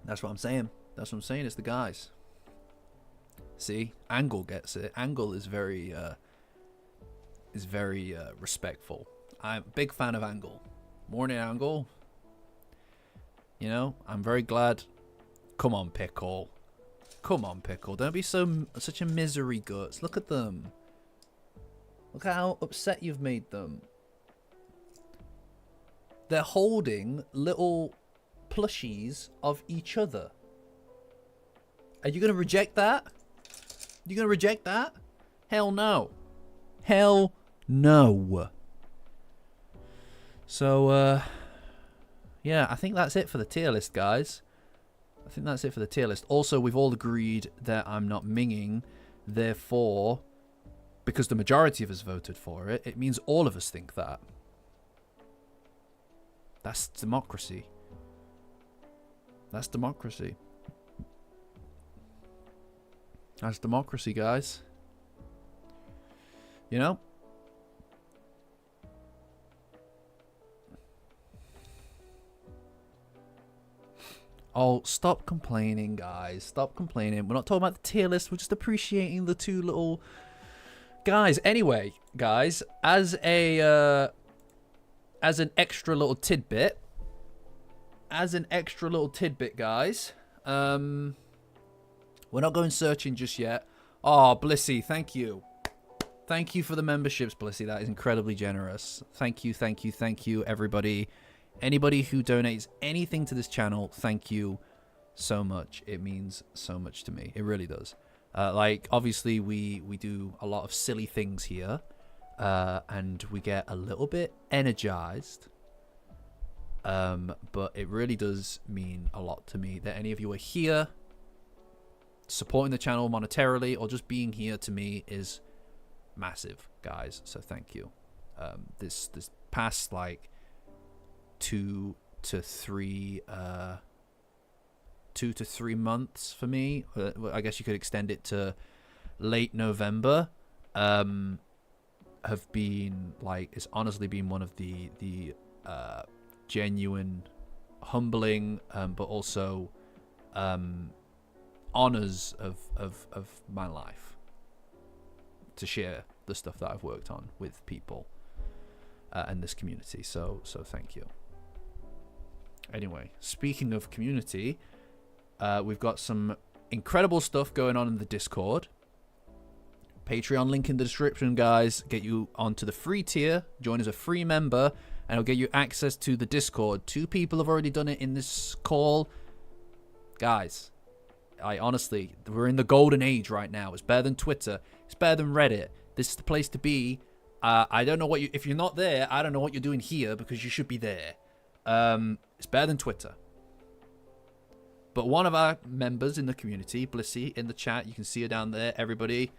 S1: That's what I'm saying. That's what I'm saying. It's the guys. See, Angle gets it. Angle is very respectful. I'm a big fan of Angle. Morning, Angle. You know, I'm very glad. Come on, Pickle. Come on, Pickle. Don't be such a misery guts. Look at them. Look how upset you've made them. They're holding little plushies of each other. Are you going to reject that? You going to reject that? Hell no. Hell no. So, yeah, I think that's it for the tier list, guys. I think that's it for the tier list. Also, we've all agreed that I'm not minging. Therefore, because the majority of us voted for it, it means all of us think that. That's democracy. That's democracy. That's democracy, guys. You know? Oh, stop complaining, guys. Stop complaining. We're not talking about the tier list. We're just appreciating the two little guys. Anyway, guys, as an extra little tidbit, guys, we're not going searching just yet. Oh, Blissy, thank you. Thank you for the memberships, Blissy. That is incredibly generous. Thank you, thank you, thank you, everybody. Anybody who donates anything to this channel, thank you so much. It means so much to me. It really does. Like, obviously, we do a lot of silly things here. And we get a little bit energized. But it really does mean a lot to me that any of you are here supporting the channel monetarily or just being here. To me is massive, guys. So thank you. This past like 2 to 3 months for me, I guess you could extend it to late November, have been like, it's honestly been one of the genuine, humbling, but also honors of my life to share the stuff that I've worked on with people and this community. So thank you. Anyway, speaking of community, we've got some incredible stuff going on in the Discord. Patreon link in the description, guys. Get you onto the free tier. Join as a free member, and it'll get you access to the Discord. 2 people have already done it in this call. Guys, I honestly, we're in the golden age right now. It's better than Twitter. It's better than Reddit. This is the place to be. I don't know what you... If you're not there, I don't know what you're doing here, because you should be there. It's better than Twitter. But one of our members in the community, Blissy, in the chat, you can see her down there, everybody.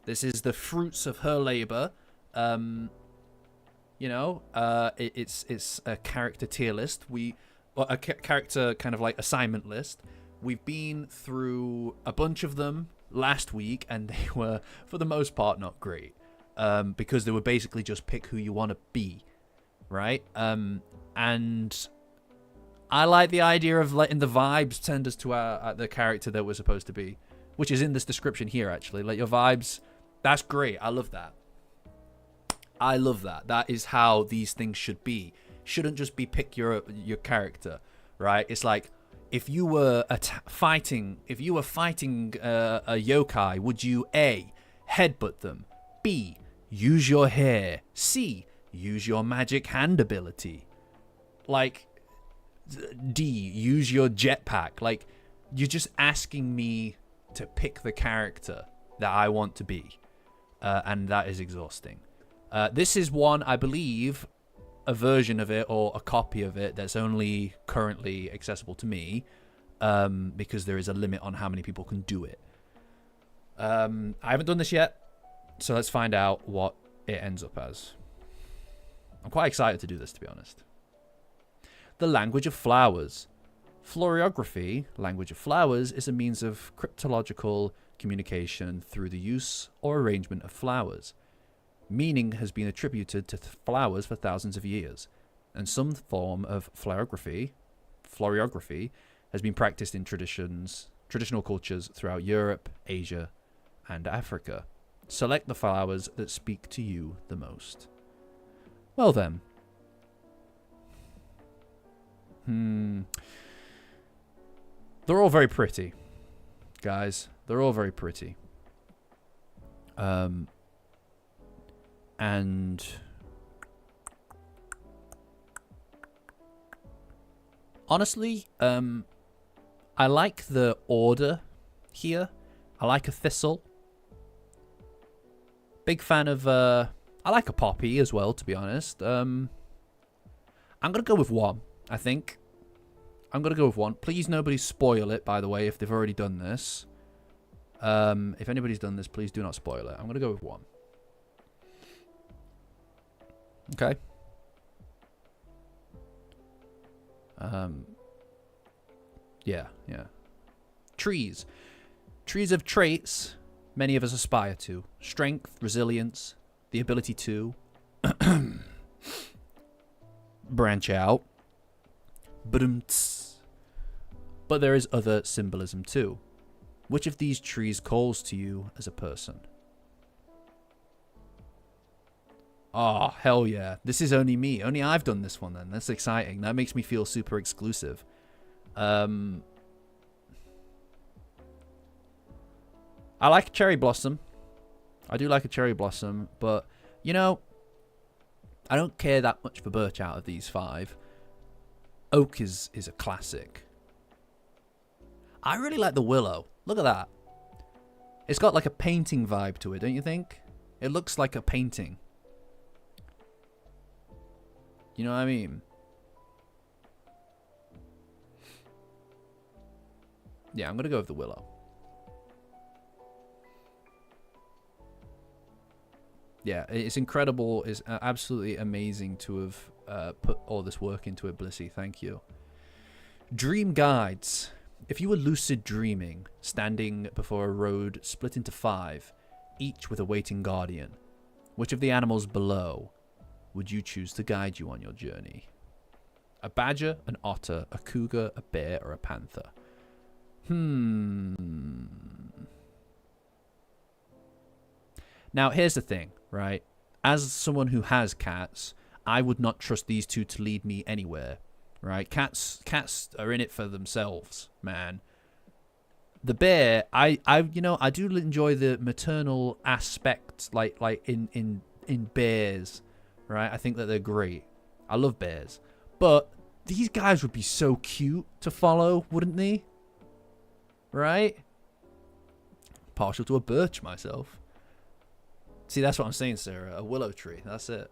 S1: This is the fruits of her labor. You know, it's a character tier list. A character kind of like assignment list. We've been through a bunch of them last week, and they were, for the most part, not great. Because they were basically just pick who you want to be, right? And I like the idea of letting the vibes send us to the character that we're supposed to be, which is in this description here, actually. Let your vibes... That's great. I love that. I love that. That is how these things should be. Shouldn't just be pick your character, right? It's like, if you were fighting a yokai, would you A, headbutt them, B, use your hair, C, use your magic hand ability, like, D, use your jetpack? Like, you're just asking me to pick the character that I want to be. and that is exhausting. This is one, I believe, a version of it or a copy of it that's only currently accessible to me, because there is a limit on how many people can do it. I haven't done this yet, so let's find out what it ends up as. I'm quite excited to do this, to be honest. The language of flowers. Floriography, language of flowers, is a means of cryptological communication through the use or arrangement of flowers. Meaning has been attributed to flowers for thousands of years, and some form of floriography has been practiced in traditional cultures throughout Europe, Asia, and Africa. Select the flowers that speak to you the most. Well then. They're all very pretty, guys. They're all very pretty. And honestly, I like the order here. I like a thistle. Big fan of I like a poppy as well, to be honest. I'm gonna go with one, I think. I'm gonna go with one. Please nobody spoil it, by the way, if they've already done this. If anybody's done this, please do not spoil it. I'm gonna go with one. Okay. Yeah. Trees. Trees have traits many of us aspire to. Strength, resilience, the ability to branch out. But there is other symbolism too. Which of these trees calls to you as a person? Oh, hell yeah. This is only me. Only I've done this one then. That's exciting. That makes me feel super exclusive. I like a cherry blossom. I do like a cherry blossom, but, you know, I don't care that much for birch out of these 5. Oak is a classic. I really like the willow. Look at that. It's got like a painting vibe to it, don't you think? It looks like a painting. You know what I mean? Yeah, I'm going to go with the willow. Yeah, it's incredible. It's absolutely amazing to have put all this work into it, Blissy. Thank you. Dream guides. If you were lucid dreaming, standing before a road split into 5, each with a waiting guardian, which of the animals below would you choose to guide you on your journey? A badger, an otter, a cougar, a bear, or a panther? Now, here's the thing, right? As someone who has cats, I would not trust these two to lead me anywhere, right? Cats are in it for themselves, man. The bear, I do enjoy the maternal aspect, like in bears, right? I think that they're great. I love bears, but these guys would be so cute to follow, wouldn't they? Right? Partial to a birch myself. See, that's what I'm saying, Sarah. A willow tree. That's it.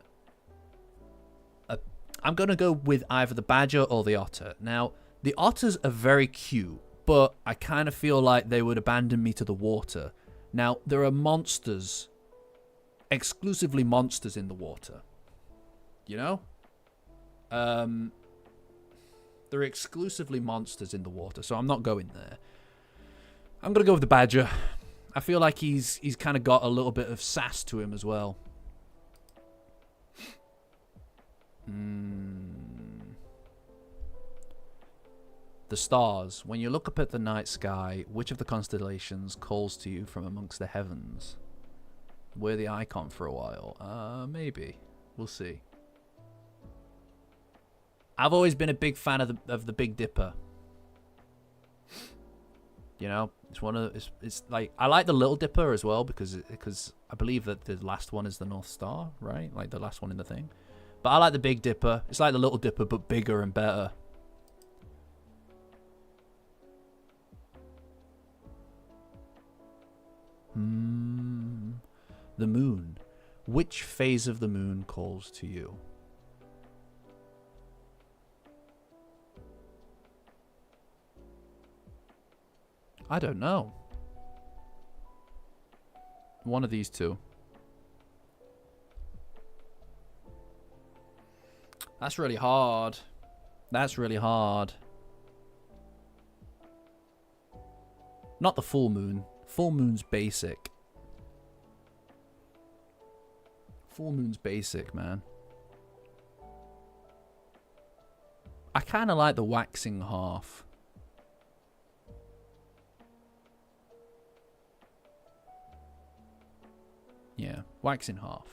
S1: I'm going to go with either the badger or the otter. Now, the otters are very cute, but I kind of feel like they would abandon me to the water. Now, there are monsters, exclusively monsters in the water. You know? There are exclusively monsters in the water, so I'm not going there. I'm going to go with the badger. I feel like he's kind of got a little bit of sass to him as well. The stars. When you look up at the night sky, which of the constellations calls to you from amongst the heavens? We're the icon for a while. Maybe. We'll see. I've always been a big fan of the Big Dipper. You know, it's like I like the Little Dipper as well because I believe that the last one is the North Star, right? Like the last one in the thing. But I like the Big Dipper. It's like the Little Dipper but bigger and better. The moon. Which phase of the moon calls to you? I don't know. One of these two. That's really hard. That's really hard. Not the full moon. Full moon's basic. Full moon's basic, man. I kind of like the waxing half. Yeah, waxing half.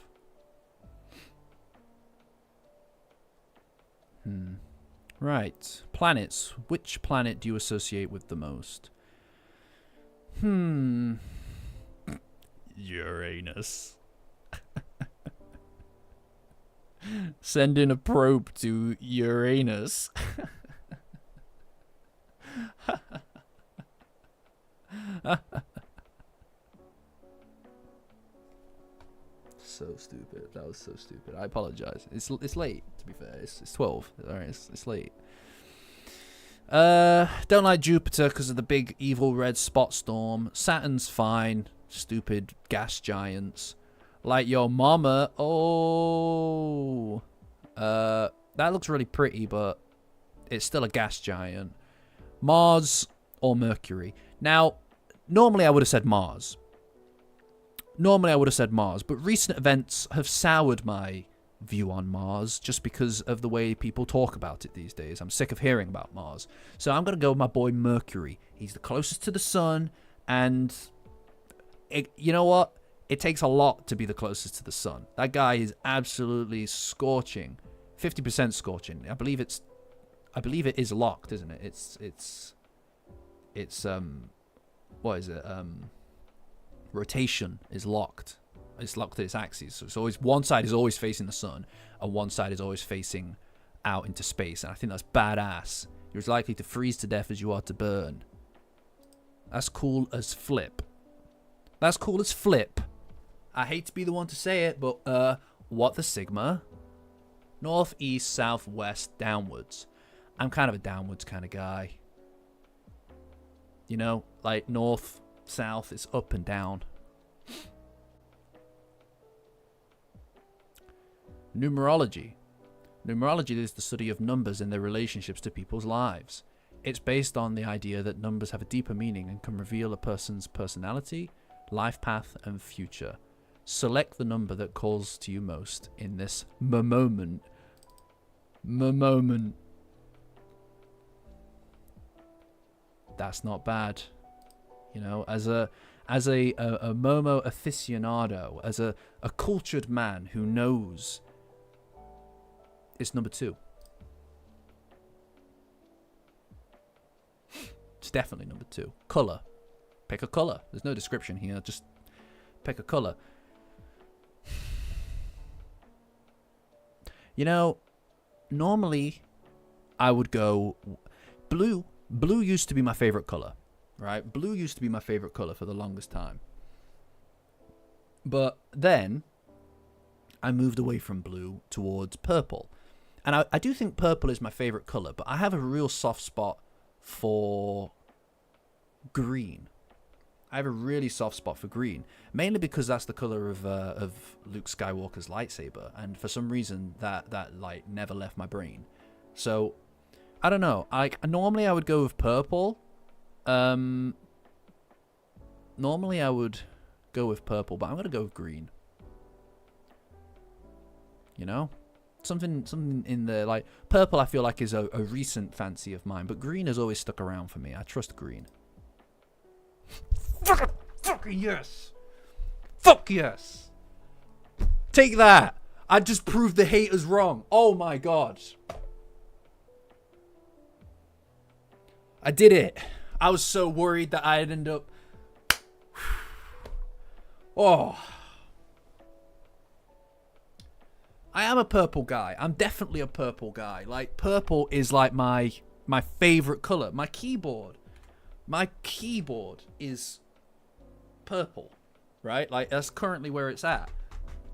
S1: Right. Planets. Which planet do you associate with the most? Uranus. Send in a probe to Uranus. So stupid. That was so stupid. I apologize. It's late, to be fair. It's 12. Alright, it's late. Don't like Jupiter because of the big evil red spot storm. Saturn's fine. Stupid gas giants. Like your mama. Oh. That looks really pretty, but it's still a gas giant. Mars or Mercury. Now, normally I would have said Mars. But recent events have soured my view on Mars just because of the way people talk about it these days. I'm sick of hearing about Mars. So I'm going to go with my boy Mercury. He's the closest to the sun, and you know what? It takes a lot to be the closest to the sun. That guy is absolutely scorching. 50% scorching. I believe it is locked, isn't it? It's what is it? Rotation is locked. It's locked at its axis. So it's always, one side is always facing the sun, and one side is always facing out into space. And I think that's badass. You're as likely to freeze to death as you are to burn. That's cool as flip. That's cool as flip. I hate to be the one to say it, but what the sigma? North, east, south, west, downwards. I'm kind of a downwards kind of guy. You know, like north, south, it's up and down. Numerology. Numerology is the study of numbers and their relationships to people's lives. It's based on the idea that numbers have a deeper meaning and can reveal a person's personality, life path, and future. Select the number that calls to you most in this moment. Moment. That's not bad. You know, as a Momo aficionado, as a cultured man who knows, it's number 2. It's definitely number 2. Color. Pick a color. There's no description here. Just pick a color. You know, normally I would go blue. Blue used to be my favorite color, right? Blue used to be my favorite color for the longest time. But then I moved away from blue towards purple. And I do think purple is my favorite color, but I have a real soft spot for green. I have a really soft spot for green, mainly because that's the color of Luke Skywalker's lightsaber, and for some reason that light never left my brain. So I don't know. Normally I would go with purple. Normally I would go with purple, but I'm gonna go with green. You know, something in there, like purple. I feel like is a recent fancy of mine, but green has always stuck around for me. I trust green. Fucking yes. Fuck yes. Take that. I just proved the haters wrong. Oh my god. I did it. I was so worried that I'd end up. Oh. I am a purple guy. I'm definitely a purple guy. Like, purple is like my favorite color. My keyboard is purple. right? Like, that's currently where it's at.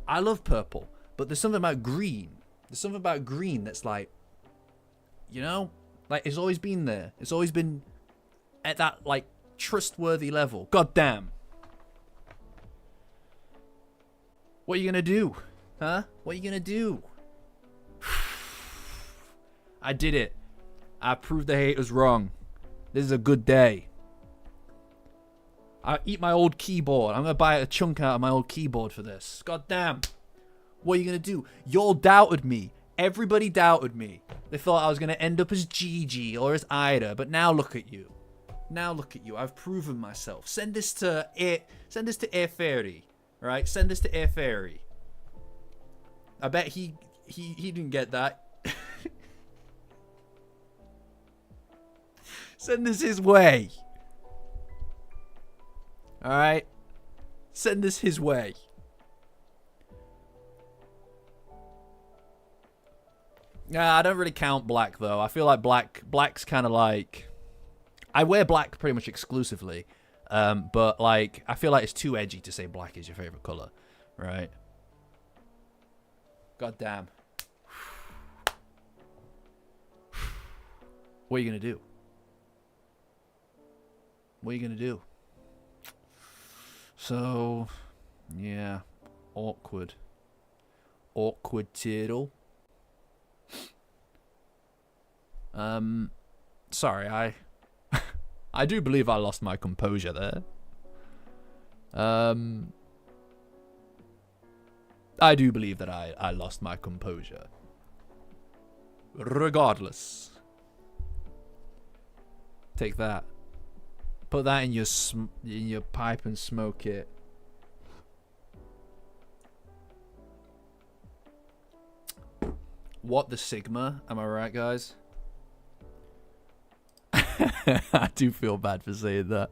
S1: I love purple, but there's something about green. There's something about green that's like, you know, like it's always been there. It's always been at that like trustworthy level. God damn. What are you gonna do? Huh? What are you gonna do? I did it. I proved the haters wrong. This is a good day. I eat my old keyboard. I'm gonna buy a chunk out of my old keyboard for this. God damn. What are you gonna do? Y'all doubted me. Everybody doubted me. They thought I was gonna end up as Gigi or as Ida, but now look at you. Now look at you. I've proven myself. Send this to Air Fairy. Right? Send this to Air Fairy. I bet he didn't get that. Send this his way. Alright? Send this his way. Nah, I don't really count black, though. I feel like black's kind of like... I wear black pretty much exclusively. But, like, I feel like it's too edgy to say black is your favorite color. Right? God damn. What are you going to do? What are you going to do? So, yeah. Awkward. Awkward tittle. Sorry, I do believe I lost my composure there. I do believe that I lost my composure. Regardless. Take that. Put that in your pipe and smoke it. What the Sigma? Am I right, guys? I do feel bad for saying that.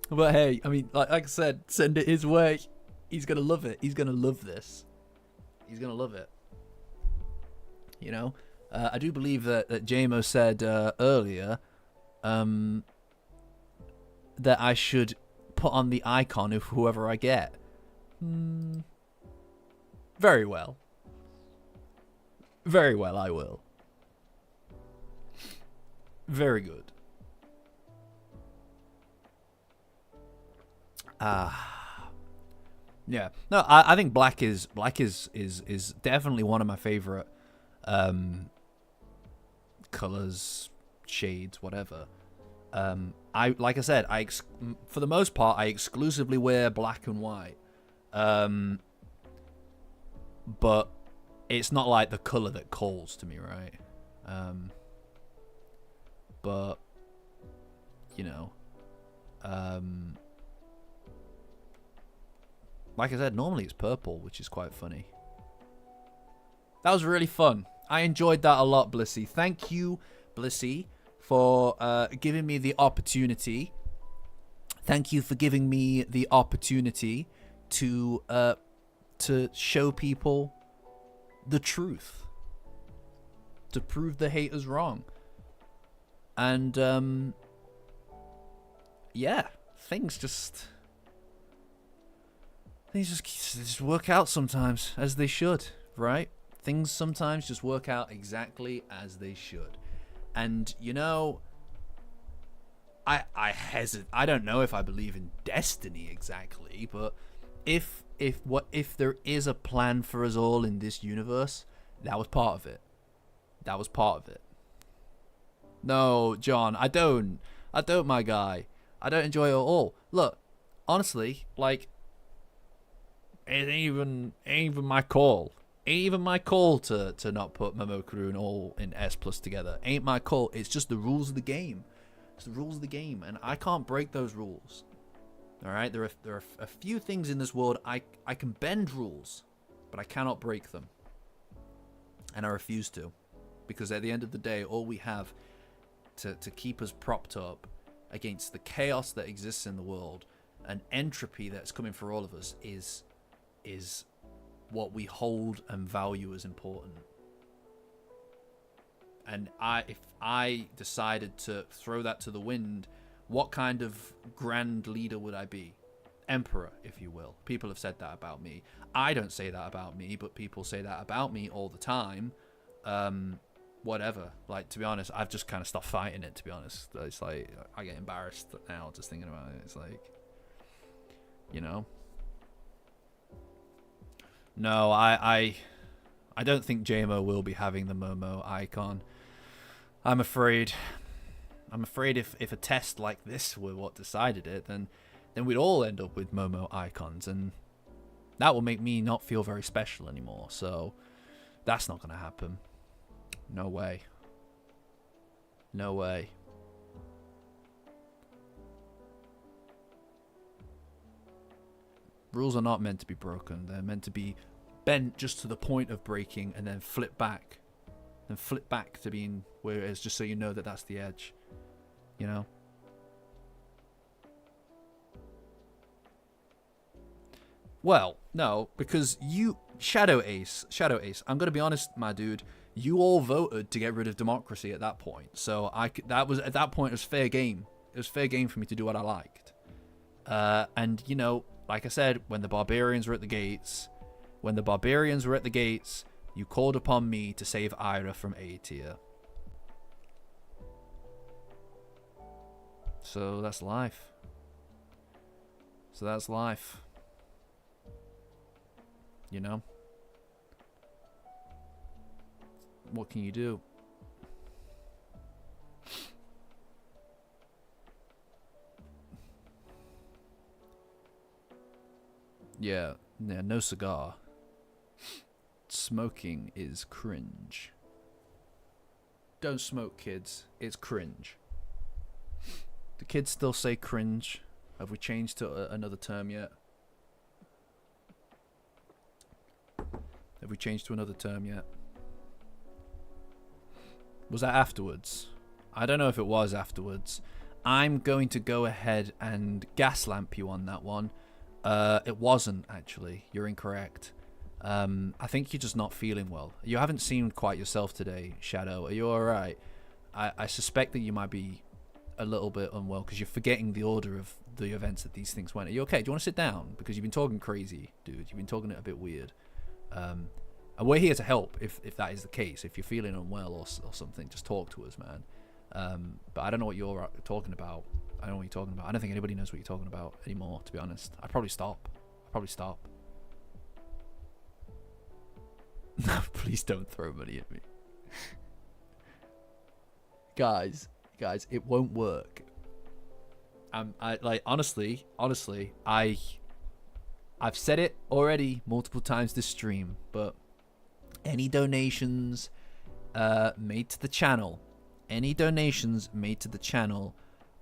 S1: But hey, I mean, like I said, send it his way. He's gonna love it. He's gonna love this. He's gonna love it. You know, I do believe that JMO said earlier that I should put on the icon of whoever I get. Very well. Very well, I will. Very good. Yeah. No, I think black is definitely one of my favorite colors, shades, whatever. Like I said, for the most part I exclusively wear black and white. But it's not like the color that calls to me, right? But you know, like I said, normally it's purple, which is quite funny. That was really fun. I enjoyed that a lot, Blissy. Thank you, Blissy, for giving me the opportunity. Thank you for giving me the opportunity to show people the truth, to prove the haters wrong. And yeah, things just work out sometimes, as they should, right? Things sometimes just work out exactly as they should. And you know, I hesitate. I don't know if I believe in destiny exactly, but if there is a plan for us all in this universe, that was part of it. That was part of it. No, John, I don't, my guy. I don't enjoy it at all. Look, honestly, like, it ain't even my call. Ain't even my call to not put Momokaru and all in S plus together. Ain't my call. It's just the rules of the game. It's the rules of the game, and I can't break those rules. All right, there are a few things in this world I can bend rules, but I cannot break them, and I refuse to, because at the end of the day, all we have to keep us propped up against the chaos that exists in the world and entropy that's coming for all of us is what we hold and value as important. And if I decided to throw that to the wind, what kind of grand leader would I be? Emperor, if you will. People have said that about me. I don't say that about me, but people say that about me all the time. Whatever. Like, to be honest, I've just kind of stopped fighting it, to be honest. It's like, I get embarrassed now just thinking about it. It's like, you know. No, I don't think JMO will be having the Momo icon. I'm afraid if a test like this were what decided it, then we'd all end up with Momo icons, and that will make me not feel very special anymore. So that's not going to happen. No way. No way. Rules are not meant to be broken. They're meant to be bent just to the point of breaking and then flip back. Then flip back to being where it is, just so you know that that's the edge. You know? Well, no, because you... Shadow Ace, I'm going to be honest, my dude. You all voted to get rid of democracy at that point. So at that point, it was fair game. It was fair game for me to do what I liked. And, you know, like I said, when the barbarians were at the gates, you called upon me to save Ira from A tier. So that's life. You know? What can you do? Yeah, no cigar. Smoking is cringe. Don't smoke, kids. It's cringe. Do kids still say cringe? Have we changed to another term yet? Was that afterwards? I don't know if it was afterwards. I'm going to go ahead and gaslamp you on that one. It wasn't, actually. You're incorrect. I think you're just not feeling well. You haven't seemed quite yourself today, Shadow. Are you alright? I suspect that you might be a little bit unwell because you're forgetting the order of the events that these things went. Are you okay? Do you want to sit down? Because you've been talking crazy, dude. You've been talking it a bit weird. And we're here to help if that is the case. If you're feeling unwell or something, just talk to us, man. But I don't know what you're talking about. I don't know what you're talking about. I don't think anybody knows what you're talking about anymore, to be honest. I'd probably stop. No, please don't throw money at me. Guys, it won't work. Honestly, I've said it already multiple times this stream, but any donations made to the channel,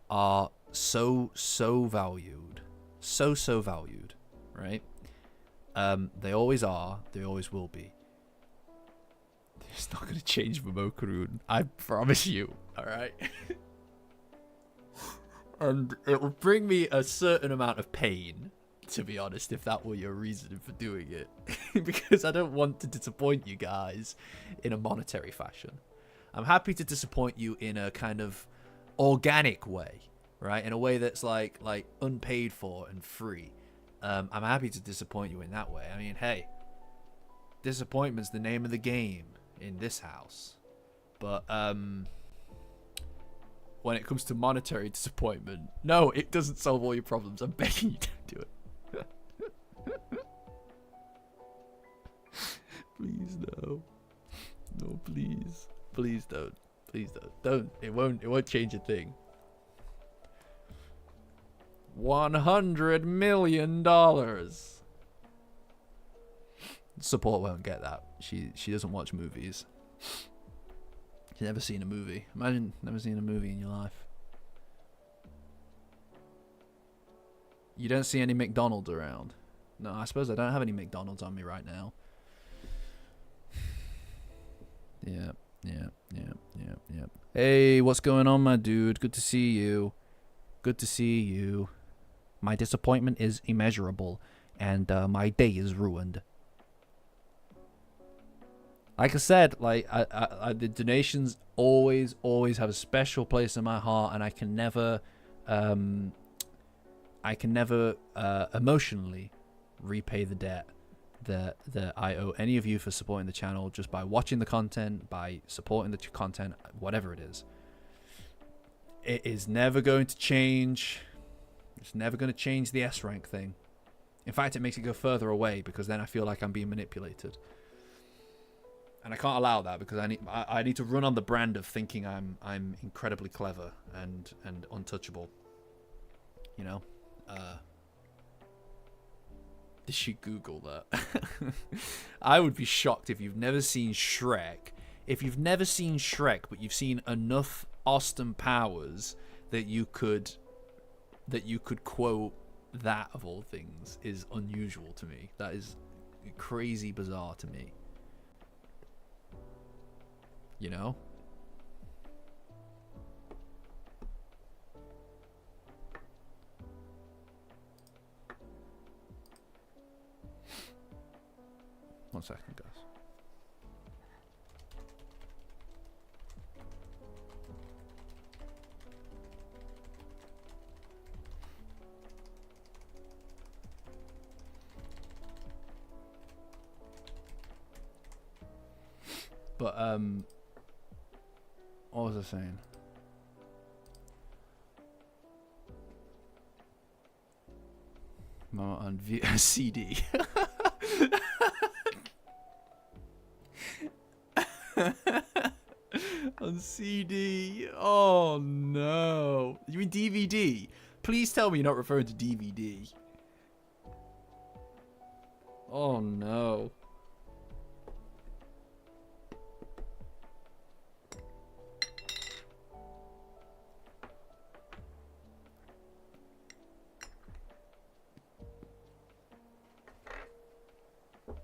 S1: are so valued. So valued, right? They always are, they always will be. It's not gonna change from Okarun, I promise you, alright? And it will bring me a certain amount of pain, to be honest, if that were your reason for doing it. Because I don't want to disappoint you guys in a monetary fashion. I'm happy to disappoint you in a kind of organic way, right? In a way that's like unpaid for and free. I'm happy to disappoint you in that way. I mean, hey, disappointment's the name of the game in this house. But when it comes to monetary disappointment, no, it doesn't solve all your problems. I'm begging you, don't do it. Please, no. No, please. Please don't. Please don't. It won't change a thing. $100 million. Support won't get that. She doesn't watch movies. She's never seen a movie. Imagine never seeing a movie in your life. You don't see any McDonald's around. No, I suppose I don't have any McDonald's on me right now. Yeah. Hey, what's going on, my dude? Good to see you. My disappointment is immeasurable, and my day is ruined. Like I said, like the donations always have a special place in my heart, and I can never emotionally repay the debt that I owe any of you for supporting the channel, just by watching the content, by supporting the content, whatever it is. It is never going to change. It's never going to change the S rank thing. In fact, it makes it go further away, because then I feel like I'm being manipulated. And I can't allow that, because I need to run on the brand of thinking I'm incredibly clever and untouchable. You know? Did she Google that? I would be shocked if you've never seen Shrek. If you've never seen Shrek, but you've seen enough Austin Powers that you could quote that, of all things, is unusual to me. That is crazy bizarre to me. You know? One second, guys. But what was I saying? On CD. On CD. Oh no. You mean DVD? Please tell me you're not referring to DVD. Oh no.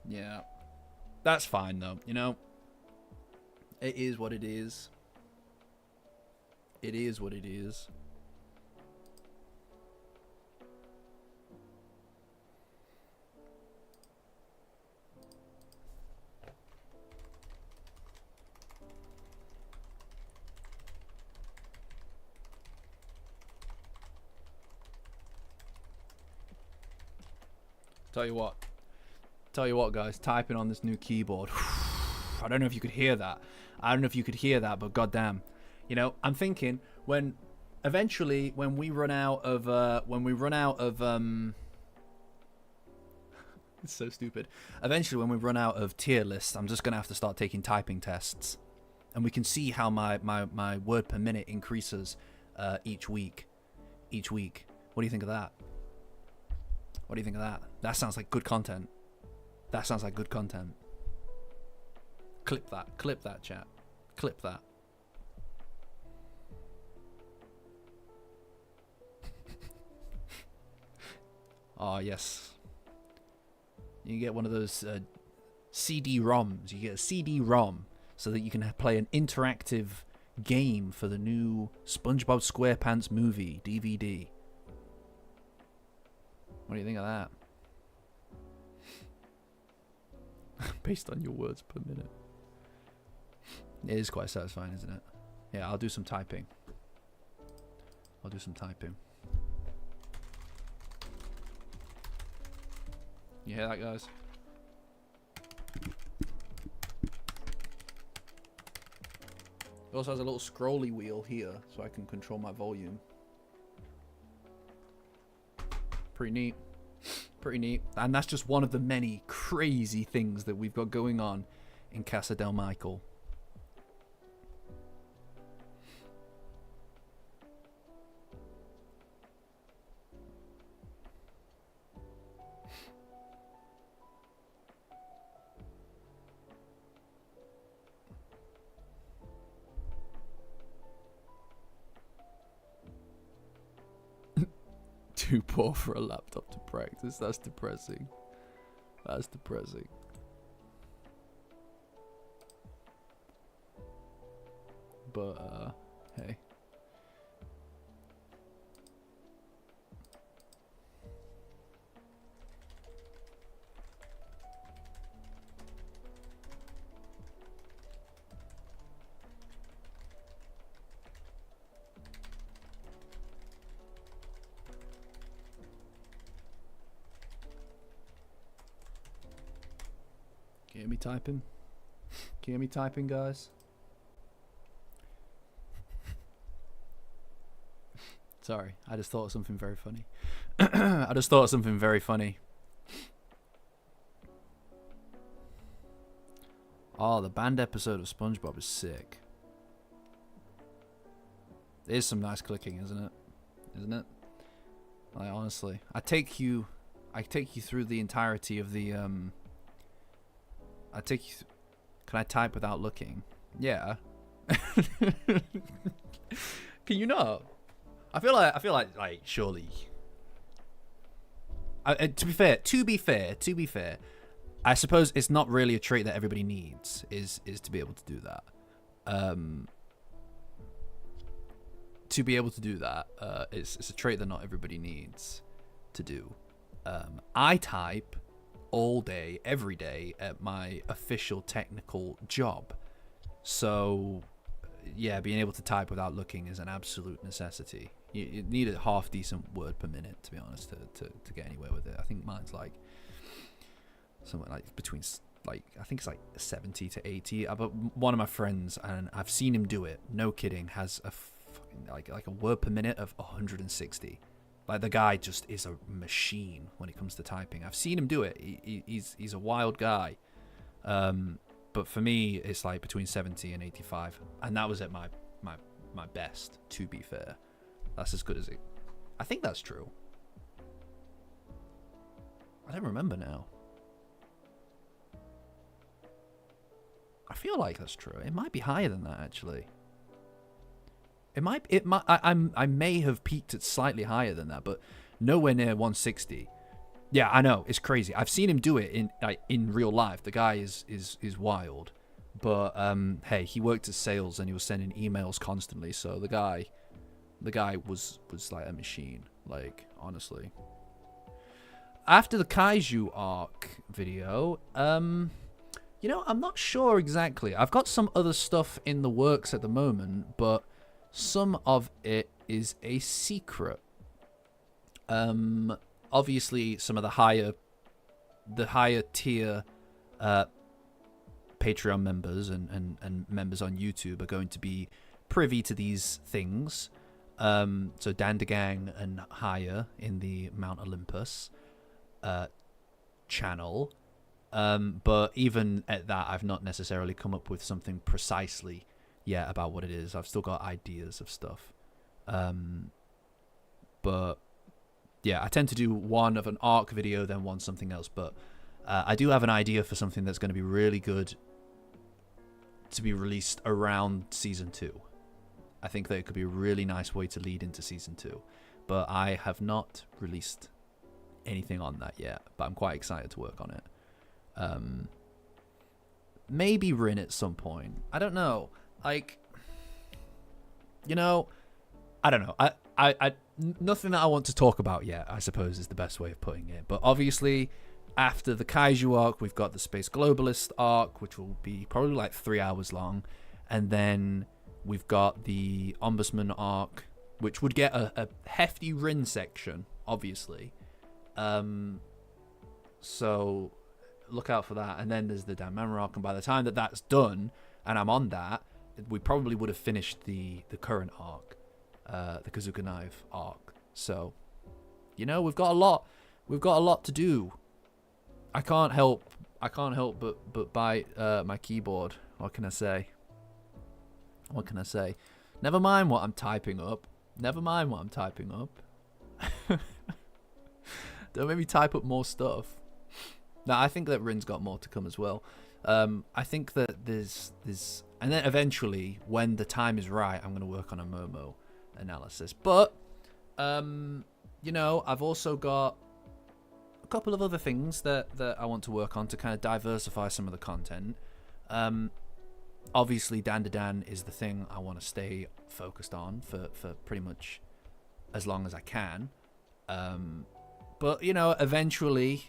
S1: Yeah. That's fine though, you know? It is what it is. It is what it is. Tell you what, guys, typing on this new keyboard. I don't know if you could hear that. But goddamn, you know, I'm thinking when we run out of it's so stupid. Eventually, when we run out of tier lists, I'm just gonna have to start taking typing tests, and we can see how my word per minute increases each week. What do you think of that? What do you think of that? That sounds like good content. Clip that, chat. Clip that. Oh, yes. You get one of those CD-ROMs. You get a CD-ROM so that you can play an interactive game for the new SpongeBob SquarePants movie DVD. What do you think of that? Based on your words per minute. It is quite satisfying, isn't it? Yeah, I'll do some typing. You hear that, guys? It also has a little scrolly wheel here, so I can control my volume. Pretty neat. And that's just one of the many crazy things that we've got going on in Casa del Michael. Too poor for a laptop to practice. That's depressing. But hey. hear me typing? Can you hear me typing, guys? Sorry, I just thought of something very funny. I just thought of something very funny. Oh, the band episode of SpongeBob is sick. There's some nice clicking, isn't it? Isn't it? Like, honestly, I take you through the entirety of the can I type without looking? Yeah. Can you not? I feel like surely. To be fair, I suppose it's not really a trait that everybody needs. Is to be able to do that. To be able to do that, it's a trait that not everybody needs to do. I type all day, every day at my official technical job. So, yeah, being able to type without looking is an absolute necessity. You need a half decent word per minute, to be honest, to get anywhere with it. I think mine's like somewhere like between like I think it's like 70 to 80. But one of my friends, and I've seen him do it. No kidding, has a fucking like a word per minute of 160. Like, the guy just is a machine when it comes to typing. I've seen him do it. He's a wild guy. But for me, it's like between 70 and 85, and that was at my best. To be fair, that's as good as it. I think that's true. I don't remember now. I feel like that's true. It might be higher than that, actually. It might. I may have peaked at slightly higher than that, but nowhere near 160. Yeah, I know, it's crazy. I've seen him do it in real life. The guy is wild. But hey, he worked at sales and he was sending emails constantly. So the guy was like a machine. Like, honestly. After the Kaiju arc video, you know, I'm not sure exactly. I've got some other stuff in the works at the moment, but some of it is a secret. Obviously, some of the higher tier Patreon members and members on YouTube are going to be privy to these things. So Dandadan and higher in the Mount Olympus channel. But even at that, I've not necessarily come up with something precisely yet about what it is. I've still got ideas of stuff. But yeah, I tend to do one of an arc video, then one something else. But I do have an idea for something that's going to be really good to be released around Season 2. I think that it could be a really nice way to lead into Season 2. But I have not released anything on that yet. But I'm quite excited to work on it. Maybe Rin at some point. I don't know. Like, you know, I don't know. I nothing that I want to talk about yet, I suppose, is the best way of putting it. But obviously, after the Kaiju arc, we've got the Space Globalist arc, which will be probably like 3 hours long. And then we've got the Ombudsman arc, which would get a hefty Rin section, obviously. So look out for that. And then there's the Dan Manra arc. And by the time that that's done, and I'm on that, we probably would have finished the current arc. The Kazuka Knife arc. So, you know, we've got a lot to do. I can't help but bite my keyboard. What can I say? Never mind what I'm typing up. Don't make me type up more stuff. No, I think that Rin's got more to come as well. I think that there's and then eventually, when the time is right, I'm going to work on a Momo analysis. But you know, I've also got a couple of other things that I want to work on to kind of diversify some of the content. Obviously, Dandadan is the thing I want to stay focused on for pretty much as long as I can. But you know, eventually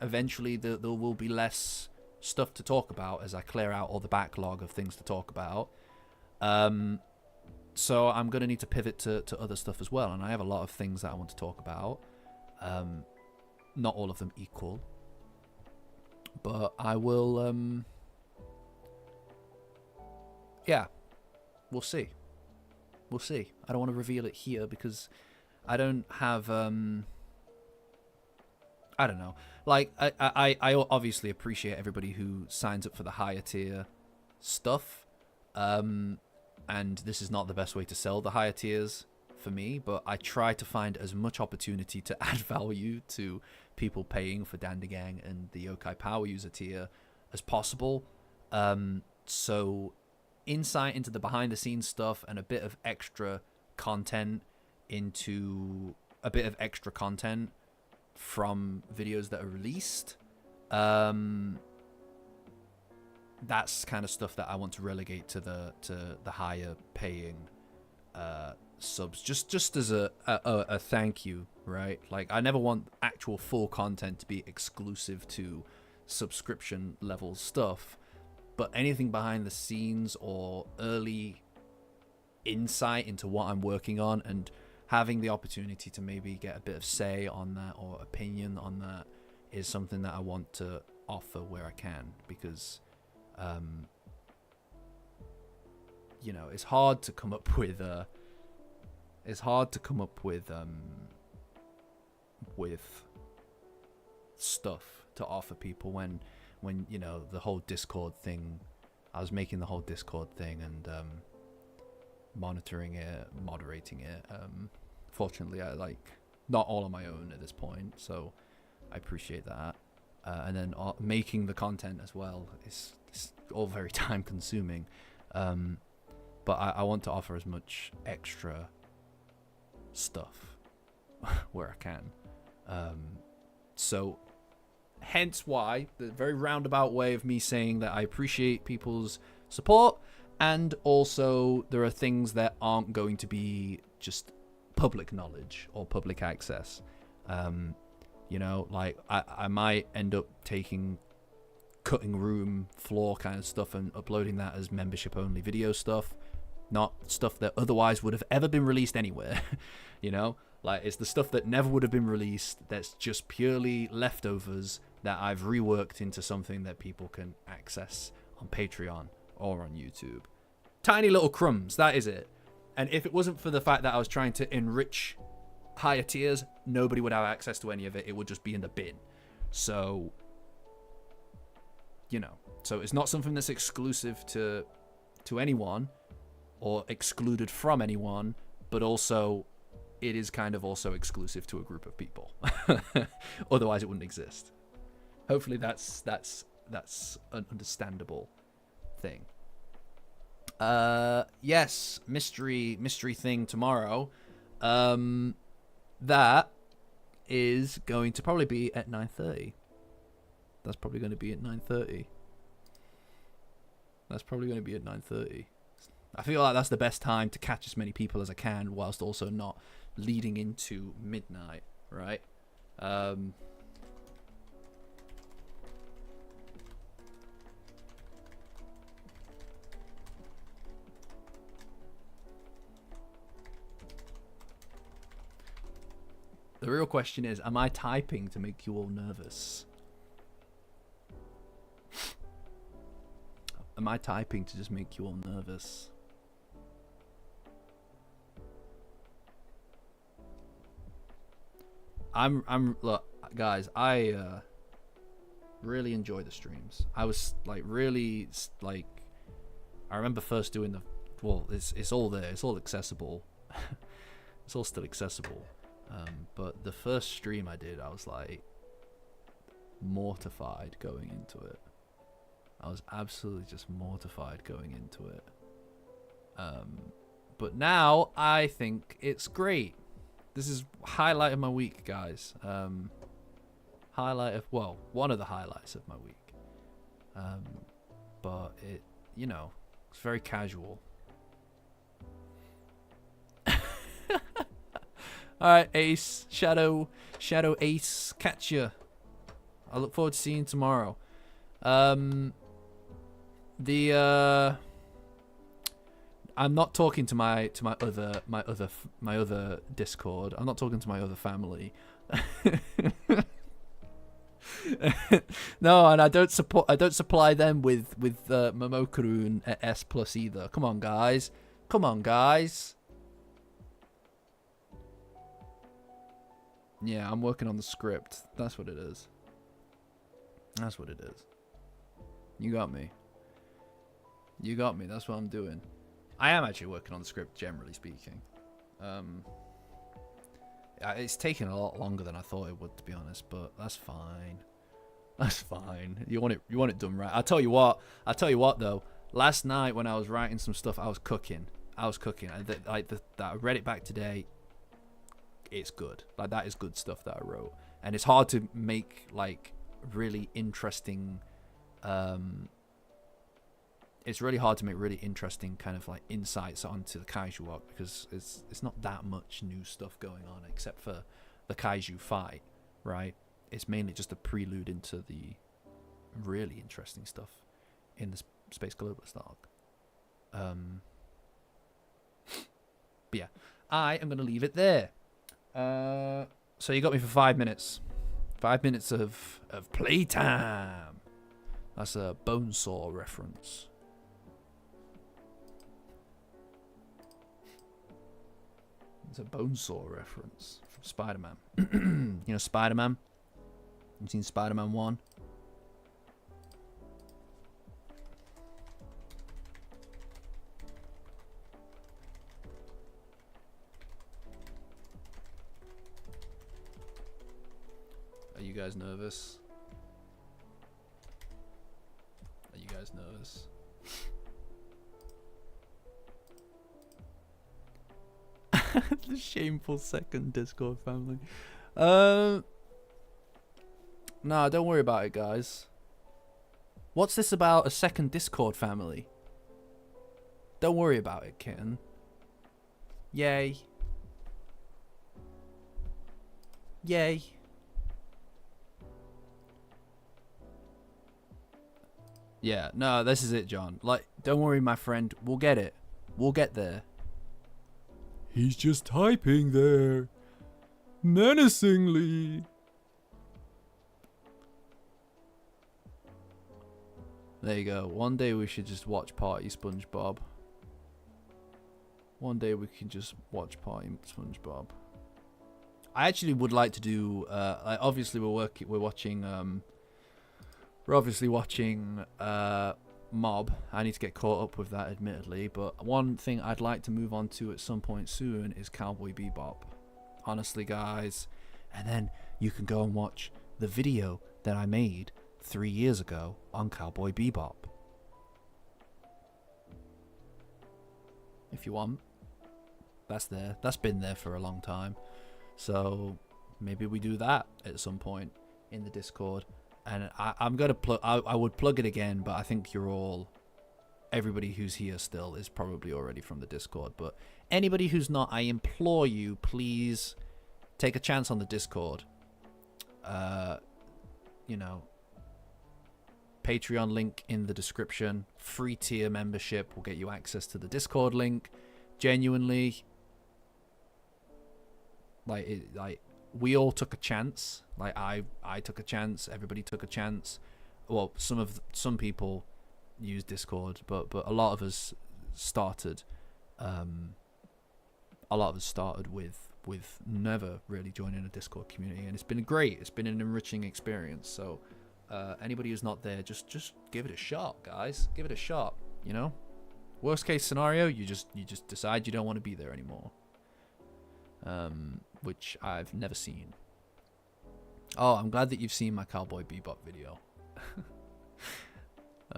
S1: there will be less stuff to talk about as I clear out all the backlog of things to talk about. So I'm going to need to pivot to other stuff as well. And I have a lot of things that I want to talk about. Not all of them equal. But I will, yeah, we'll see. We'll see. I don't want to reveal it here because I don't have, I don't know. Like, I obviously appreciate everybody who signs up for the higher tier stuff. And this is not the best way to sell the higher tiers for me, but I try to find as much opportunity to add value to people paying for Dandadan and the Yokai Power User tier as possible. So insight into the behind the scenes stuff and a bit of extra content from videos that are released. That's kind of stuff that I want to relegate to the higher paying subs, just as a thank you, right? Like, I never want actual full content to be exclusive to subscription level stuff, but anything behind the scenes or early insight into what I'm working on and having the opportunity to maybe get a bit of say on that or opinion on that is something that I want to offer where I can, because you know, it's hard to come up with stuff to offer people when you know, the whole Discord thing, I was making the whole Discord thing and monitoring it, moderating it. Fortunately, I not all on my own at this point, so I appreciate that. And then making the content as well is all very time consuming. But I want to offer as much extra stuff where I can. So hence why the very roundabout way of me saying that I appreciate people's support, and also there are things that aren't going to be just public knowledge or public access. You know, like I might end up taking cutting room floor kind of stuff and uploading that as membership only video stuff, not stuff that otherwise would have ever been released anywhere. You know, like, it's the stuff that never would have been released, that's just purely leftovers that I've reworked into something that people can access on Patreon or on YouTube. Tiny little crumbs, that is it. And if it wasn't for the fact that I was trying to enrich higher tiers, nobody would have access to any of it. It would just be in the bin. So, you know, so it's not something that's exclusive to anyone or excluded from anyone, but also it is kind of also exclusive to a group of people. Otherwise it wouldn't exist. Hopefully that's an understandable thing. Yes, mystery thing tomorrow. That is going to probably be at 9:30. That's probably going to be at 9:30. I feel like that's the best time to catch as many people as I can, whilst also not leading into midnight, right? The real question is, am I typing to make you all nervous? Am I typing to just make you all nervous? Look, guys, I really enjoy the streams. I was like really like, I remember first doing the, well, it's all there, it's all accessible. It's all still accessible. But the first stream I did, I was like mortified going into it. I was absolutely just mortified going into it. But now I think it's great. This is highlight of my week, guys. Highlight of, well, one of the highlights of my week. But it, you know, it's very casual. Alright, Ace, Shadow Ace, catch ya. I look forward to seeing you tomorrow. I'm not talking to my other Discord. I'm not talking to my other family. No, and I don't supply them with Momokurun at S plus either. Come on, guys. Come on, guys. Yeah, I'm working on the script. That's what it is. That's what it is. You got me. You got me. That's what I'm doing. I am actually working on the script, generally speaking. It's taken a lot longer than I thought it would, to be honest, but that's fine. That's fine. You want it done right. I'll tell you what though. Last night when I was writing some stuff, I was cooking. I read it back today. It's good. Like, that is good stuff that I wrote, and it's hard to make like really interesting. It's really hard to make really interesting kind of like insights onto the kaiju arc, because it's not that much new stuff going on except for the kaiju fight, right? It's mainly just a prelude into the really interesting stuff in the Space Globalist arc. But yeah, I am going to leave it there. So you got me for 5 minutes. 5 minutes of playtime. That's a Bonesaw reference. It's a Bonesaw reference from Spider-Man. You know Spider-Man? You've seen Spider-Man 1? Are you guys nervous? Are you guys nervous? The shameful second Discord family. Nah, don't worry about it, guys. What's this about a second Discord family? Don't worry about it, kitten. Yay. Yay. Yeah, no, this is it, John. Like, don't worry, my friend. We'll get it. We'll get there. He's just typing there. Menacingly. There you go. One day we should just watch Party SpongeBob. One day we can just watch Party SpongeBob. I actually would like to do. Obviously we're watching. We're obviously watching Mob. I need to get caught up with that, admittedly. But one thing I'd like to move on to at some point soon is Cowboy Bebop. Honestly, guys. And then you can go and watch the video that I made 3 years ago on Cowboy Bebop. If you want. That's there. That's been there for a long time. So maybe we do that at some point in the Discord. And I'm gonna plug. I would plug it again, but I think everybody who's here still is probably already from the Discord. But anybody who's not, I implore you, please take a chance on the Discord. You know, Patreon link in the description. Free tier membership will get you access to the Discord link. Genuinely, we all took a chance. Like I took a chance. Everybody took a chance. Well, some people use Discord, but a lot of us started. A lot of us started with never really joining a Discord community, and it's been great. It's been an enriching experience. So anybody who's not there, just give it a shot, guys. Give it a shot. You know, worst case scenario, you just decide you don't want to be there anymore. Which I've never seen. Oh, I'm glad that you've seen my Cowboy Bebop video.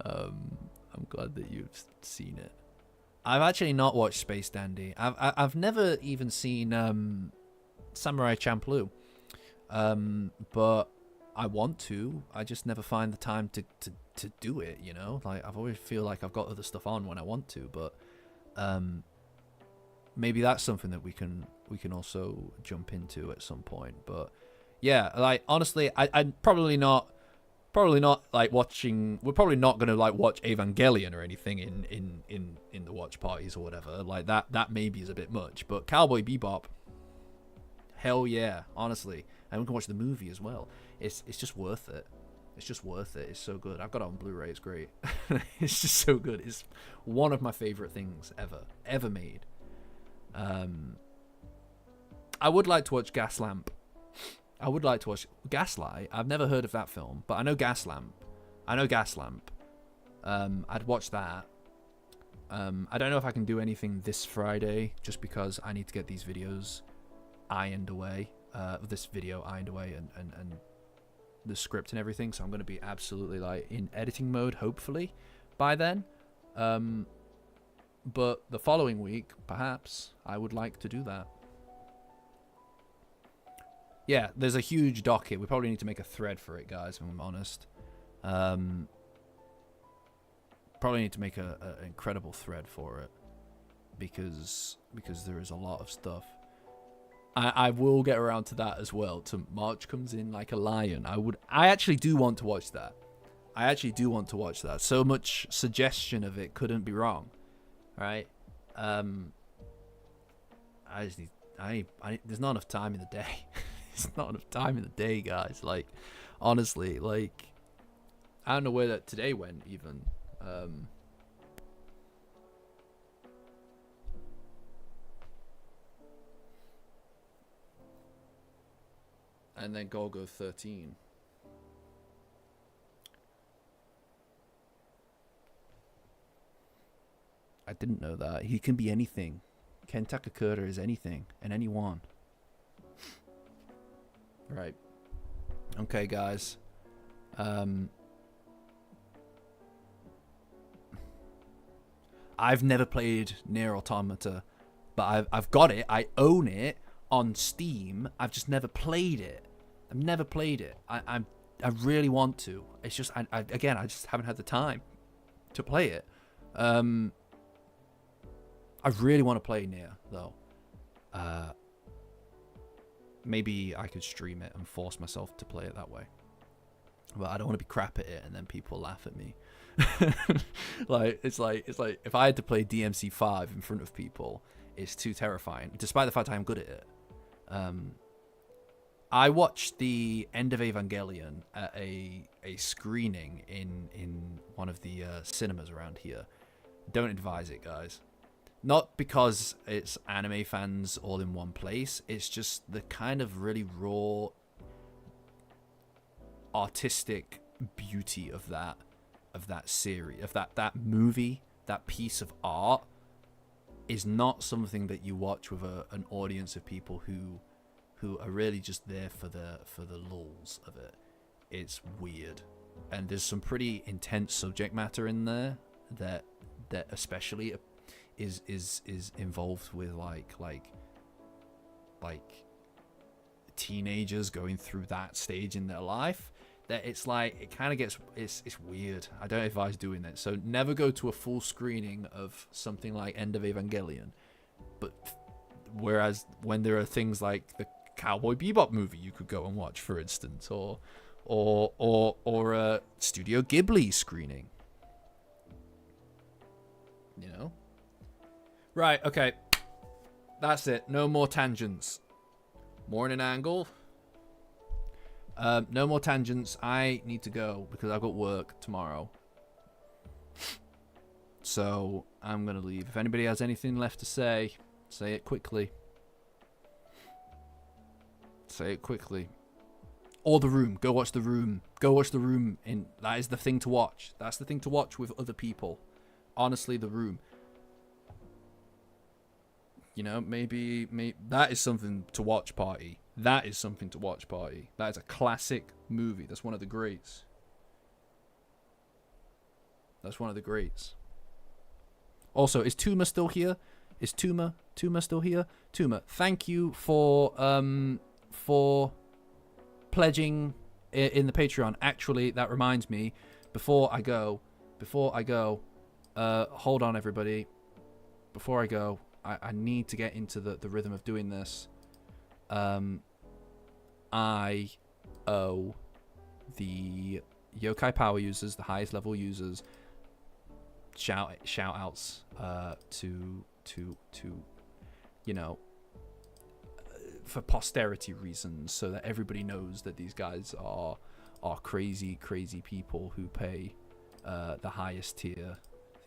S1: I'm glad that you've seen it. I've actually not watched Space Dandy. I've never even seen Samurai Champloo. But I want to. I just never find the time to do it, you know? Like, I've always feel like I've got other stuff on when I want to, but maybe that's something that we can also jump into at some point. But yeah, like, honestly, I'm probably not like watching. We're probably not gonna like watch Evangelion or anything in the watch parties or whatever. Like that maybe is a bit much. But Cowboy Bebop, hell yeah, honestly, and we can watch the movie as well. It's just worth it. It's just worth it. It's so good. I've got it on Blu-ray. It's great. It's just so good. It's one of my favorite things ever made. I would like to watch Gaslamp. I would like to watch Gaslight. I've never heard of that film, but I know Gaslamp. I'd watch that. I don't know if I can do anything this Friday, just because I need to get these videos ironed away. This video ironed away and the script and everything. So I'm going to be absolutely like in editing mode, hopefully, by then. But the following week, perhaps, I would like to do that. Yeah, there's a huge docket. We probably need to make a thread for it, guys, if I'm honest. Probably need to make an incredible thread for it. Because there is a lot of stuff. I will get around to that as well. To March Comes In Like a Lion. I actually do want to watch that. So much suggestion of it couldn't be wrong. Right? I just need... there's not enough time in the day. There's not enough time in the day, guys. Like, honestly, like, I don't know where that today went, even. And then Golgo 13. I didn't know that. He can be anything. Ken Takakura is anything and anyone. Right. Okay, guys. I've never played Nier Automata, but I've got it. I own it on Steam. I've just never played it. I really want to. It's just I just haven't had the time to play it. I really want to play Nier though. Maybe I could stream it and force myself to play it that way. But I don't want to be crap at it and then people laugh at me. It's like if I had to play DMC5 in front of people, it's too terrifying. Despite the fact I'm good at it. I watched the end of Evangelion at a screening in one of the cinemas around here. Don't advise it, guys. Not because it's anime fans all in one place. It's just the kind of really raw artistic beauty of that series, of that movie, that piece of art is not something that you watch with an audience of people who are really just there for the lulz of it. It's weird, and there's some pretty intense subject matter in there that especially is involved with like teenagers going through that stage in their life, that it's like it kind of gets it's weird. I don't advise doing that. So never go to a full screening of something like End of Evangelion. But whereas when there are things like the Cowboy Bebop movie you could go and watch, for instance, or a Studio Ghibli screening, you know. Right, okay. That's it. No more tangents. Morning angle. No more tangents. I need to go because I've got work tomorrow. So I'm going to leave. If anybody has anything left to say it quickly. Say it quickly. Or The Room. Go watch The Room. Go watch The Room. That is the thing to watch. That's the thing to watch with other people. Honestly, The Room. You know, maybe that is something to watch party. That is something to watch party. That is a classic movie. That's one of the greats. That's one of the greats. Also, is Tuma still here? Is Tuma still here? Tuma, thank you for pledging in the Patreon. Actually, that reminds me, before I go, hold on everybody. Before I go, I need to get into the rhythm of doing this. I owe the Yokai Power users, the highest level users, shout outs to you know, for posterity reasons, so that everybody knows that these guys are are crazy, crazy people who pay the highest tier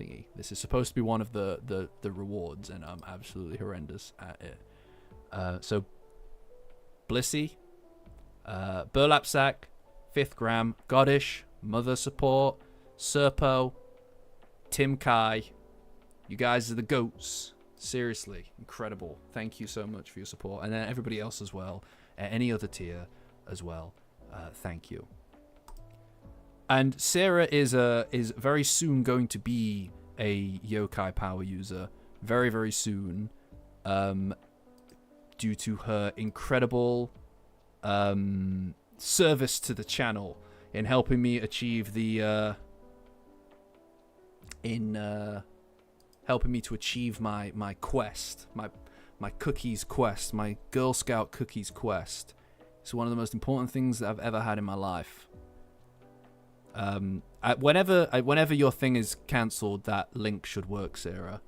S1: thingy. This is supposed to be one of the rewards, and I'm absolutely horrendous at it. So Blissy, Burlap Sack, 5th Gram, Goddish, Mother Support, Serpo, Tim Kai. You guys are the goats. Seriously, incredible. Thank you so much for your support. And then everybody else as well, at any other tier as well. Thank you. And Sarah is very soon going to be a yokai power user. Very, very soon. Due to her incredible service to the channel in helping me achieve the helping me to achieve my quest, my cookies quest, my Girl Scout cookies quest. It's one of the most important things that I've ever had in my life. Whenever your thing is cancelled, that link should work, Sarah.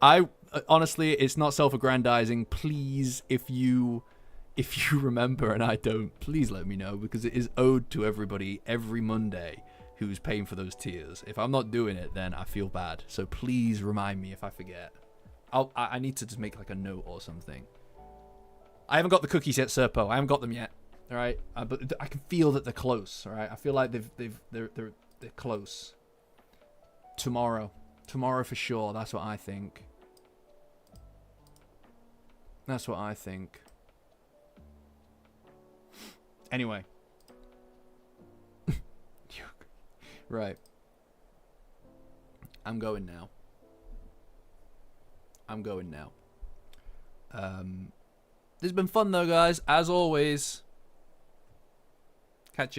S1: I honestly, it's not self-aggrandizing. Please, if you remember and I don't, please let me know, because it is owed to everybody every Monday who's paying for those tiers. If I'm not doing it, then I feel bad. So please remind me if I forget. I need to just make like a note or something. I haven't got the cookies yet, Serpo. I haven't got them yet. All right, but I can feel that they're close. All right, I feel like they're close. Tomorrow for sure. That's what I think. That's what I think. Anyway. Right. I'm going now. This has been fun though, guys. As always. Catch you.